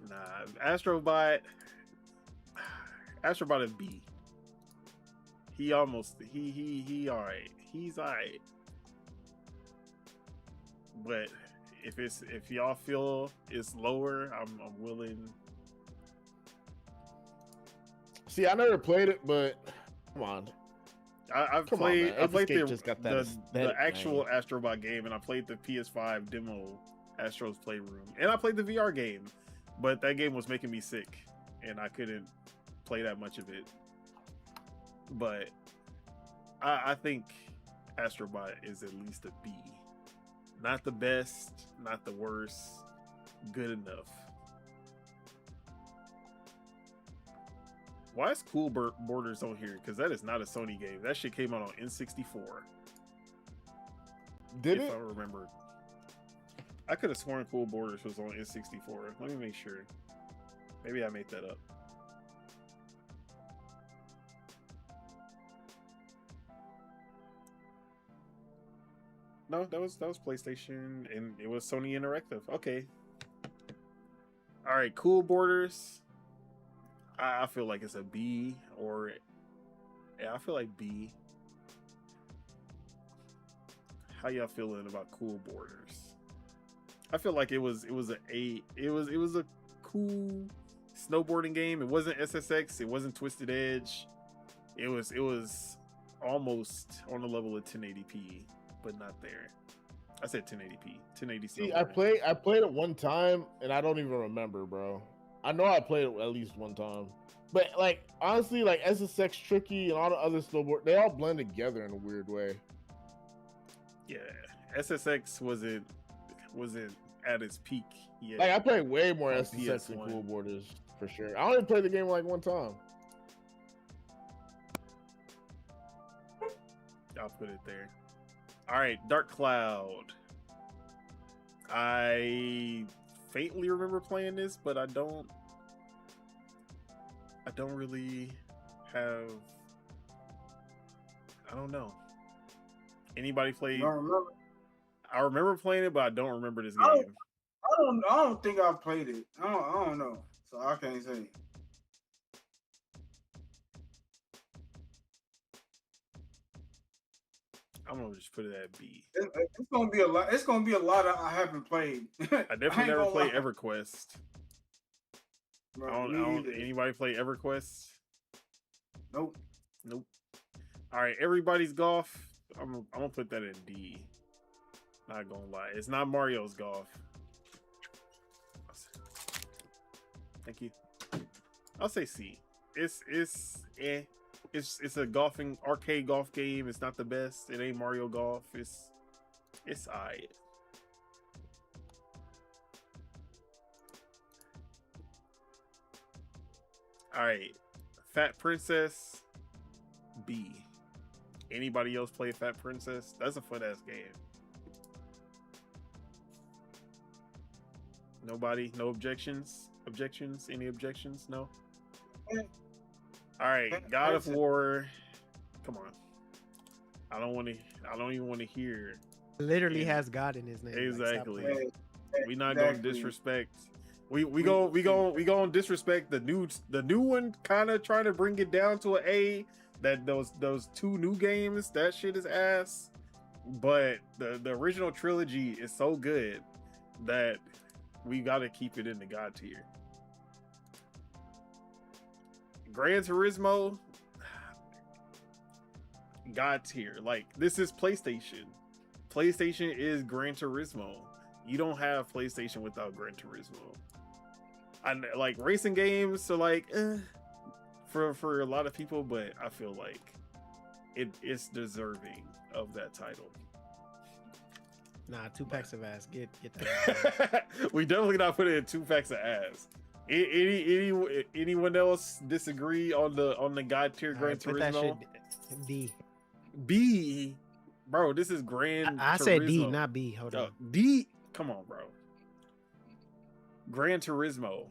Nah, Astrobot is B. he almost he all right. He's all right. But if y'all feel it's lower, I'm willing. See, I never played it, but come on. I've Come on, played man. I played Escape just got that the aesthetic, actual man. Astrobot game, and I played the PS5 demo Astro's Playroom, and I played the VR game, but that game was making me sick, and I couldn't play that much of it. But I think Astrobot is at least a B. Not the best, not the worst, good enough. Why is Cool Borders on here? Because that is not a Sony game. That shit came out on N64. Did if it? I remember. I could have sworn Cool Borders was on N64. Let me make sure. Maybe I made that up. No, that was PlayStation, and it was Sony Interactive. Okay. All right, Cool Borders. I feel like it's a B, or yeah, I feel like B. How y'all feeling about Cool Borders? I feel like it was a A. It was a cool snowboarding game. It wasn't SSX. It wasn't Twisted Edge. It was almost on the level of 1080p, but not there. I said 1080p, 1080. See, I played it one time, and I don't even remember, bro. I know I played it at least one time, but like honestly, like SSX Tricky and all the other snowboard, they all blend together in a weird way. Yeah, SSX wasn't at its peak yet. Like I played way more On SSX than PS1. Cool Borders for sure. I only played the game like one time. I'll put it there. All right, Dark Cloud. I faintly remember playing this, but I don't really have. I don't know. Anybody play? You don't remember? I remember playing it, but I don't remember this I game. I don't think I've played it. I don't know, so I can't say. I'm gonna just put it at B. It's gonna be a lot. It's gonna be a lot I haven't played. I definitely never played EverQuest. Bro, I don't anybody play EverQuest? Nope. Nope. All right, everybody's golf. I'm gonna put that in D. Not gonna lie, it's not Mario's golf. Thank you. I'll say C. It's a golfing arcade golf game. It's not the best. It ain't Mario Golf. It's alright. All right, Fat Princess, B. Anybody else play Fat Princess? That's a fun ass game. Nobody? No objections? Any objections? No? All right, God of War. Come on. I don't even want to hear. Literally has God in his name. Exactly. Like, stop playing. We not gonna disrespect. We gonna disrespect the new one, kind of trying to bring it down to an A. That those two new games, that shit is ass. But the original trilogy is so good that we gotta keep it in the God tier. Gran Turismo, God tier. Like, this is PlayStation. PlayStation is Gran Turismo. You don't have PlayStation without Gran Turismo. I like racing games, so like for a lot of people, but I feel like it's deserving of that title. Nah, 2 packs of ass. Get that. We definitely not putting in 2 packs of ass. Anyone else disagree on the God tier Gran Put that Turismo? shit D. B, bro, this is Gran I Turismo. said D, not B. Hold on. D, come on, bro. Gran Turismo.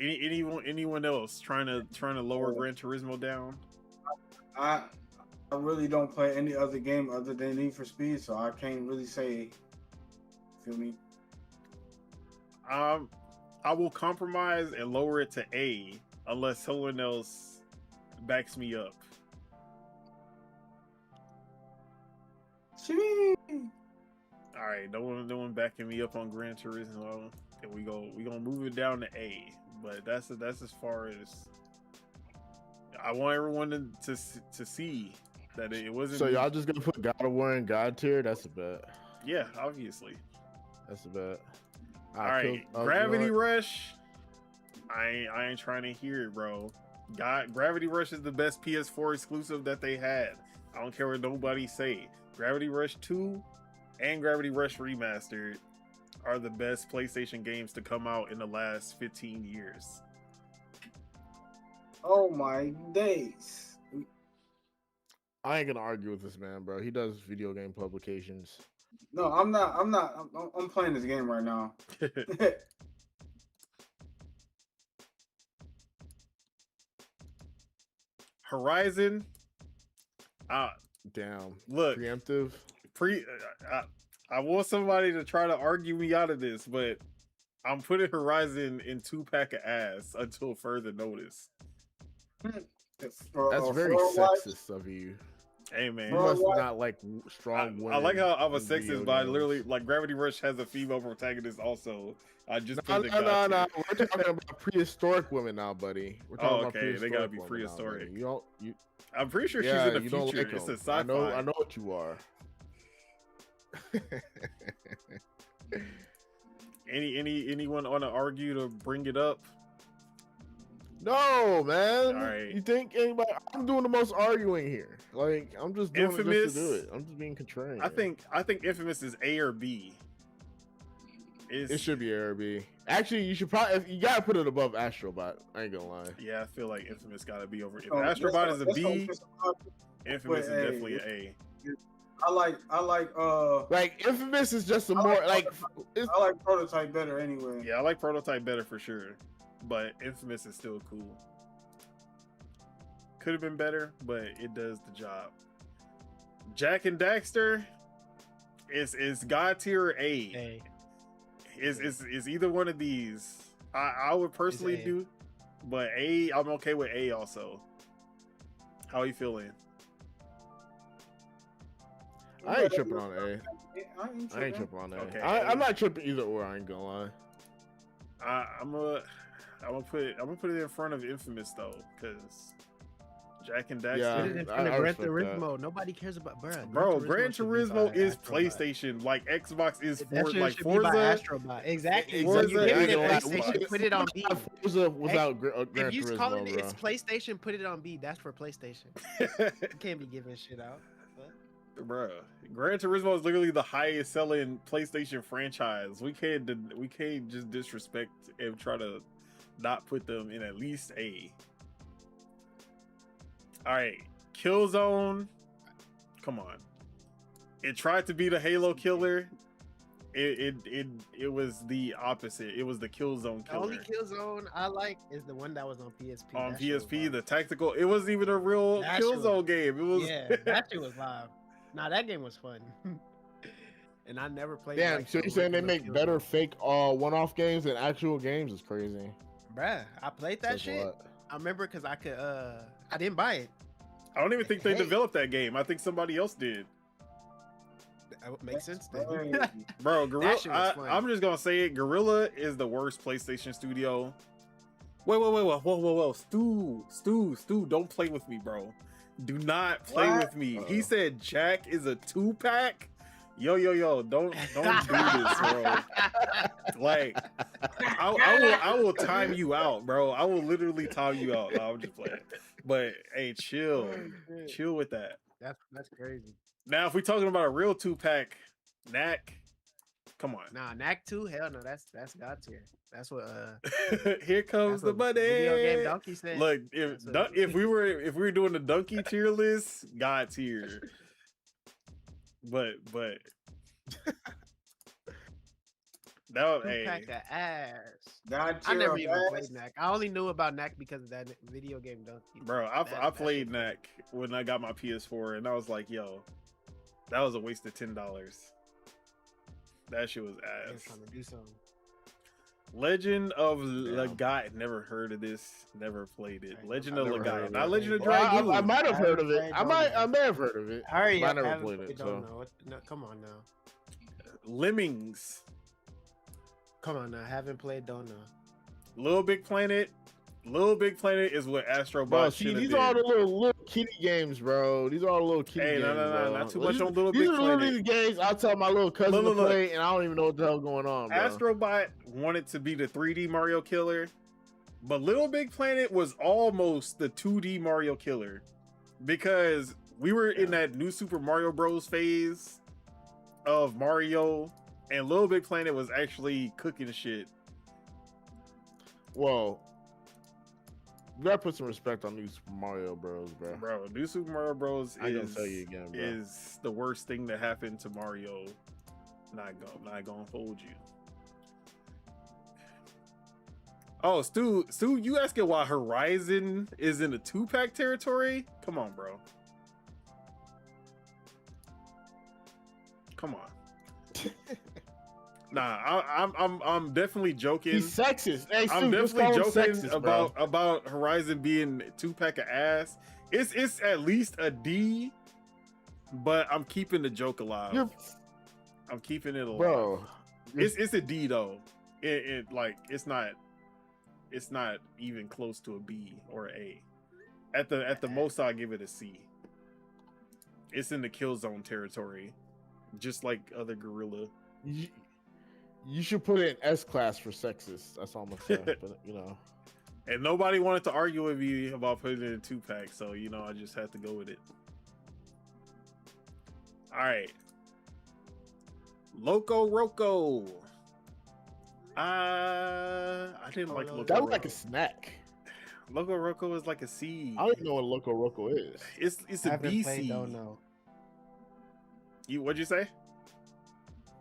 Anyone else trying to lower Gran Turismo down? I really don't play any other game other than Need for Speed, so I can't really say. Feel me? I will compromise and lower it to A unless someone else backs me up. Sheesh. All right, no one backing me up on Gran Turismo, and we gonna move it down to A. But that's as far as I want everyone to see that it wasn't. So y'all just gonna put God of War in God tier? That's a bet. Yeah, obviously. That's a bet. All right, Gravity Rush. I ain't trying to hear it, bro. Gravity Rush is the best PS4 exclusive that they had. I don't care what nobody say. Gravity Rush 2 and Gravity Rush Remastered are the best PlayStation games to come out in the last 15 years. Oh my days. I ain't gonna argue with this man, bro. He does video game publications. No, I'm not. I'm playing this game right now. Horizon. Damn. Look, Preemptive. I want somebody to try to argue me out of this, but I'm putting Horizon in 2-pack of ass until further notice. That's very sexist of you. Hey man, You must not like strong women. I like how I'm a in video sexist, but I games. literally like Gravity Rush has a female protagonist also. I just No, put the God no. tier. We're talking about prehistoric women now, buddy. We're talking about okay, they gotta prehistoric be women now, prehistoric. buddy. You don't. You. I'm pretty sure Yeah, she's in you the don't future. like It's a 'em. sci-fi. I know what you are. Anyone want to argue to bring it up? No, man. All right. You think anybody? I'm doing the most arguing here. Like I'm just doing it Infamous. just to do it. I'm just being contrarian. I think Infamous is A or B. It should be A or B. Actually, you should probably you gotta put it above Astrobot. I ain't gonna lie. Yeah, I feel like Infamous gotta be over. If Oh, Astrobot is a that's B, not- Infamous is But, hey, definitely an A. I like Like Infamous is just a more like it's, I like Prototype better anyway. Yeah, I like Prototype better for sure, but Infamous is still cool. Could have been better, but it does the job. Jack and Daxter is God tier or A. Hey, Is either one of these. I would personally It's A. do, but A, I'm okay with A also. How are you feeling? I ain't tripping on A. I ain't I ain't tripping. tripping on A. Okay. I'm not tripping either or. I ain't gonna lie. I'm gonna put it in front of Infamous though, because Jack and Daxter. Yeah, put it in I front of Gran respect that. Turismo. Nobody cares about Bro, Gran should be Turismo by is Astrobot. PlayStation, like Xbox is That shit like should be by Forza. Astrobot. Exactly. Forza So you give me the and PlayStation, Xbox. put it on B. Forza without Gran If you Turismo, calling it bro. it's PlayStation, put it on B. That's for PlayStation. You can't be giving shit out. Bro, Gran Turismo is literally the highest selling PlayStation franchise. We can't just disrespect and try to not put them in at least A. All right, Killzone. Come on, it tried to be the Halo killer. It was the opposite. It was the Killzone The only killer. Killzone I like is the one that was on PSP. On That shit was PSP, live. the tactical. It wasn't even a real That shit was- Killzone game. It was. Yeah, that shit was live. Nah, that game was fun. And I never played. Damn, like, so the you saying they original make better Killzone. fake one-off games than actual games is crazy. Bruh, I played that Says a shit. lot. I remember because I could. I didn't buy it. I don't even think they Hey. developed that game. I think somebody else did. That would make sense then. Bro, Gorilla. shit was fun. I'm just gonna say it. Gorilla is the worst PlayStation studio. Whoa. Stu, don't play with me, bro. Do not play What? with me. He said Jack is a 2-pack. Yo, don't do this, bro. Like, I will time you out, bro. I will literally time you out. No, I'm just playing. But hey, chill with that. That's crazy. Now, if we're talking about a real 2-pack, Knack, come on. Nah, Knack 2, hell no, that's God tier. That's what Here comes that's the what money. Video Game Donkey said. Look, That's what- if we were doing the donkey tier list, God tier. But that was Two pack hey. of ass. God I tier never of even ass. played Knack. I only knew about Knack because of that Video Game Donkey. Bro, That I shit played was- Knack when I got my PS4 and I was like, yo, that was a waste of $10. That shit was I was ass. trying to do something. Legend of Legat. Never heard of this. Never played it. Legend of never heard Legat. of Not it. Legend of Well, Dragoon. I might have I heard of it. haven't I played may have heard of it. Hurry but I up! never haven't played it. Don't So know. No, come on now. Lemmings. Come on now. Haven't played. Don't know. Little Big Planet. Little Big Planet is what Astro bro, Bot see, should have these been. are all the little kitty games, bro. These are all the little kitty games. No, bro. not too much on Little These Big are literally Planet. the games I tell my little cousin Look. to play, and I don't even know what the hell going on, bro. Astrobot wanted to be the 3D Mario killer, but Little Big Planet was almost the 2D Mario killer because we were in that new Super Mario Bros. Phase of Mario, and Little Big Planet was actually cooking shit. Whoa. You gotta put some respect on new Super Mario Bros, bro. Bro, new Super Mario Bros. I gonna tell you again, bro. Is the worst thing that happened to Mario. Not gonna hold you. Oh, Stu, you asking why Horizon is in the 2-pack territory? Come on, bro. Come on. Nah, I'm definitely joking. He's sexist. Hey, I'm Stu, just definitely call him joking sexist, bro. about Horizon being 2-pack of ass. It's at least a D, but I'm keeping the joke alive. I'm keeping it alive. Bro. It's a D though. It like it's not even close to a B or A. At the most, I'll give it a C. It's in the kill zone territory, just like other Gorilla. You should put it in S class for sexist. That's all I'm gonna say. But you know, and nobody wanted to argue with me about putting it in 2-pack, so you know I just had to go with it. All right, Loco Roco. I didn't like Loco. that was Roco. like a snack. Loco Roco is like a C. I don't even know what Loco Roco is. It's a Haven't BC. played. Don't know. What'd you say?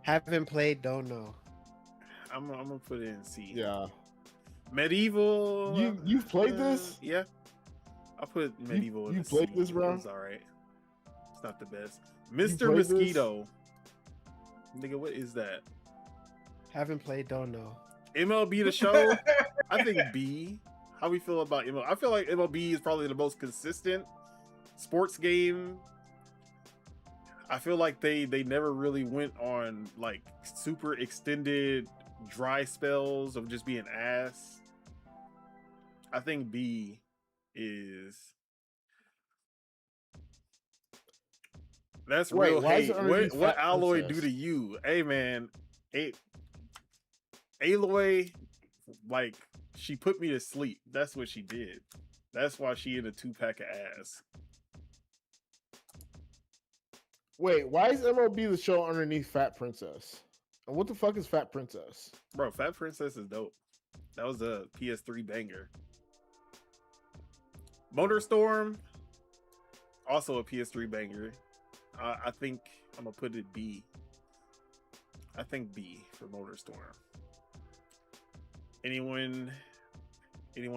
Haven't played. Don't know. I'm gonna put it in C. Yeah. Medieval. You've played this? Yeah. I put Medieval. You in played C. this, bro? It's all right. It's not the best. Mr. played this? Mosquito. Nigga, what is that? Haven't played. Don't know. MLB The Show. I think B. How we feel about MLB? I feel like MLB is probably the most consistent sports game. I feel like they never really went on like super extended dry spells of just being ass. I think B is. That's Wait, real why is hate. it underneath What Fat Alloy Princess? do to you? Hey man, Aloy, like she put me to sleep. That's what she did. That's why she in a 2-pack of ass. Wait, why is MLB The Show underneath Fat Princess? And what the fuck is Fat Princess? Bro, Fat Princess is dope. That was a PS3 banger. Motor Storm, also a PS3 banger. I think I'm gonna put it B. I think B for Motor Storm. Anyone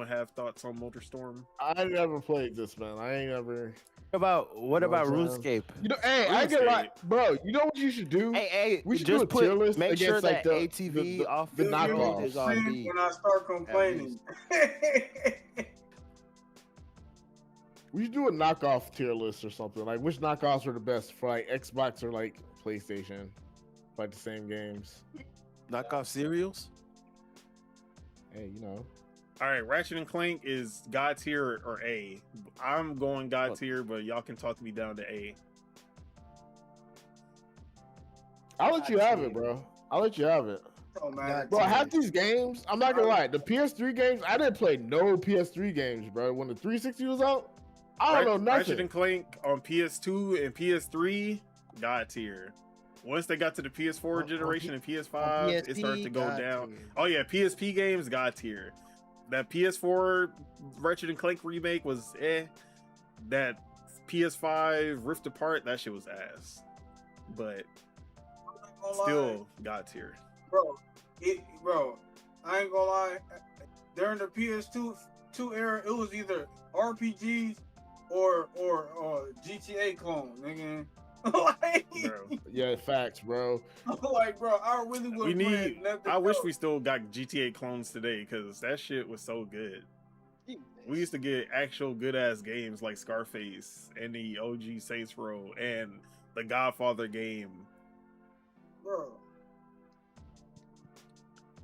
have thoughts on Motor Storm? I never played this, man. I ain't never. What about Well, RuneScape? You know, hey, I get like, bro. You know what you should do? Hey, we should just do a tier list make sure against, that like, ATV off the the knockoffs. is on B. When I start complaining. We should do a knockoff tier list or something. Like, which knockoffs are the best for like Xbox or like PlayStation? Like the same games. Knockoff cereals? Hey, you know. All right, Ratchet and Clank is God tier or A. I'm going God tier, but y'all can talk me down to A. I'll let you have it, bro. I'll let you have it. Oh, man. Bro, half these games, I'm not gonna lie. The PS3 games, I didn't play no PS3 games, bro. When the 360 was out, I don't know nothing. Ratchet and Clank on PS2 and PS3, God tier. Once they got to the PS4 generation and PS5, it started to go down. tier. Oh yeah, PSP games, God tier. That PS4 Ratchet and Clank remake was That PS5 Rift Apart, that shit was ass. But still God tier. Bro, I ain't gonna lie. During the PS2 era, it was either RPGs or GTA clone, nigga. like, Bro. Yeah, facts, bro. like, bro, I really We wasn't need. playing nothing I wish else. we still got GTA clones today because that shit was so good. We used to get actual good ass games like Scarface and the OG Saints Row and the Godfather game. Bro.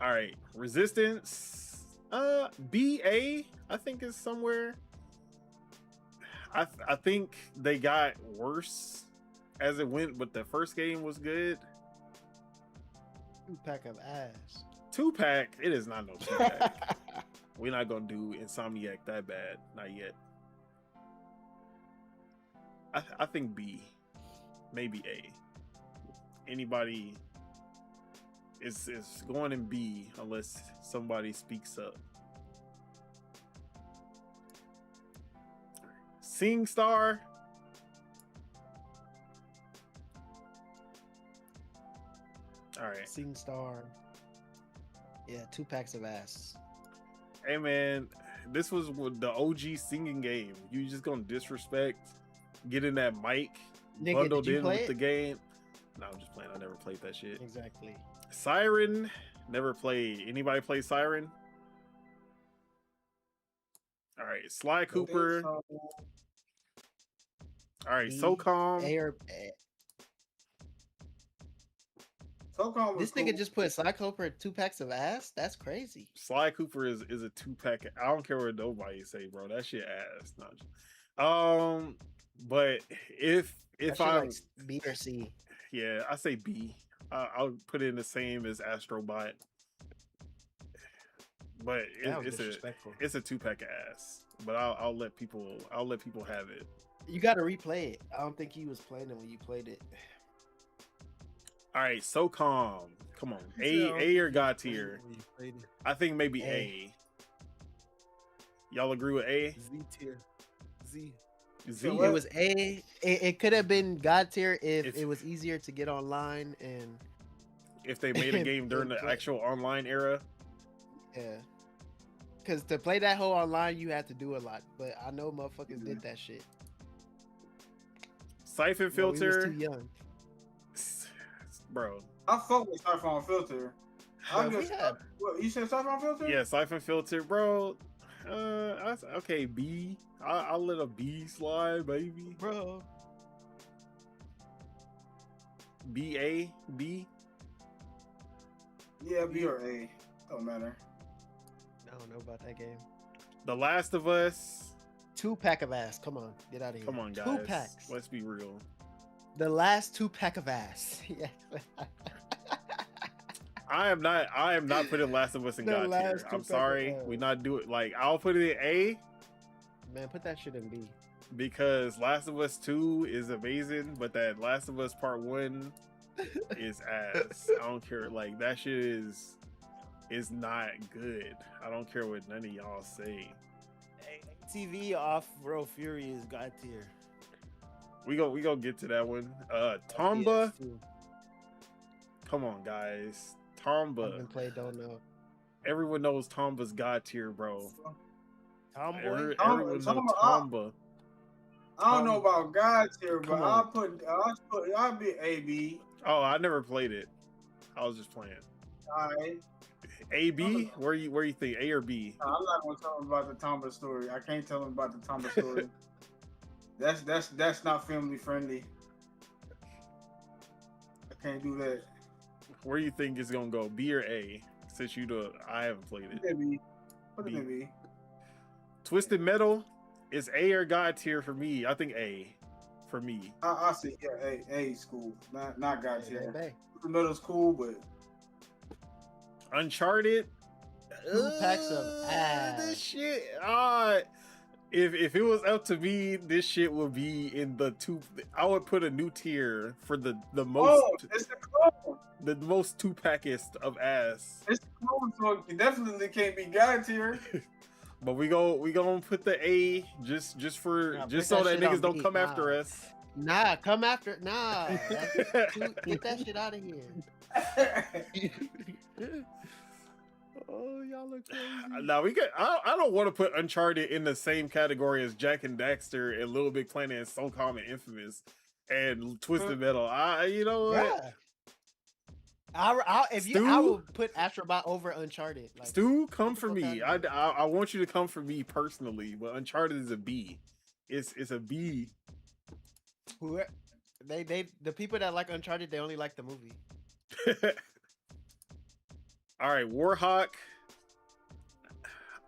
All right, Resistance. BA I think is somewhere. I think they got worse as it went, but the first game was good. 2-pack of ass. 2-pack, it is not no 2-pack. We're not gonna do Insomniac that bad, not yet. I think B, maybe A. Anybody is going in B unless somebody speaks up. SingStar. All right. SingStar. Yeah, 2-packs of ass. Hey man, this was the OG singing game. You just gonna disrespect getting that mic Nigga, bundled did you in play with it? the game? No, I'm just playing. I never played that shit. Exactly. Siren, never played. Anybody play Siren? All right, Sly Cooper. So, All right, B, SOCOM. A or A. SOCOM was This nigga cool. just put Psycho 2-packs of ass? That's crazy. Sly Cooper is a 2-pack. I don't care what nobody say, bro. That shit ass. No, but if That shit I like B or C. yeah, I say B. I'll put it in the same as Astrobot. But That was it's disrespectful. a 2-pack of ass. But I'll let people have it. You gotta replay it. I don't think he was playing it when you played it. All right, SOCOM. Come on, A or God tier. When you played it. I think maybe A. A. Y'all agree with A? Z tier. Z. Z. what? It was A. It could have been God tier if If- it was easier to get online and If they made a game during the actual online era. yeah. Cause to play that whole online, you had to do a lot. But I know motherfuckers did that shit. Siphon Well, we was Filter. too young. Bro. I fuck with Siphon Filter. I Bro, just, we had- what, you said Siphon Filter? Yeah, Siphon Filter, bro. Okay, B. I'll let a B slide, baby. Bro. B A B. Yeah, B or A. Don't matter. I don't know about that game. The Last of Us. 2-pack of ass. Come on, get out of here. Come on, guys. 2-packs. Let's be real. The last 2-pack of ass. Yeah. I am not putting Last of Us in The God tier. last I'm 2-pack sorry. of We not do it. Like, I'll put it in A Man, put that shit in B. because Last of Us 2 is amazing, but that Last of Us Part 1 is ass. I don't care. Like, that shit is not good. I don't care what none of y'all say. TV off Road Fury is God tier. We go get to that one. Tomba. PS2. Come on, guys. Haven't Tomba. played, don't know. Everyone knows Tomba's God tier, bro. Tomboy. Everyone Tomba- knows Tomba- Tomba. I don't know about God tier, but Come on. I'll be A B. Oh, I never played it. I was just playing. Alright. A B? Where you think? A or B? I'm not gonna tell him about the Tomba story. I can't tell him about the Tomba story. That's not family friendly. I can't do that. Where you think it's gonna go? B or A? Since I haven't played it. Maybe. Put B. it in B. Twisted Metal is A or God tier for me. I think A for me. I see. Yeah, A is cool. Not God Hey, tier. hey, The metal's cool, but Uncharted. 2-packs of ass. This shit. If it was up to me, this shit would be in the two. I would put a new tier for the most it's the clone. the most 2-packest of ass. It's the clone, so it definitely can't be God tier. But we gonna put the A just Nah, so put that that shit niggas on don't B. come Nah. after us. Nah, come after. Nah. Get that shit out of here. Oh, y'all look crazy. Now I don't want to put Uncharted in the same category as Jack and Daxter and Little Big Planet and SOCOM and Infamous. and Twisted Metal. You know what? Yeah. I Stu? will put Astrobot over Uncharted. Like, Stu, come for fuck me. outta here. I want you to come for me personally, but Uncharted is a B. It's a B. Who the people that like Uncharted, they only like the movie. All right, Warhawk.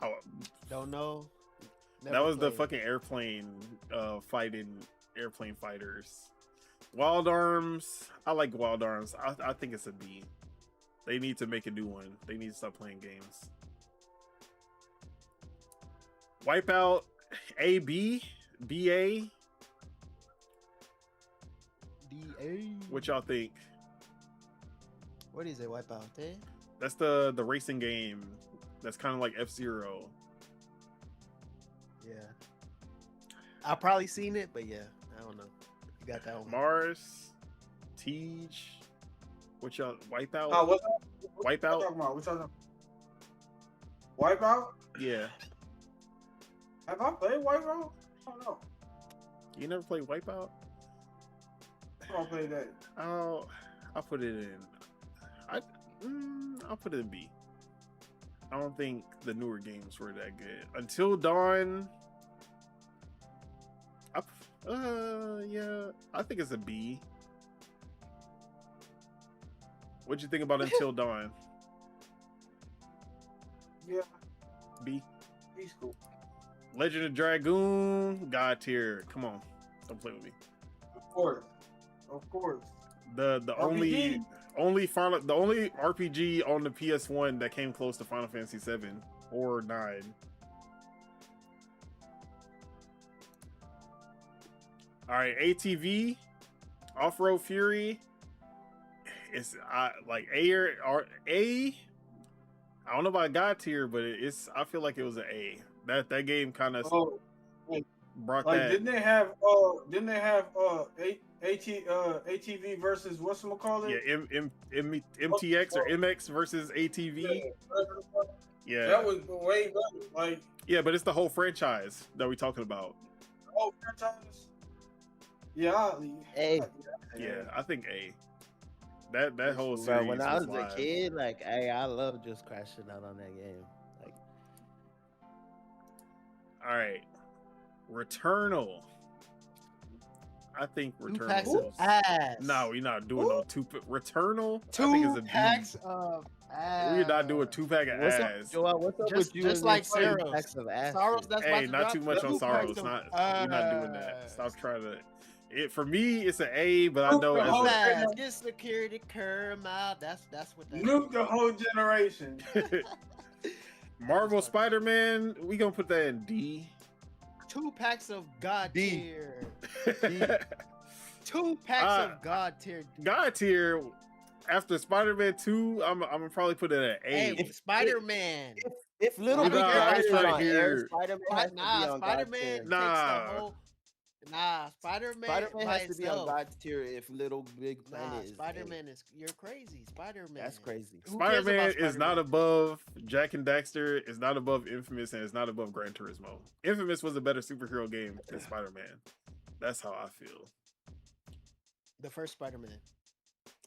Oh, Don't know. that was the played. fucking airplane airplane fighters. Wild Arms. I like Wild Arms. I think it's a B. They need to make a new one. They need to stop playing games. Wipeout. A B. BA. DA. What y'all think? What is it? Wipeout? Eh? That's the racing game. That's kind of like F-Zero. Yeah. I've probably seen it, but yeah, I don't know. You got that one. Mars. Tej. What y'all? Wipeout. What Wipeout. talking about? What y'all talking about? Wipeout? Yeah. Have I played Wipeout? I don't know. You never played Wipeout? I don't play that. I'll put it in. I'll put it in B. I don't think the newer games were that good. Until Dawn. Yeah, I think it's a B. What'd you think about Until Dawn? Yeah, B. he's cool. Legend of Dragoon, God tier. Come on, don't play with me. Of course. The RPG. only RPG on the PS1 that came close to Final Fantasy 7 or 9. All right, ATV, Off Road Fury. It's like A or A. I don't know about God tier, but I feel like it was an A. That game kind of brought Like that. didn't they have ATV versus whatchamacallit? Yeah, MTX or MX versus ATV. Yeah, That was way better. Like yeah, but it's the whole franchise that we're talking about. the whole franchise. Yeah, Hey. Yeah, I think A. That whole Bro, series. when I was live. a kid, like, hey, I love just crashing out on that game. Like, All right, Returnal. I think Two Returnal. packs of ass. No, we're not doing no Returnal. I think Two it's a B. packs of ass. We're not doing 2 pack of what's up, ass. Joel? What's up Just- with you? just and like your Saros. packs of ass? Saros, that's Hey, about to not drop too much on two Saros. packs of We're not doing that. ass. Stop trying to. For me, it's an A, but I know The whole as Ass. Get security curve out. That's what that nuke the whole generation. a Marvel Spider-Man, we gonna put that in D. 2 packs of God D. tier. 2 packs of God tier. God tier. After Spider-Man 2, I'm gonna probably put it at A. Hey, Spider-Man. If Little Nah, Big I Planet ain't is trying to on hear- air, Spider-Man has to be on God Spider-Man tier. takes Nah. the whole. Spider-Man. Spider-Man by has to be on itself. God tier if Little Big Nah, Planet is. Spider-Man is. You're crazy. Spider-Man. That's crazy. Who cares Spider-Man about is not Spider-Man? above Jack and Daxter, is not above Infamous, and is not above Gran Turismo. Infamous was a better superhero game than Spider-Man. That's how I feel. The first Spider-Man.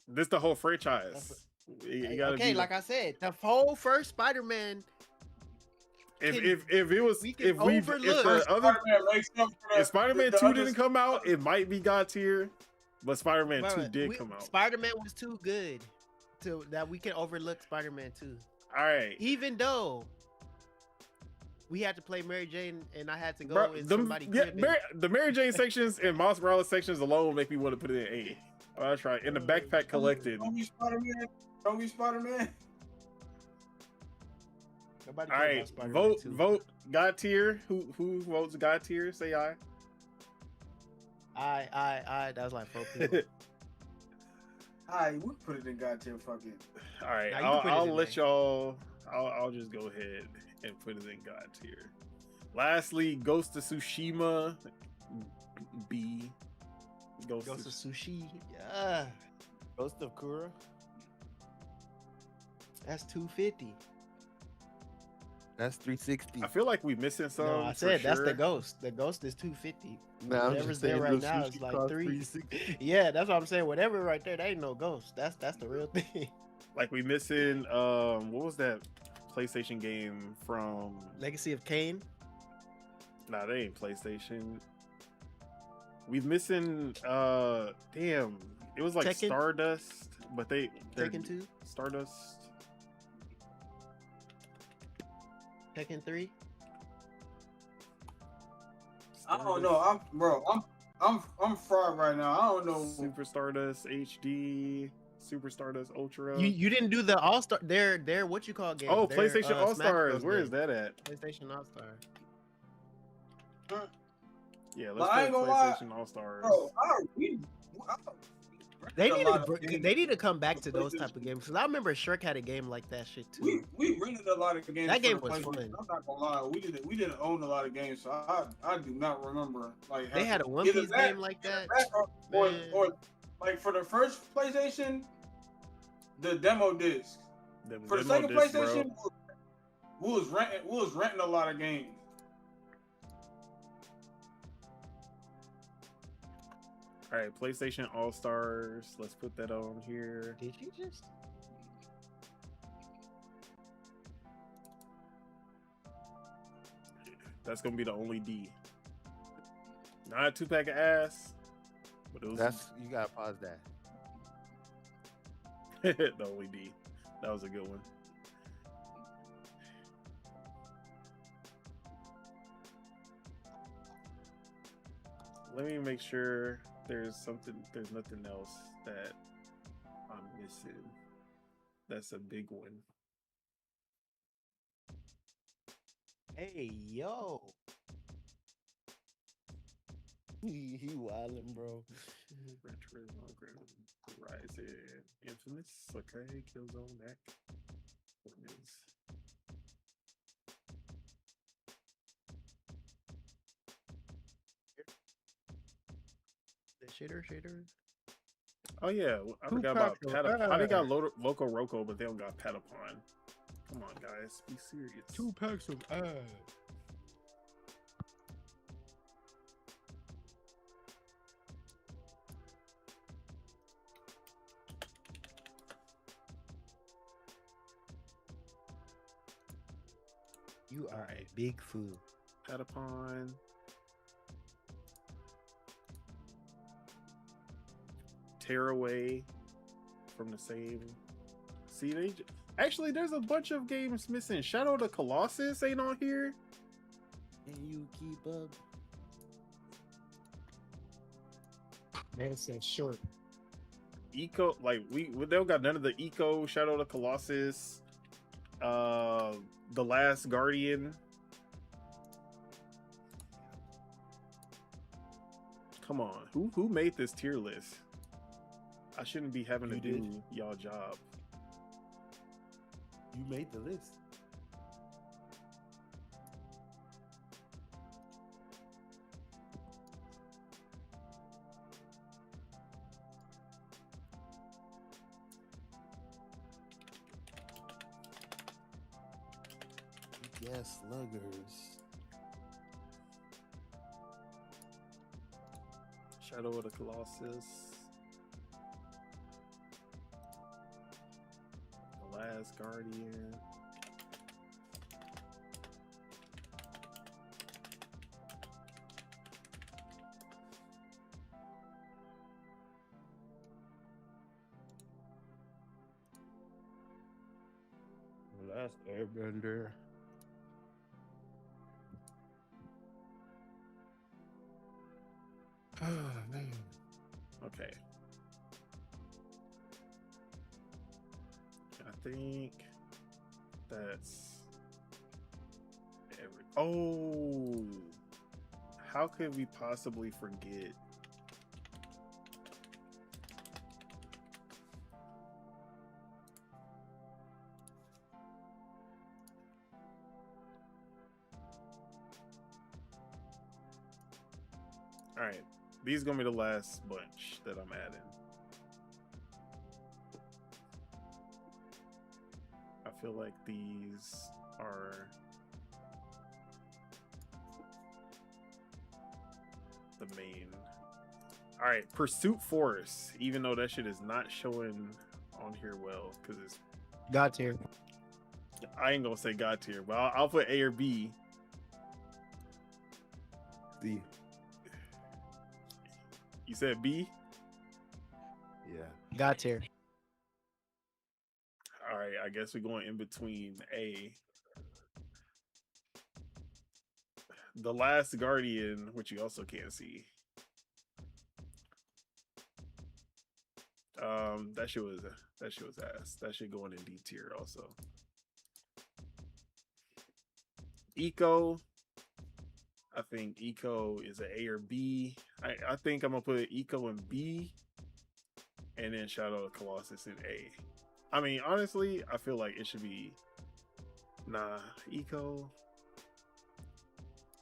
This the whole franchise. You gotta Okay, be like I said, the whole first Spider-Man. if it was we can if the overlook- other Spider-Man makes up for if Spider-Man the 2 other- didn't come out, it might be God tier, but Spider-Man 2 did come out. Spider-Man was too good to that we can overlook Spider-Man 2. All right. Even though we had to play Mary Jane and I had to go Bro, in the somebody crib. the Mary Jane sections and Miles Morales sections alone make me want to put it in A. Oh, that's right. In the backpack collected. Don't be Spider-Man. Don't be Spider-Man. Nobody All cared right, about Spider-Man 2. vote God tier. Who votes God tier? Say aye. I. That was like 4 people. Alright, we put it in goddamn fucking. All right, Nah, you can put it I'll in let there. y'all. I'll just go ahead and put it in God tier. Lastly, Ghost of Tsushima, B. Ghost of Sushi. Yeah. Ghost of Kura. That's 250. That's 360. I feel like we missing some. No, I for said that's the sure. ghost. The ghost is 250. Nah, I'm Whatever's just there saying right the now sushi is like cost 3. 360. Yeah, that's what I'm saying. Whatever right there, that ain't no ghost. That's the real thing. Like we missing. What was that PlayStation game from? Legacy of Kain. Nah, that ain't PlayStation. We've missing. Damn. It was like Tekken? Stardust, but they're Tekken 2. Stardust. Tekken 3. I don't know. I'm fried right now. I don't know. Super Stardust HD, Super Stardust Ultra. You didn't do the All Star. Their what you call game? Oh, Their, PlayStation All Smash Stars. Bros. Where game. is that at? PlayStation All Star. Yeah, But let's I play ain't gonna lie, PlayStation All Stars. Bro, They a need lot to of games. they need to come back to those type of games because I remember Shrek had a game like that shit too. we rented a lot of games. That for game the was PlayStation. fun. I'm not gonna lie, we didn't own a lot of games, so I do not remember like They had a One either Piece that- game like that. or, Man. or like for the first PlayStation, the demo disc. Them For the demo second discs, bro. PlayStation, we was renting a lot of games. All right, PlayStation All Stars. Let's put that on here. Did you just? That's gonna be the only D. Not a 2-pack of ass, but it was That's you gotta pause that. the only D. That was a good one. Let me make sure there's nothing else that I'm missing. That's a big one. Hey yo. He wildin', bro. Gran Turismo, Horizon, Infamous, okay, Killzone, Mac. What is? The shitter. Oh yeah, I Who forgot about packed your How they got ass? Loco Roco, but they don't got Patapon. Come on, guys, be serious. 2 packs of ass. You are a big fool. Patapon. Tearaway from the same. See, actually, there's a bunch of games missing. Shadow of the Colossus ain't on here. Can you keep up? Man said short. Eco, like we don't got none of the Eco, Shadow of the Colossus, The Last Guardian. Come on, who made this tier list? I shouldn't be having to You did. do y'all job. You made the list. Yes, sluggers. Shadow of the Colossus. The Last Guardian. Last Airbender. Oh, man. Okay. I think that's every. Oh, how could we possibly forget? All right, these gonna be the last bunch that I'm adding. I feel like these are the main. All right, Pursuit Force. Even though that shit is not showing on here well, because it's God tier. I ain't gonna say God tier, but I'll put A or B. D. You said B? Yeah. God tier. All right, I guess we're going in between A. The Last Guardian, which you also can't see. That shit was ass. That shit going in D tier also. Eco. I think Eco is an A or B. I think I'm gonna put Eco in B, and then Shadow of the Colossus in A. I mean, honestly, I feel like it should be Eco.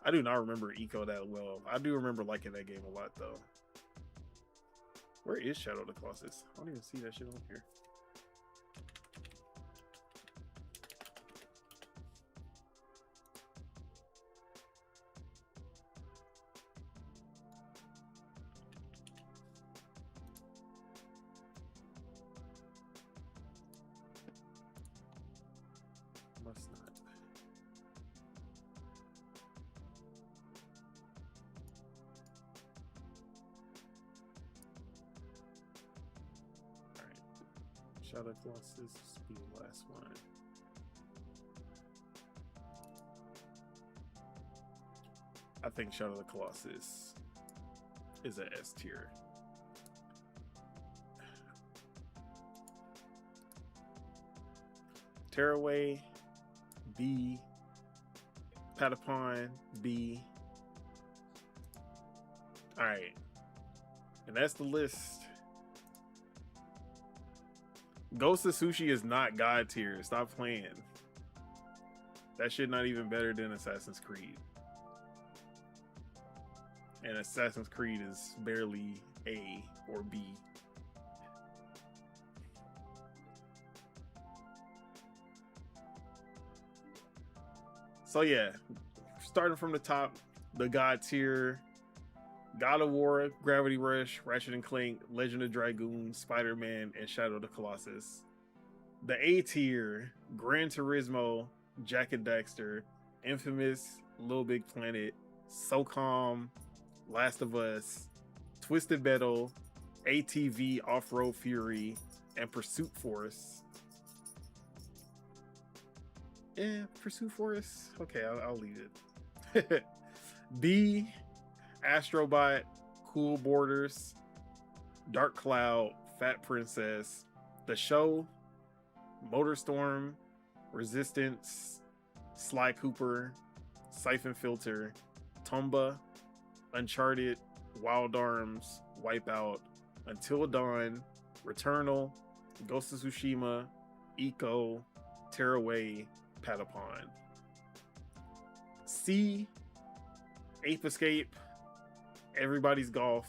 I do not remember Eco that well. I do remember liking that game a lot though. Where is Shadow of the Colossus? I don't even see that shit on here. Must not. Shadow Colossus be the last one. I think Shadow of the Colossus is a S tier. Tearaway, B. Patapon, B. Alright. And that's the list. Ghost of Sushi is not God tier. Stop playing. That shit not even better than Assassin's Creed. And Assassin's Creed is barely A or B. So yeah, starting from the top, the God tier: God of War, Gravity Rush, Ratchet and Clank, Legend of Dragoon, Spider-Man, and Shadow of the Colossus. The A tier: Gran Turismo, Jak and Daxter, Infamous, Little Big Planet, SOCOM, Last of Us, Twisted Metal, ATV Off-Road Fury, and Pursuit Force. Yeah, Pursuit Force. Okay, I'll leave it. B, Astrobot, Cool Borders, Dark Cloud, Fat Princess, The Show, Motorstorm, Resistance, Sly Cooper, Siphon Filter, Tomba, Uncharted, Wild Arms, Wipeout, Until Dawn, Returnal, Ghost of Tsushima, Eco, Tearaway, Patapon. C, Ape Escape, Everybody's Golf,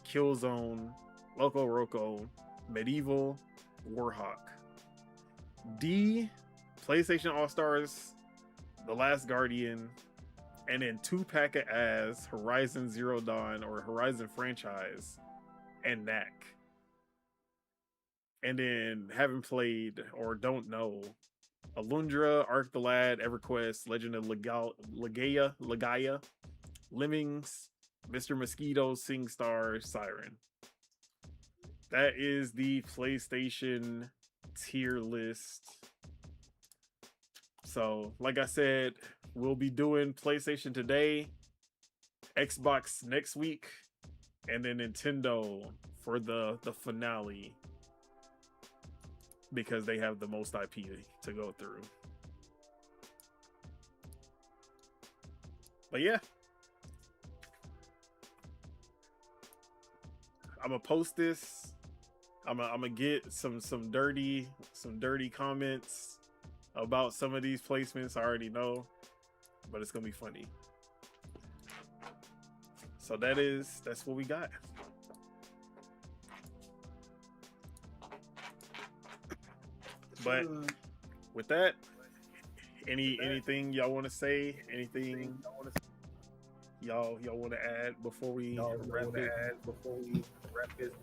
Killzone, Loco Roco, Medieval, Warhawk. D, PlayStation All-Stars, The Last Guardian, and then 2-pack of as Horizon Zero Dawn or Horizon franchise, and Knack. And then haven't played or don't know Alundra, Arc the Lad, EverQuest, Legend of Legaia, Lemmings, Mr. Mosquito, SingStar, Siren. That is the PlayStation tier list. So, like I said, we'll be doing PlayStation today, Xbox next week, and then Nintendo for the finale, because they have the most IP to go through. But yeah, I'm gonna post this. I'm gonna get some dirty comments about some of these placements. I already know, but it's gonna be funny. So that's what we got. But with that, anything y'all want to say? Anything? y'all want to add before we wrap it?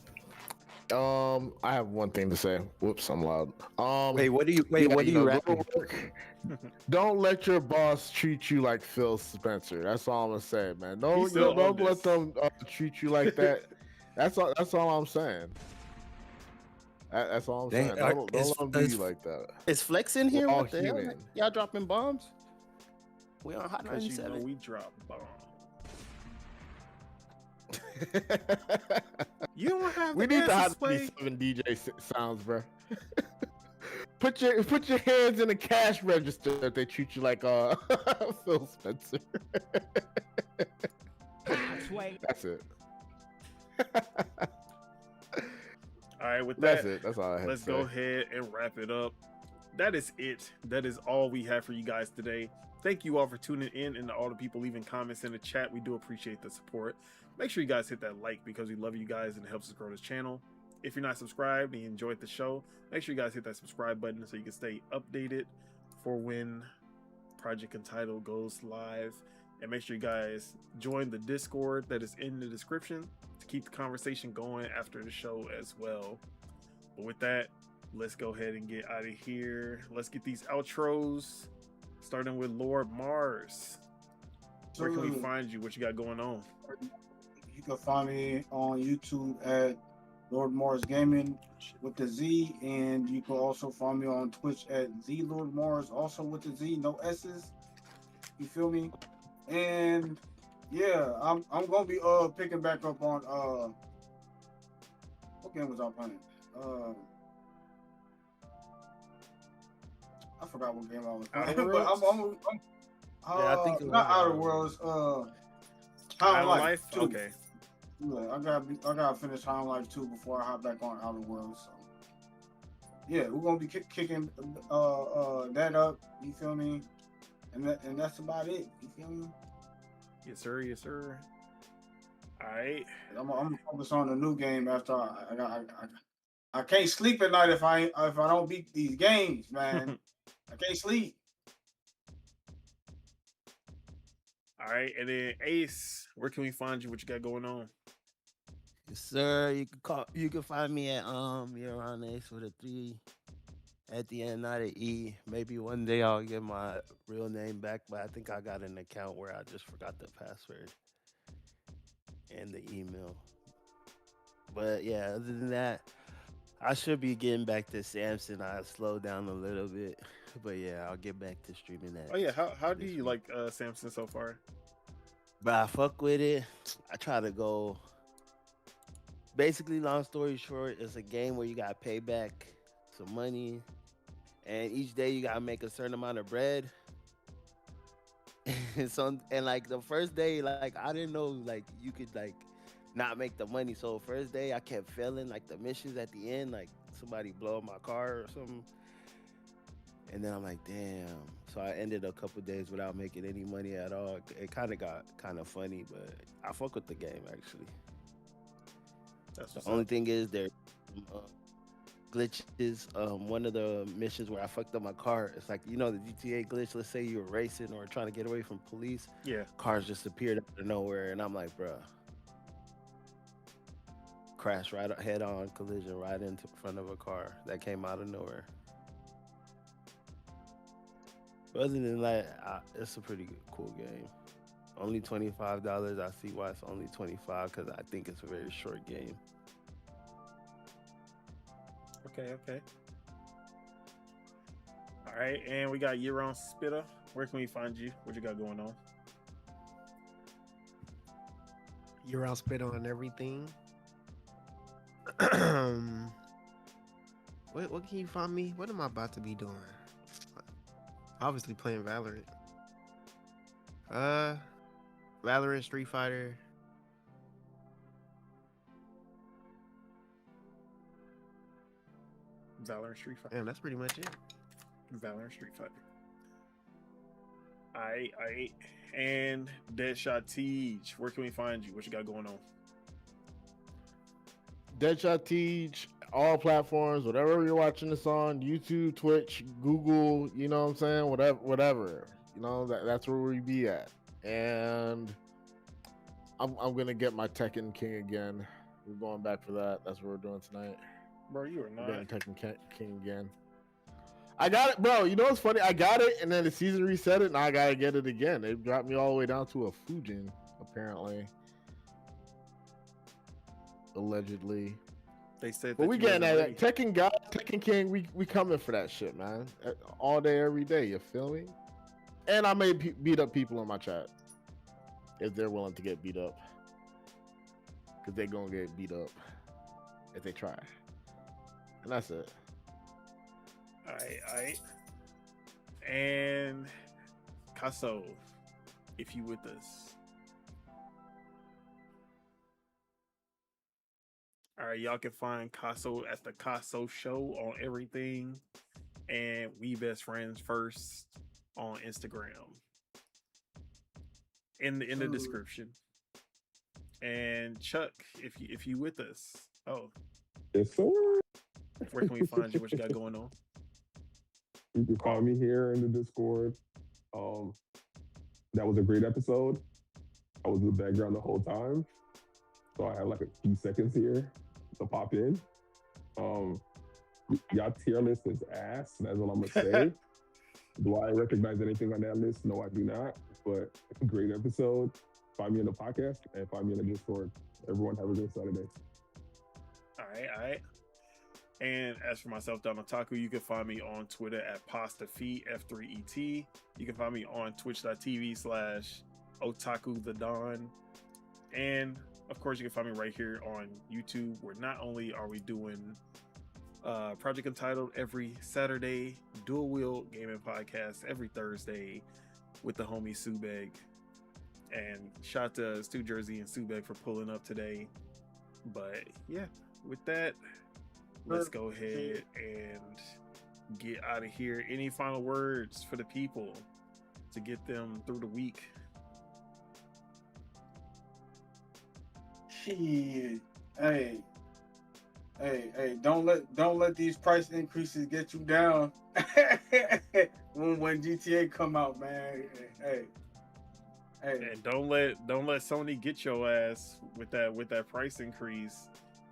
I have one thing to say. Whoops, I'm loud. Wait, what do you go rapping? to work. Don't let your boss treat you like Phil Spencer. That's all I'm gonna say, man. He's still on Don't let this. them treat you like that. That's all I'm saying. That's all I'm saying. Don't let them do you like that. Is Flex in here? We're all What the hell? human. Y'all dropping bombs? We on Hot Because you know 97. we drop bombs. You don't have We the need the answers, Hot Sway. 97 DJ sounds, bro. Put your hands in the cash register if they treat you like Phil Spencer. That's it. All right, with That's that, it. That's all I had let's to say. go ahead and wrap it up. That is it. That is all we have for you guys today. Thank you all for tuning in, and to all the people leaving comments in the chat. We do appreciate the support. Make sure you guys hit that like because we love you guys and it helps us grow this channel. If you're not subscribed and you enjoyed the show, make sure you guys hit that subscribe button so you can stay updated for when Project Untitled goes live. And make sure you guys join the Discord that is in the description to keep the conversation going after the show as well. But with that, let's go ahead and get out of here. Let's get these outros, starting with Lord Mars. Where can we find you? What you got going on? You can find me on YouTube at Lord Mars Gaming with the Z, and you can also find me on Twitch at Z Lord Mars, also with the Z, no S's. You feel me? And yeah, I'm gonna be picking back up on what game was I playing? I forgot what game I was playing. Outer But Worlds? Yeah, I think it was not Outer Outer Worlds. Outer Time Life 2. Okay. Yeah, I gotta finish Time Life 2 before I hop back on Outer Worlds. So yeah, we're gonna be kicking that up. You feel me? And that's about it. You feel me? Yes, sir. Yes, sir. All right. I'm gonna focus on the new game after I can't sleep at night if I don't beat these games, man. I can't sleep. All right. And then Ace, where can we find you? What you got going on? Yes, sir. You can find me at you're on Ace with a 3 at the end, not an E. Maybe one day I'll get my real name back, but I think I got an account where I just forgot the password and the email. But yeah, other than that, I should be getting back to Samson. I slowed down a little bit, but yeah, I'll get back to streaming that. Oh yeah, how do this you week. like Samson so far? But I fuck with it. I try to go. Basically, long story short, it's a game where you gotta pay back some money, and each day you gotta make a certain amount of bread. And like the first day, like I didn't know like you could like not make the money. So first day I kept failing like the missions at the end, like somebody blow up my car or something. And then I'm like, damn. So I ended a couple days without making any money at all. It kind of got kind of funny, but I fuck with the game actually. That's The what's only up. thing is there glitches. One of the missions where I fucked up my car, it's like, you know, the GTA glitch. Let's say you were racing or trying to get away from police. Yeah. Cars just appeared out of nowhere, and I'm like, bruh. Crash right head on collision right into front of a car that came out of nowhere. But other than that, it's a pretty cool game. Only $25. I see why it's only $25 because I think it's a very short game. Okay. All right, and we got Year-Round Spitter. Where can we find you? What you got going on? You're out spit on everything. What can you find me? What am I about to be doing? Obviously playing Valorant. Valorant, Street Fighter. Valorant Street Fighter. Damn, that's pretty much it. Valorant Street Fighter. Alright. And Deadshot Teach. Where can we find you? What you got going on? Deadshot Teach, all platforms, whatever you're watching this on, YouTube, Twitch, Google, you know what I'm saying? Whatever. You know, that's where we be at. And I'm gonna get my Tekken King again. We're going back for that. That's what we're doing tonight. Bro, you are We're getting not. Tekken King again. I got it, bro. You know what's funny? I got it, and then the season reset it, and I gotta get it again. They dropped me all the way down to a Fujin, apparently. Allegedly. They said But that we you getting wasn't that ready. Tekken God, Tekken King. We coming for that shit, man. All day, every day. You feel me? And I may beat up people in my chat if they're willing to get beat up, because they gonna get beat up if they try. And that's it. All right. And Casso, if you with us. All right, y'all can find Casso at the Casso Show on everything, and We Best Friends First on Instagram. In the description. And Chuck, if you with us. Oh, Yes, sir. where can we find you? What you got going on? You can find me here in the Discord. That was a great episode. I was in the background the whole time, so I have like a few seconds here to pop in. Y'all tier list is ass. That's all I'm gonna say. Do I recognize anything on that list? No, I do not. But great episode. Find me in the podcast and find me in the Discord. Everyone have a good Saturday. All right. And as for myself, Don Otaku, you can find me on Twitter at PastaFeet, F3ET. You can find me on twitch.tv/OtakuTheDon. And of course, you can find me right here on YouTube, where not only are we doing Project Untitled every Saturday, Dual Wheel Gaming Podcast every Thursday with the homie Subeg. And shout out to Stu Jersey and Subeg for pulling up today. But yeah, with that, let's go ahead and get out of here. Any final words for the people to get them through the week? Shit. Hey, don't let these price increases get you down when GTA come out, man. Hey. And don't let Sony get your ass with that price increase.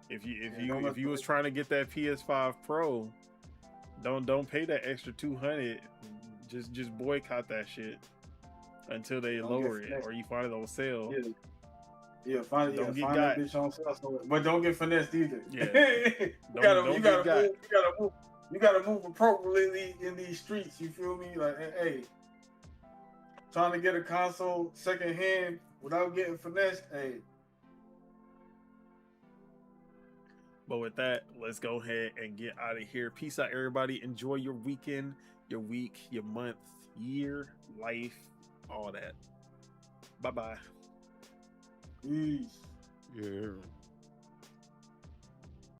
If you was trying to get that PS5 Pro, don't pay that extra $200. Just boycott that shit until they lower it or you find it on sale. Yeah, find that bitch on sale, but don't get finessed either. Yeah, you gotta move appropriately in these streets. You feel me? Like, hey, trying to get a console secondhand without getting finessed. Hey. But with that, let's go ahead and get out of here. Peace out, everybody. Enjoy your weekend, your week, your month, year, life, all that. Bye-bye. Peace. Yeah.